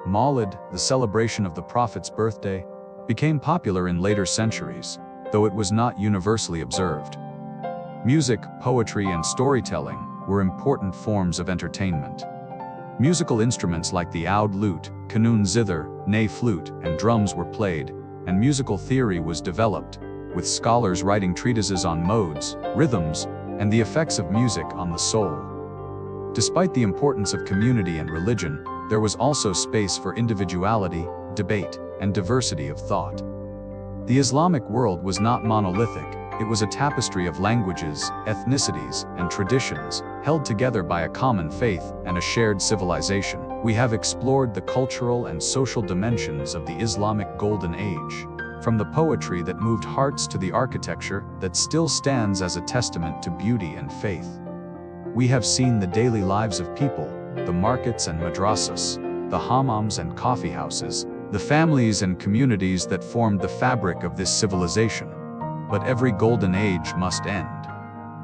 Mawlid, the celebration of the Prophet's birthday, became popular in later centuries, though it was not universally observed. Music, poetry, and storytelling were important forms of entertainment. Musical instruments like the oud lute, kanun zither, ney flute, and drums were played, and musical theory was developed, with scholars writing treatises on modes, rhythms, and the effects of music on the soul. Despite the importance of community and religion, there was also space for individuality, debate, and diversity of thought. The Islamic world was not monolithic. It was a tapestry of languages, ethnicities, and traditions, held together by a common faith and a shared civilization. We have explored the cultural and social dimensions of the Islamic Golden Age, from the poetry that moved hearts to the architecture that still stands as a testament to beauty and faith. We have seen the daily lives of people, the markets and madrasas, the hammams and coffeehouses, the families and communities that formed the fabric of this civilization. But every golden age must end.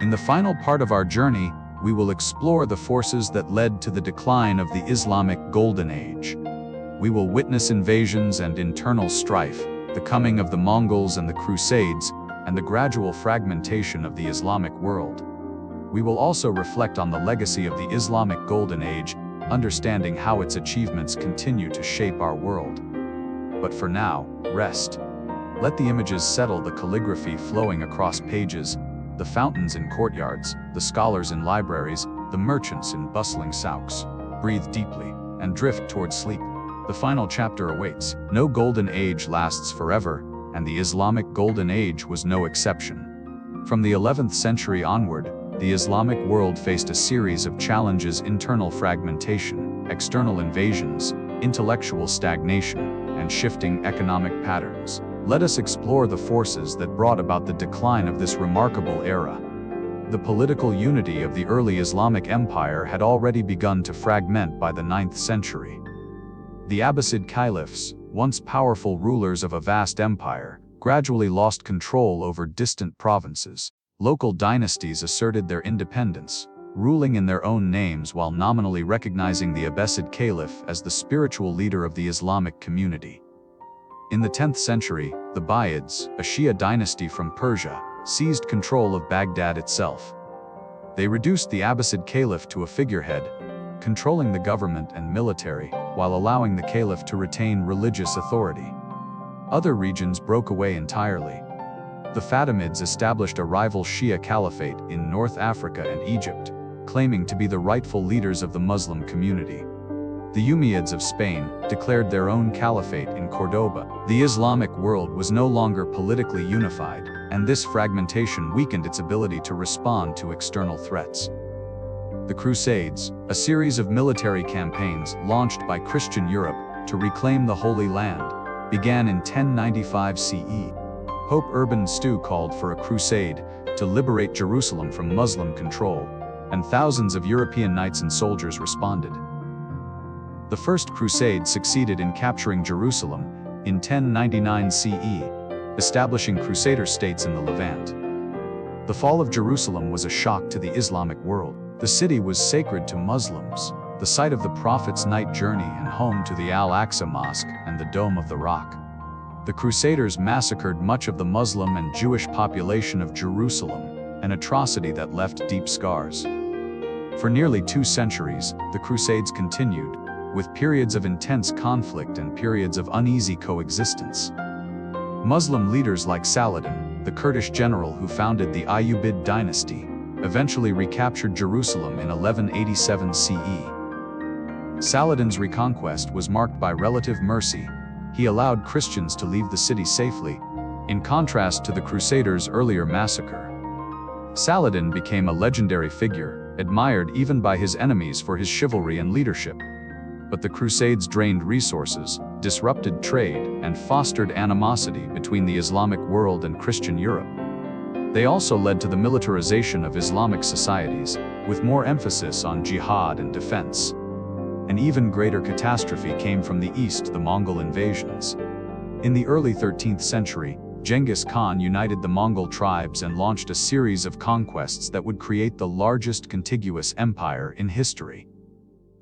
In the final part of our journey, we will explore the forces that led to the decline of the Islamic Golden Age. We will witness invasions and internal strife, the coming of the Mongols and the Crusades, and the gradual fragmentation of the Islamic world. We will also reflect on the legacy of the Islamic Golden Age, understanding how its achievements continue to shape our world. But for now, rest. Let the images settle, the calligraphy flowing across pages, the fountains in courtyards, the scholars in libraries, the merchants in bustling souks. Breathe deeply and drift towards sleep. The final chapter awaits. No golden age lasts forever, and the Islamic Golden Age was no exception. From the 11th century onward, the Islamic world faced a series of challenges: internal fragmentation, external invasions, intellectual stagnation, and shifting economic patterns. Let us explore the forces that brought about the decline of this remarkable era. The political unity of the early Islamic Empire had already begun to fragment by the 9th century. The Abbasid caliphs, once powerful rulers of a vast empire, gradually lost control over distant provinces. Local dynasties asserted their independence, ruling in their own names while nominally recognizing the Abbasid caliph as the spiritual leader of the Islamic community. In the 10th century, the Buyids, a Shia dynasty from Persia, seized control of Baghdad itself. They reduced the Abbasid caliph to a figurehead, controlling the government and military, while allowing the caliph to retain religious authority. Other regions broke away entirely. The Fatimids established a rival Shia caliphate in North Africa and Egypt, claiming to be the rightful leaders of the Muslim community. The Umayyads of Spain declared their own caliphate in Cordoba. The Islamic world was no longer politically unified, and this fragmentation weakened its ability to respond to external threats. The Crusades, a series of military campaigns launched by Christian Europe to reclaim the Holy Land, began in 1095 CE. Pope Urban II called for a crusade to liberate Jerusalem from Muslim control, and thousands of European knights and soldiers responded. The First Crusade succeeded in capturing Jerusalem in 1099 CE, establishing Crusader states in the Levant. The fall of Jerusalem was a shock to the Islamic world. The city was sacred to Muslims, the site of the Prophet's night journey and home to the Al-Aqsa Mosque and the Dome of the Rock. The Crusaders massacred much of the Muslim and Jewish population of Jerusalem, an atrocity that left deep scars. For nearly 2 centuries, the Crusades continued, with periods of intense conflict and periods of uneasy coexistence. Muslim leaders like Saladin, the Kurdish general who founded the Ayyubid dynasty, eventually recaptured Jerusalem in 1187 CE. Saladin's reconquest was marked by relative mercy. He allowed Christians to leave the city safely, in contrast to the Crusaders' earlier massacre. Saladin became a legendary figure, admired even by his enemies for his chivalry and leadership. But the Crusades drained resources, disrupted trade, and fostered animosity between the Islamic world and Christian Europe. They also led to the militarization of Islamic societies, with more emphasis on jihad and defense. An even greater catastrophe came from the east: the Mongol invasions. In the early 13th century, Genghis Khan united the Mongol tribes and launched a series of conquests that would create the largest contiguous empire in history.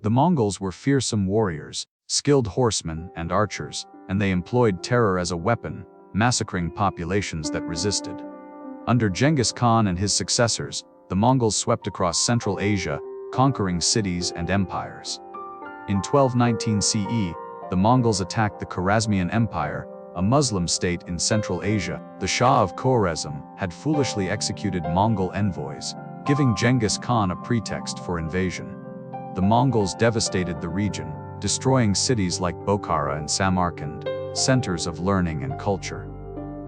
The Mongols were fearsome warriors, skilled horsemen and archers, and they employed terror as a weapon, massacring populations that resisted. Under Genghis Khan and his successors, the Mongols swept across Central Asia, conquering cities and empires. In 1219 CE, the Mongols attacked the Khwarezmian Empire, a Muslim state in Central Asia. The Shah of Khwarezm had foolishly executed Mongol envoys, giving Genghis Khan a pretext for invasion. The Mongols devastated the region, destroying cities like Bokhara and Samarkand, centers of learning and culture.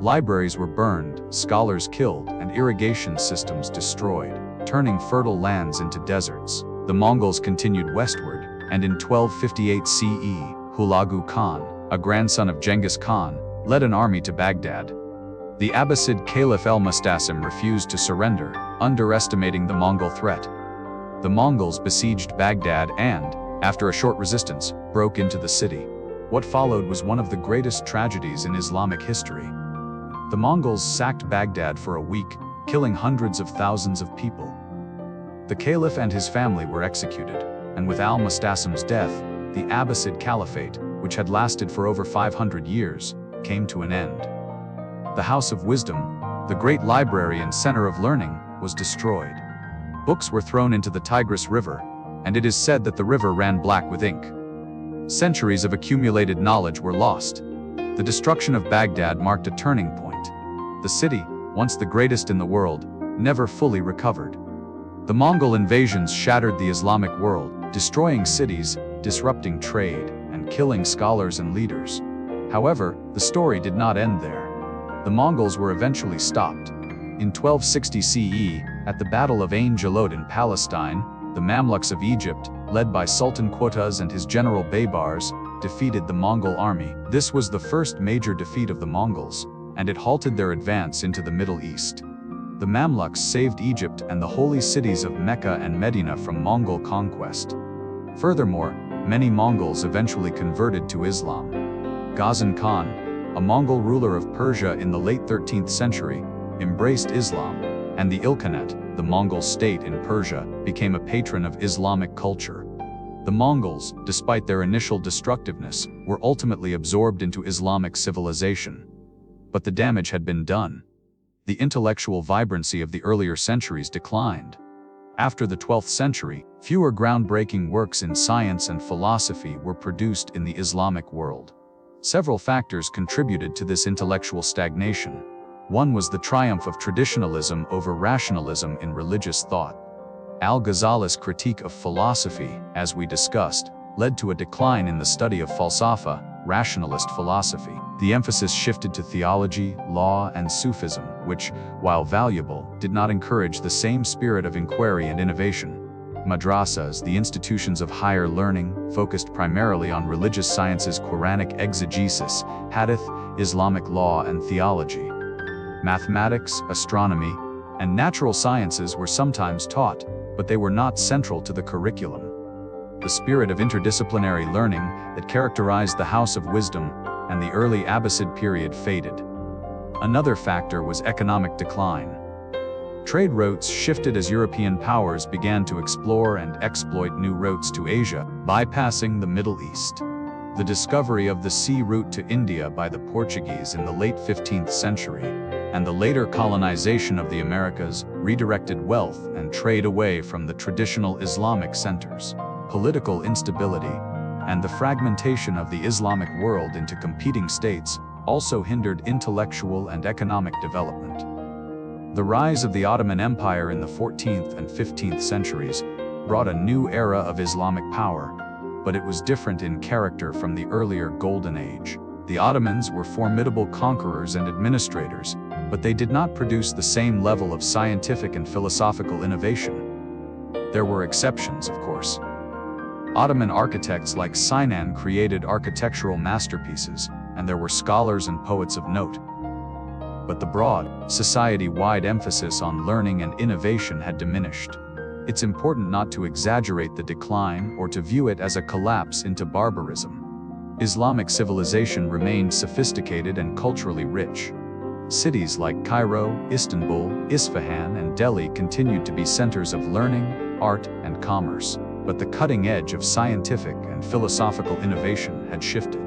Libraries were burned, scholars killed, and irrigation systems destroyed, turning fertile lands into deserts. The Mongols continued westward, and in 1258 CE, Hulagu Khan, a grandson of Genghis Khan, led an army to Baghdad. The Abbasid Caliph El-Mustasim refused to surrender, underestimating the Mongol threat. The Mongols besieged Baghdad and, after a short resistance, broke into the city. What followed was one of the greatest tragedies in Islamic history. The Mongols sacked Baghdad for a week, killing hundreds of thousands of people. The Caliph and his family were executed, and with al-Mustasim's death, the Abbasid Caliphate, which had lasted for over 500 years, came to an end. The House of Wisdom, the great library and center of learning, was destroyed. Books were thrown into the Tigris River, and it is said that the river ran black with ink. Centuries of accumulated knowledge were lost. The destruction of Baghdad marked a turning point. The city, once the greatest in the world, never fully recovered. The Mongol invasions shattered the Islamic world, destroying cities, disrupting trade, and killing scholars and leaders. However, the story did not end there. The Mongols were eventually stopped. In 1260 CE, at the Battle of Ain Jalut in Palestine, the Mamluks of Egypt, led by Sultan Qutuz and his general Baybars, defeated the Mongol army. This was the first major defeat of the Mongols, and it halted their advance into the Middle East. The Mamluks saved Egypt and the holy cities of Mecca and Medina from Mongol conquest. Furthermore, many Mongols eventually converted to Islam. Ghazan Khan, a Mongol ruler of Persia in the late 13th century, embraced Islam, and the Ilkhanate, the Mongol state in Persia, became a patron of Islamic culture. The Mongols, despite their initial destructiveness, were ultimately absorbed into Islamic civilization. But the damage had been done. The intellectual vibrancy of the earlier centuries declined. After the 12th century, fewer groundbreaking works in science and philosophy were produced in the Islamic world. Several factors contributed to this intellectual stagnation. One was the triumph of traditionalism over rationalism in religious thought. Al-Ghazali's critique of philosophy, as we discussed, led to a decline in the study of falsafa, rationalist philosophy. The emphasis shifted to theology, law, and Sufism, which, while valuable, did not encourage the same spirit of inquiry and innovation. Madrasas, the institutions of higher learning, focused primarily on religious sciences, Quranic exegesis, hadith, Islamic law, and theology. Mathematics, astronomy, and natural sciences were sometimes taught, but they were not central to the curriculum. The spirit of interdisciplinary learning that characterized the House of Wisdom and the early Abbasid period faded. Another factor was economic decline. Trade routes shifted as European powers began to explore and exploit new routes to Asia, bypassing the Middle East. The discovery of the sea route to India by the Portuguese in the late 15th century, and the later colonization of the Americas, redirected wealth and trade away from the traditional Islamic centers. Political instability, and the fragmentation of the Islamic world into competing states also hindered intellectual and economic development. The rise of the Ottoman Empire in the 14th and 15th centuries brought a new era of Islamic power, but it was different in character from the earlier Golden Age. The Ottomans were formidable conquerors and administrators, but they did not produce the same level of scientific and philosophical innovation. There were exceptions, of course. Ottoman architects like Sinan created architectural masterpieces, and there were scholars and poets of note. But the broad, society-wide emphasis on learning and innovation had diminished. It's important not to exaggerate the decline or to view it as a collapse into barbarism. Islamic civilization remained sophisticated and culturally rich. Cities like Cairo, Istanbul, Isfahan, and Delhi continued to be centers of learning, art, and commerce, but the cutting edge of scientific and philosophical innovation had shifted.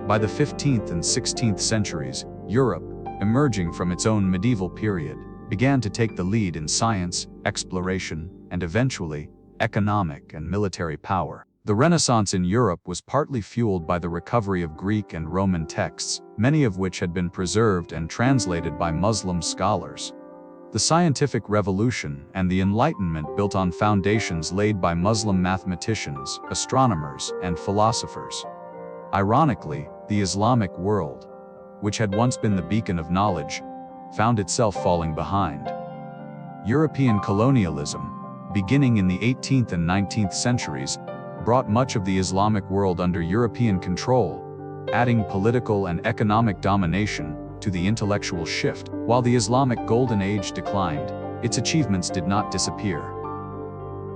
By the 15th and 16th centuries, Europe, emerging from its own medieval period, began to take the lead in science, exploration, and eventually, economic and military power. The Renaissance in Europe was partly fueled by the recovery of Greek and Roman texts, many of which had been preserved and translated by Muslim scholars. The scientific revolution and the Enlightenment built on foundations laid by Muslim mathematicians, astronomers, and philosophers. Ironically, the Islamic world, which had once been the beacon of knowledge, found itself falling behind. European colonialism, beginning in the 18th and 19th centuries, brought much of the Islamic world under European control, adding political and economic domination to the intellectual shift. While the Islamic Golden Age declined, its achievements did not disappear.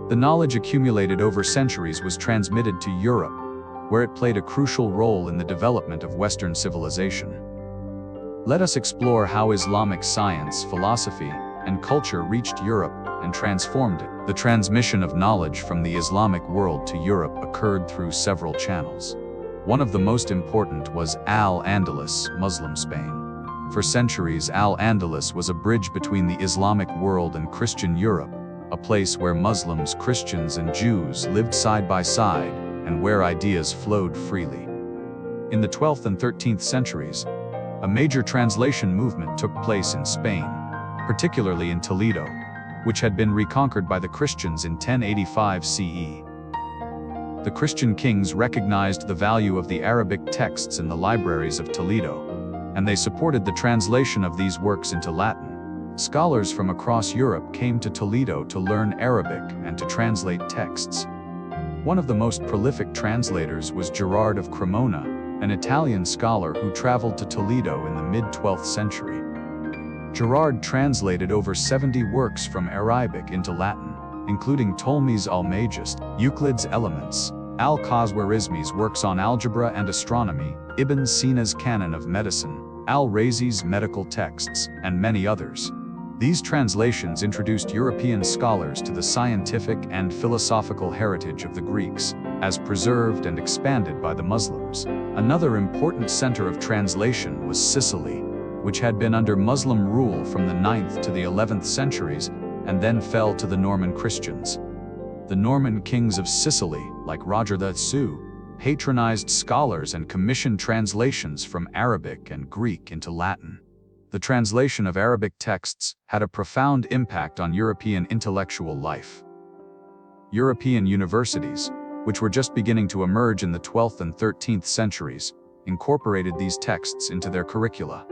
The knowledge accumulated over centuries was transmitted to Europe, where it played a crucial role in the development of Western civilization. Let us explore how Islamic science, philosophy, and culture reached Europe and transformed it. The transmission of knowledge from the Islamic world to Europe occurred through several channels. One of the most important was Al-Andalus, Muslim Spain. For centuries, Al-Andalus was a bridge between the Islamic world and Christian Europe, a place where Muslims, Christians, and Jews lived side by side, and where ideas flowed freely. In the 12th and 13th centuries, a major translation movement took place in Spain, particularly in Toledo, which had been reconquered by the Christians in 1085 CE. The Christian kings recognized the value of the Arabic texts in the libraries of Toledo, and they supported the translation of these works into Latin. Scholars from across Europe came to Toledo to learn Arabic and to translate texts. One of the most prolific translators was Gerard of Cremona, an Italian scholar who traveled to Toledo in the mid-12th century. Gerard translated over 70 works from Arabic into Latin, including Ptolemy's Almagest, Euclid's Elements, Al-Khwarizmi's works on algebra and astronomy, Ibn Sina's Canon of Medicine, Al-Razi's medical texts, and many others. These translations introduced European scholars to the scientific and philosophical heritage of the Greeks, as preserved and expanded by the Muslims. Another important center of translation was Sicily, which had been under Muslim rule from the 9th to the 11th centuries and then fell to the Norman Christians. The Norman kings of Sicily, like Roger the Sioux, patronized scholars and commissioned translations from Arabic and Greek into Latin. The translation of Arabic texts had a profound impact on European intellectual life. European universities, which were just beginning to emerge in the 12th and 13th centuries, incorporated these texts into their curricula.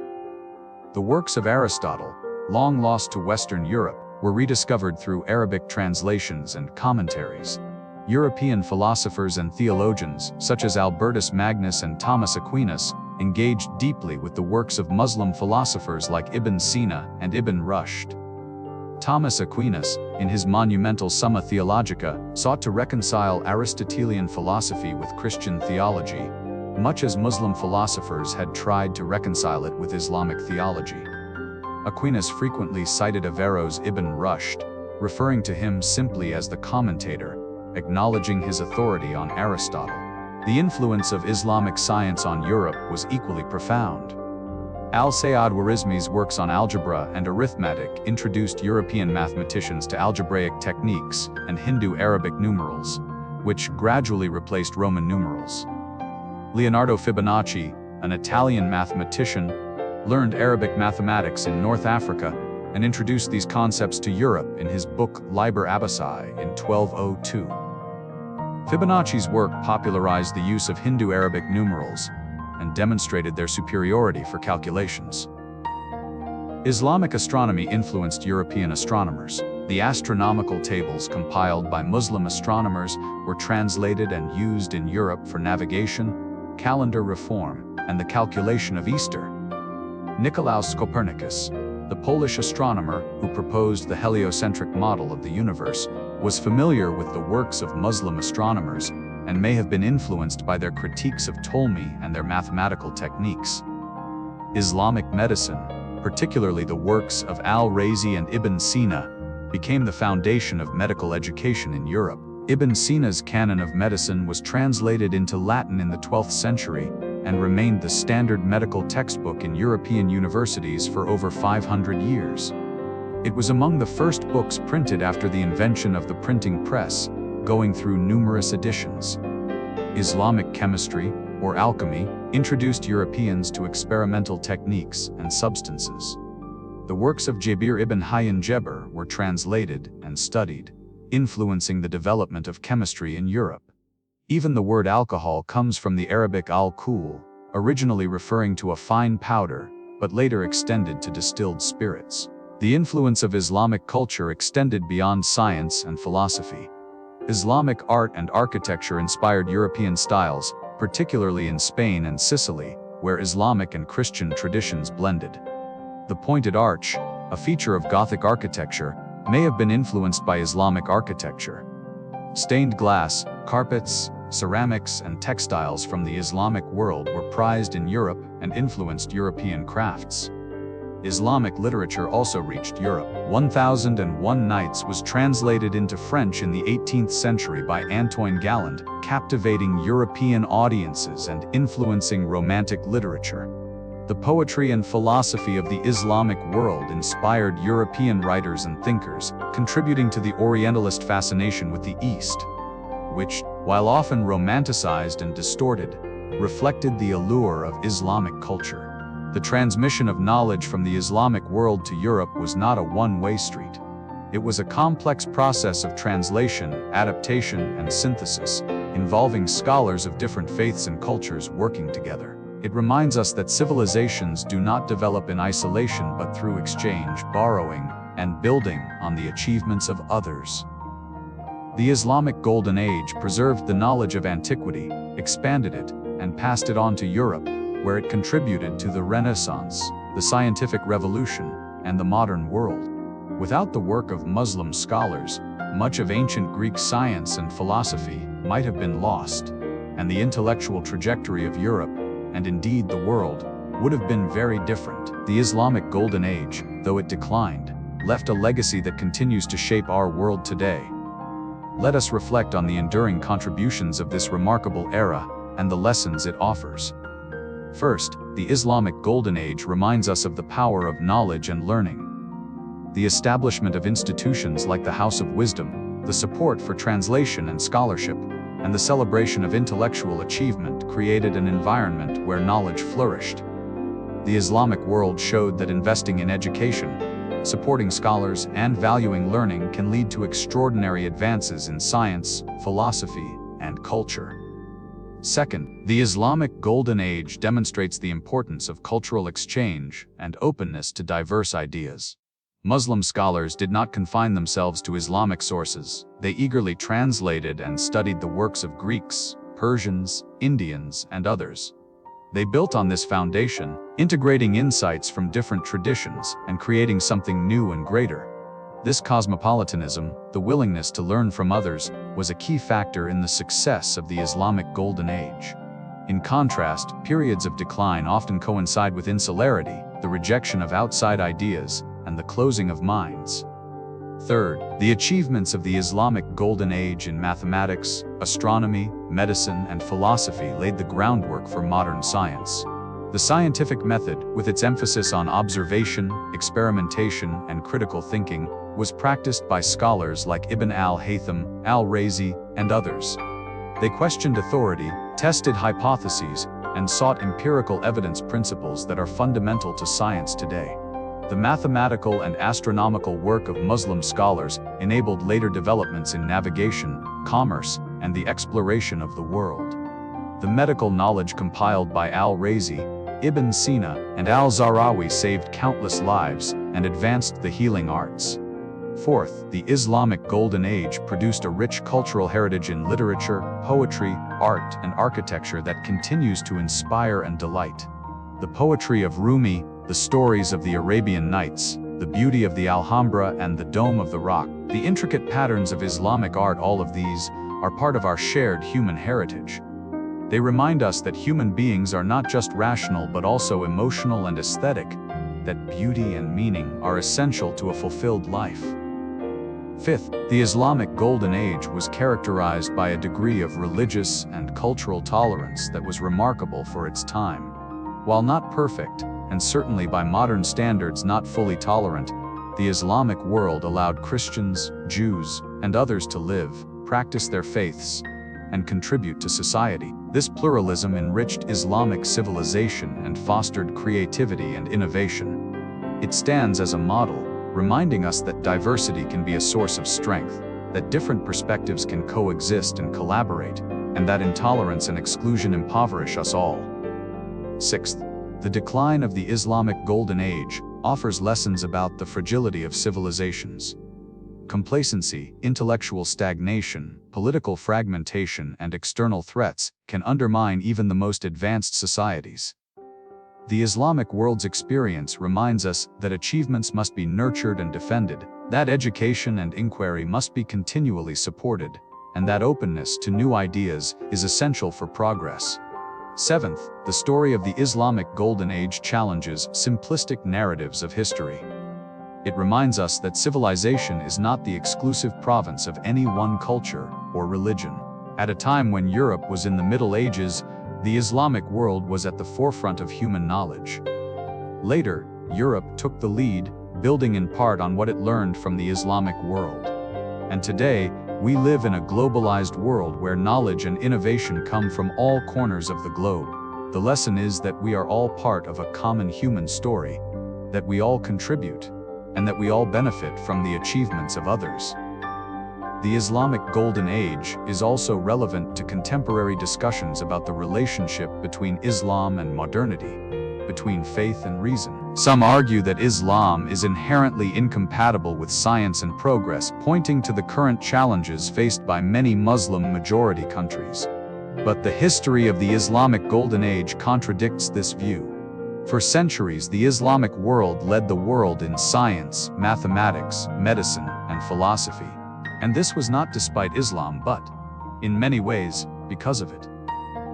The works of Aristotle, long lost to Western Europe, were rediscovered through Arabic translations and commentaries. European philosophers and theologians, such as Albertus Magnus and Thomas Aquinas, engaged deeply with the works of Muslim philosophers like Ibn Sina and Ibn Rushd. Thomas Aquinas, in his monumental Summa Theologica, sought to reconcile Aristotelian philosophy with Christian theology, much as Muslim philosophers had tried to reconcile it with Islamic theology. Aquinas frequently cited Averroes Ibn Rushd, referring to him simply as the commentator, acknowledging his authority on Aristotle. The influence of Islamic science on Europe was equally profound. Al-Khwarizmi's works on algebra and arithmetic introduced European mathematicians to algebraic techniques and Hindu-Arabic numerals, which gradually replaced Roman numerals. Leonardo Fibonacci, an Italian mathematician, learned Arabic mathematics in North Africa and introduced these concepts to Europe in his book Liber Abbasid in 1202. Fibonacci's work popularized the use of Hindu-Arabic numerals and demonstrated their superiority for calculations. Islamic astronomy influenced European astronomers. The astronomical tables compiled by Muslim astronomers were translated and used in Europe for navigation, calendar reform, and the calculation of Easter. Nicolaus Copernicus, the Polish astronomer who proposed the heliocentric model of the universe, was familiar with the works of Muslim astronomers and may have been influenced by their critiques of Ptolemy and their mathematical techniques. Islamic medicine, particularly the works of Al-Razi and Ibn Sina, became the foundation of medical education in Europe. Ibn Sina's Canon of Medicine was translated into Latin in the 12th century and remained the standard medical textbook in European universities for over 500 years. It was among the first books printed after the invention of the printing press, going through numerous editions. Islamic chemistry, or alchemy, introduced Europeans to experimental techniques and substances. The works of Jabir ibn Hayyan Jebr were translated and studied, influencing the development of chemistry in Europe. Even the word alcohol comes from the Arabic al-kul, originally referring to a fine powder, but later extended to distilled spirits. The influence of Islamic culture extended beyond science and philosophy. Islamic art and architecture inspired European styles, particularly in Spain and Sicily, where Islamic and Christian traditions blended. The pointed arch, a feature of Gothic architecture, may have been influenced by Islamic architecture. Stained glass, carpets, ceramics, and textiles from the Islamic world were prized in Europe and influenced European crafts. Islamic literature also reached Europe. 1001 Nights was translated into French in the 18th century by Antoine Galland, captivating European audiences and influencing Romantic literature. The poetry and philosophy of the Islamic world inspired European writers and thinkers, contributing to the Orientalist fascination with the East, which, while often romanticized and distorted, reflected the allure of Islamic culture. The transmission of knowledge from the Islamic world to Europe was not a one-way street. It was a complex process of translation, adaptation, and synthesis, involving scholars of different faiths and cultures working together. It reminds us that civilizations do not develop in isolation but through exchange, borrowing, and building on the achievements of others. The Islamic Golden Age preserved the knowledge of antiquity, expanded it, and passed it on to Europe, where it contributed to the Renaissance, the scientific revolution, and the modern world. Without the work of Muslim scholars, much of ancient Greek science and philosophy might have been lost, and the intellectual trajectory of Europe, and indeed the world, would have been very different. The Islamic Golden Age, though it declined, left a legacy that continues to shape our world today. Let us reflect on the enduring contributions of this remarkable era and the lessons it offers. First, the Islamic Golden Age reminds us of the power of knowledge and learning. The establishment of institutions like the House of Wisdom, the support for translation and scholarship, and the celebration of intellectual achievement created an environment where knowledge flourished. The Islamic world showed that investing in education, supporting scholars, and valuing learning can lead to extraordinary advances in science, philosophy, and culture. Second, the Islamic Golden Age demonstrates the importance of cultural exchange and openness to diverse ideas. Muslim scholars did not confine themselves to Islamic sources. They eagerly translated and studied the works of Greeks, Persians, Indians, and others. They built on this foundation, integrating insights from different traditions and creating something new and greater. This cosmopolitanism, the willingness to learn from others, was a key factor in the success of the Islamic Golden Age. In contrast, periods of decline often coincide with insularity, the rejection of outside ideas, and the closing of minds. Third, the achievements of the Islamic Golden Age in mathematics, astronomy, medicine, and philosophy laid the groundwork for modern science. The scientific method, with its emphasis on observation, experimentation, and critical thinking, was practiced by scholars like Ibn al-Haytham, al-Razi, and others. They questioned authority, tested hypotheses, and sought empirical evidence principles that are fundamental to science today. The mathematical and astronomical work of Muslim scholars enabled later developments in navigation, commerce, and the exploration of the world. The medical knowledge compiled by al-Razi, Ibn Sina, and al-Zahrawi saved countless lives and advanced the healing arts. Fourth, the Islamic Golden Age produced a rich cultural heritage in literature, poetry, art, and architecture that continues to inspire and delight. The poetry of Rumi, the stories of the Arabian Nights, the beauty of the Alhambra and the Dome of the Rock, the intricate patterns of Islamic art, all of these are part of our shared human heritage. They remind us that human beings are not just rational but also emotional and aesthetic, that beauty and meaning are essential to a fulfilled life. Fifth, the Islamic Golden Age was characterized by a degree of religious and cultural tolerance that was remarkable for its time. While not perfect, and certainly by modern standards not fully tolerant, the Islamic world allowed Christians, Jews, and others to live, practice their faiths, and contribute to society. This pluralism enriched Islamic civilization and fostered creativity and innovation. It stands as a model, reminding us that diversity can be a source of strength, that different perspectives can coexist and collaborate, and that intolerance and exclusion impoverish us all. Sixth, the decline of the Islamic Golden Age offers lessons about the fragility of civilizations. Complacency, intellectual stagnation, political fragmentation, and external threats can undermine even the most advanced societies. The Islamic world's experience reminds us that achievements must be nurtured and defended, that education and inquiry must be continually supported, and that openness to new ideas is essential for progress. Seventh, the story of the Islamic Golden Age challenges simplistic narratives of history. It reminds us that civilization is not the exclusive province of any one culture or religion. At a time when Europe was in the Middle Ages, the Islamic world was at the forefront of human knowledge. Later, Europe took the lead, building in part on what it learned from the Islamic world. And today, we live in a globalized world where knowledge and innovation come from all corners of the globe. The lesson is that we are all part of a common human story, that we all contribute, and that we all benefit from the achievements of others. The Islamic Golden Age is also relevant to contemporary discussions about the relationship between Islam and modernity, between faith and reason. Some argue that Islam is inherently incompatible with science and progress, pointing to the current challenges faced by many Muslim-majority countries. But the history of the Islamic Golden Age contradicts this view. For centuries, the Islamic world led the world in science, mathematics, medicine, and philosophy. And this was not despite Islam but, in many ways, because of it.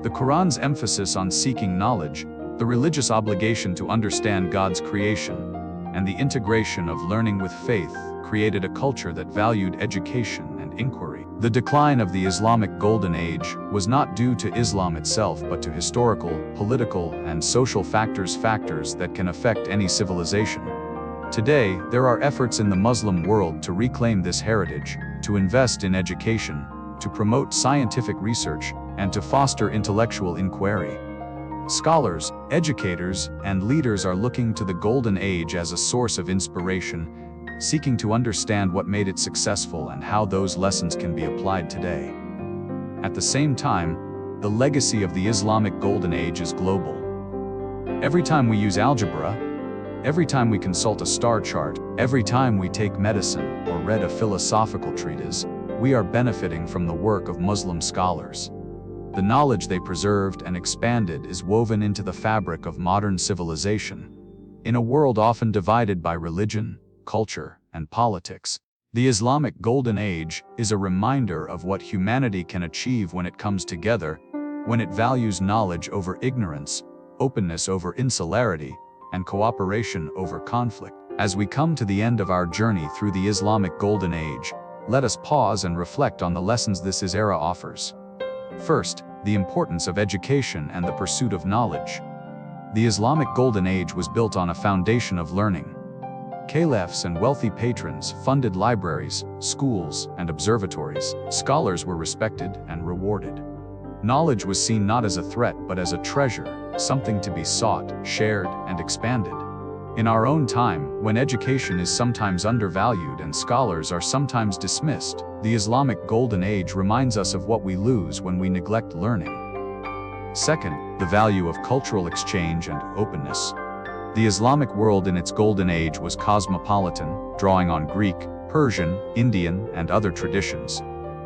The Quran's emphasis on seeking knowledge, the religious obligation to understand God's creation, and the integration of learning with faith created a culture that valued education and inquiry. The decline of the Islamic Golden Age was not due to Islam itself but to historical, political, and social factors that can affect any civilization. Today, there are efforts in the Muslim world to reclaim this heritage, to invest in education, to promote scientific research, and to foster intellectual inquiry. Scholars, educators, and leaders are looking to the Golden Age as a source of inspiration, seeking to understand what made it successful and how those lessons can be applied today. At the same time, the legacy of the Islamic Golden Age is global. Every time we use algebra, every time we consult a star chart, every time we take medicine or read a philosophical treatise, we are benefiting from the work of Muslim scholars. The knowledge they preserved and expanded is woven into the fabric of modern civilization. In a world often divided by religion, culture, and politics, the Islamic Golden Age is a reminder of what humanity can achieve when it comes together, when it values knowledge over ignorance, openness over insularity, and cooperation over conflict. As we come to the end of our journey through the Islamic Golden Age, let us pause and reflect on the lessons this era offers. First, the importance of education and the pursuit of knowledge. The Islamic Golden Age was built on a foundation of learning. Caliphs and wealthy patrons funded libraries, schools, and observatories. Scholars were respected and rewarded. Knowledge was seen not as a threat but as a treasure, something to be sought, shared, and expanded. In our own time, when education is sometimes undervalued and scholars are sometimes dismissed, the Islamic Golden Age reminds us of what we lose when we neglect learning. Second, the value of cultural exchange and openness. The Islamic world in its Golden Age was cosmopolitan, drawing on Greek, Persian, Indian, and other traditions.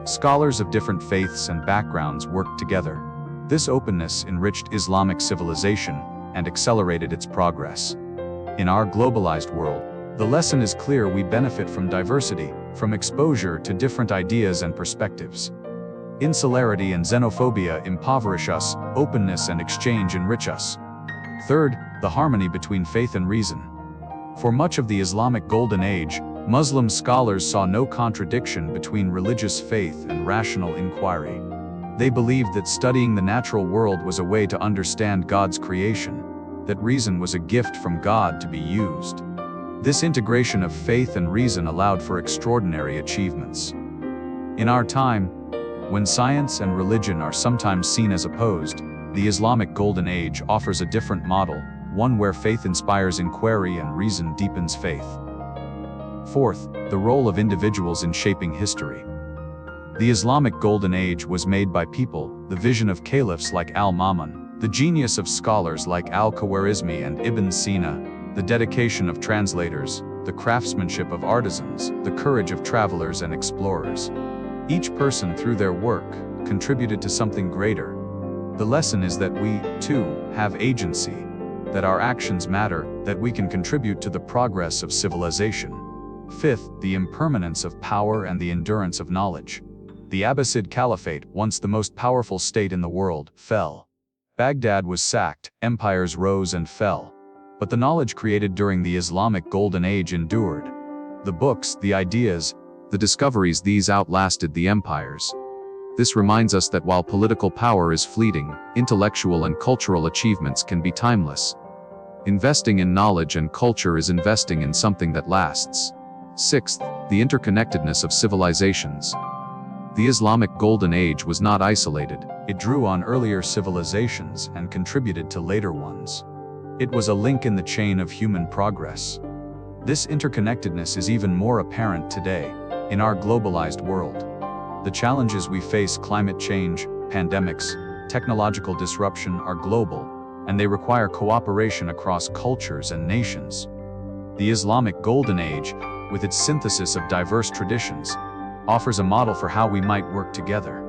Scholars of different faiths and backgrounds worked together. This openness enriched Islamic civilization and accelerated its progress. In our globalized world, the lesson is clear: we benefit from diversity, from exposure to different ideas and perspectives. Insularity and xenophobia impoverish us, openness and exchange enrich us. Third, the harmony between faith and reason. For much of the Islamic Golden Age, Muslim scholars saw no contradiction between religious faith and rational inquiry. They believed that studying the natural world was a way to understand God's creation, that reason was a gift from God to be used. This integration of faith and reason allowed for extraordinary achievements. In our time, when science and religion are sometimes seen as opposed, the Islamic Golden Age offers a different model, one where faith inspires inquiry and reason deepens faith. Fourth, the role of individuals in shaping history. The Islamic Golden Age was made by people, the vision of caliphs like Al-Ma'mun, the genius of scholars like Al-Khwarizmi and Ibn Sina, the dedication of translators, the craftsmanship of artisans, the courage of travelers and explorers. Each person, through their work, contributed to something greater. The lesson is that we, too, have agency, that our actions matter, that we can contribute to the progress of civilization. Fifth, the impermanence of power and the endurance of knowledge. The Abbasid Caliphate, once the most powerful state in the world, fell. Baghdad was sacked, empires rose and fell. But the knowledge created during the Islamic Golden Age endured. The books, the ideas, the discoveries, these outlasted the empires. This reminds us that while political power is fleeting, intellectual and cultural achievements can be timeless. Investing in knowledge and culture is investing in something that lasts. Sixth, the interconnectedness of civilizations. The Islamic Golden Age was not isolated. It drew on earlier civilizations and contributed to later ones. It was a link in the chain of human progress. This interconnectedness is even more apparent today, in our globalized world. The challenges we face, climate change, pandemics, technological disruption, are global, and they require cooperation across cultures and nations. The Islamic Golden Age, with its synthesis of diverse traditions, offers a model for how we might work together.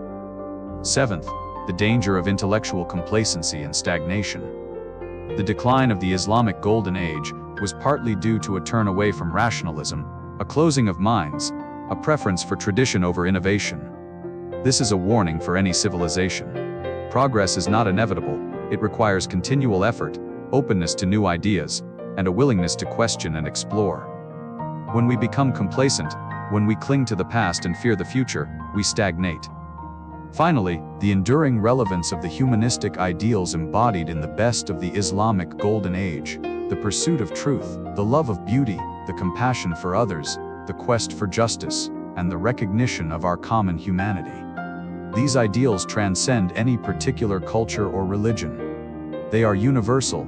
Seventh, the danger of intellectual complacency and stagnation. The decline of the Islamic Golden Age was partly due to a turn away from rationalism, a closing of minds, a preference for tradition over innovation. This is a warning for any civilization. Progress is not inevitable. It requires continual effort, openness to new ideas, and a willingness to question and explore. When we become complacent, when we cling to the past and fear the future, we stagnate. Finally, the enduring relevance of the humanistic ideals embodied in the best of the Islamic Golden Age, the pursuit of truth, the love of beauty, the compassion for others, the quest for justice, and the recognition of our common humanity. These ideals transcend any particular culture or religion. They are universal,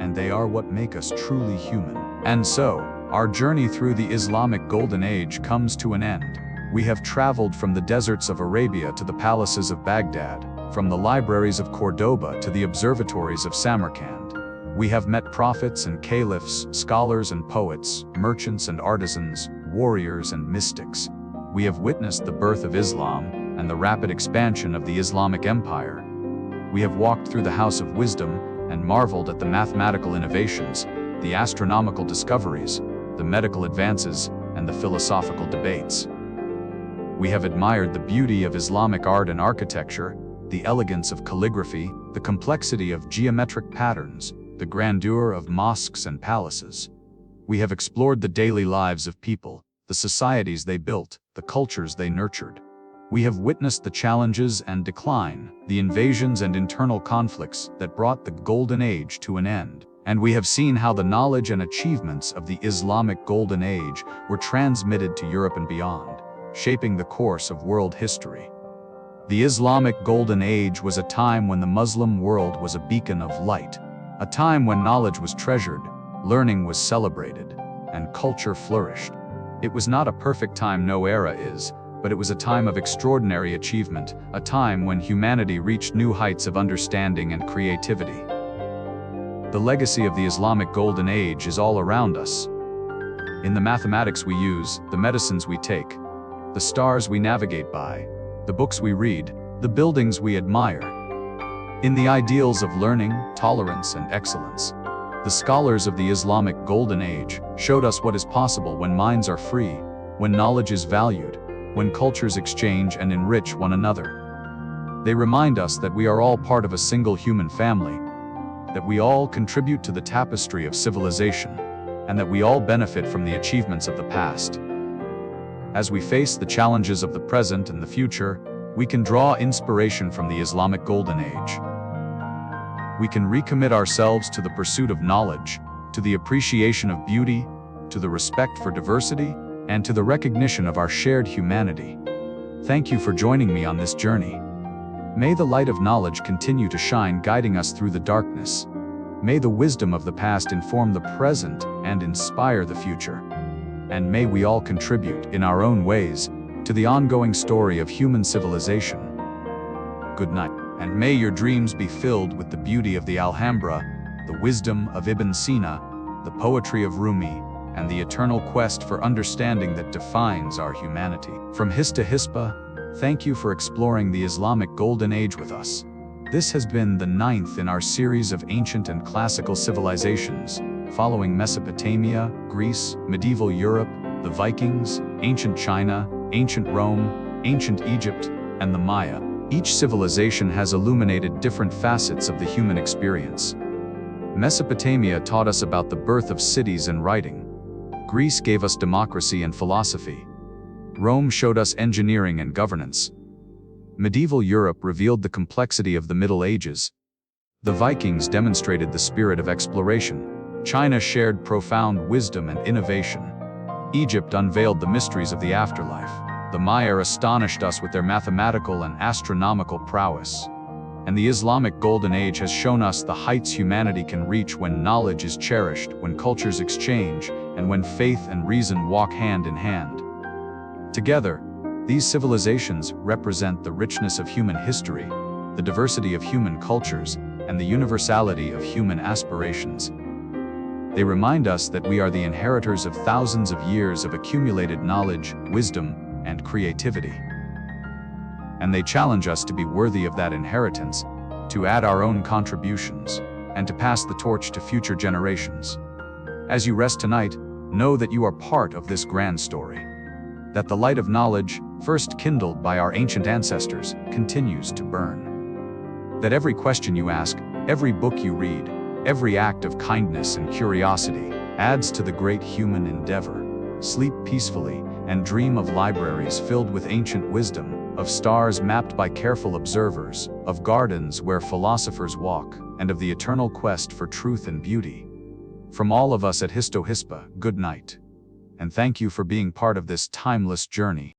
and they are what make us truly human. And so, our journey through the Islamic Golden Age comes to an end. We have traveled from the deserts of Arabia to the palaces of Baghdad, from the libraries of Cordoba to the observatories of Samarkand. We have met prophets and caliphs, scholars and poets, merchants and artisans, warriors and mystics. We have witnessed the birth of Islam and the rapid expansion of the Islamic Empire. We have walked through the House of Wisdom and marveled at the mathematical innovations, the astronomical discoveries, the medical advances, and the philosophical debates. We have admired the beauty of Islamic art and architecture, the elegance of calligraphy, the complexity of geometric patterns, the grandeur of mosques and palaces. We have explored the daily lives of people, the societies they built, the cultures they nurtured. We have witnessed the challenges and decline, the invasions and internal conflicts that brought the Golden Age to an end. And we have seen how the knowledge and achievements of the Islamic Golden Age were transmitted to Europe and beyond, shaping the course of world history. The Islamic Golden Age was a time when the Muslim world was a beacon of light, a time when knowledge was treasured, learning was celebrated, and culture flourished. It was not a perfect time, no era is, but it was a time of extraordinary achievement, a time when humanity reached new heights of understanding and creativity. The legacy of the Islamic Golden Age is all around us. In the mathematics we use, the medicines we take, the stars we navigate by, the books we read, the buildings we admire. In the ideals of learning, tolerance, and excellence, the scholars of the Islamic Golden Age showed us what is possible when minds are free, when knowledge is valued, when cultures exchange and enrich one another. They remind us that we are all part of a single human family, that we all contribute to the tapestry of civilization, and that we all benefit from the achievements of the past. As we face the challenges of the present and the future, we can draw inspiration from the Islamic Golden Age. We can recommit ourselves to the pursuit of knowledge, to the appreciation of beauty, to the respect for diversity, and to the recognition of our shared humanity. Thank you for joining me on this journey. May the light of knowledge continue to shine, guiding us through the darkness. May the wisdom of the past inform the present and inspire the future. And may we all contribute, in our own ways, to the ongoing story of human civilization. Good night, and may your dreams be filled with the beauty of the Alhambra, the wisdom of Ibn Sina, the poetry of Rumi, and the eternal quest for understanding that defines our humanity. From His to Hispa, thank you for exploring the Islamic Golden Age with us. This has been the 9th in our series of ancient and classical civilizations, following Mesopotamia, Greece, medieval Europe, the Vikings, ancient China, ancient Rome, ancient Egypt, and the Maya. Each civilization has illuminated different facets of the human experience. Mesopotamia taught us about the birth of cities and writing. Greece gave us democracy and philosophy. Rome showed us engineering and governance. Medieval Europe revealed the complexity of the Middle Ages. The Vikings demonstrated the spirit of exploration. China shared profound wisdom and innovation. Egypt unveiled the mysteries of the afterlife. The Maya astonished us with their mathematical and astronomical prowess. And the Islamic Golden Age has shown us the heights humanity can reach when knowledge is cherished, when cultures exchange, and when faith and reason walk hand in hand. Together, these civilizations represent the richness of human history, the diversity of human cultures, and the universality of human aspirations. They remind us that we are the inheritors of thousands of years of accumulated knowledge, wisdom, and creativity. And they challenge us to be worthy of that inheritance, to add our own contributions, and to pass the torch to future generations. As you rest tonight, know that you are part of this grand story. That the light of knowledge, first kindled by our ancient ancestors, continues to burn. That every question you ask, every book you read, every act of kindness and curiosity adds to the great human endeavor. Sleep peacefully and dream of libraries filled with ancient wisdom, of stars mapped by careful observers, of gardens where philosophers walk, and of the eternal quest for truth and beauty. From all of us at Histo Hispa, good night. And thank you for being part of this timeless journey.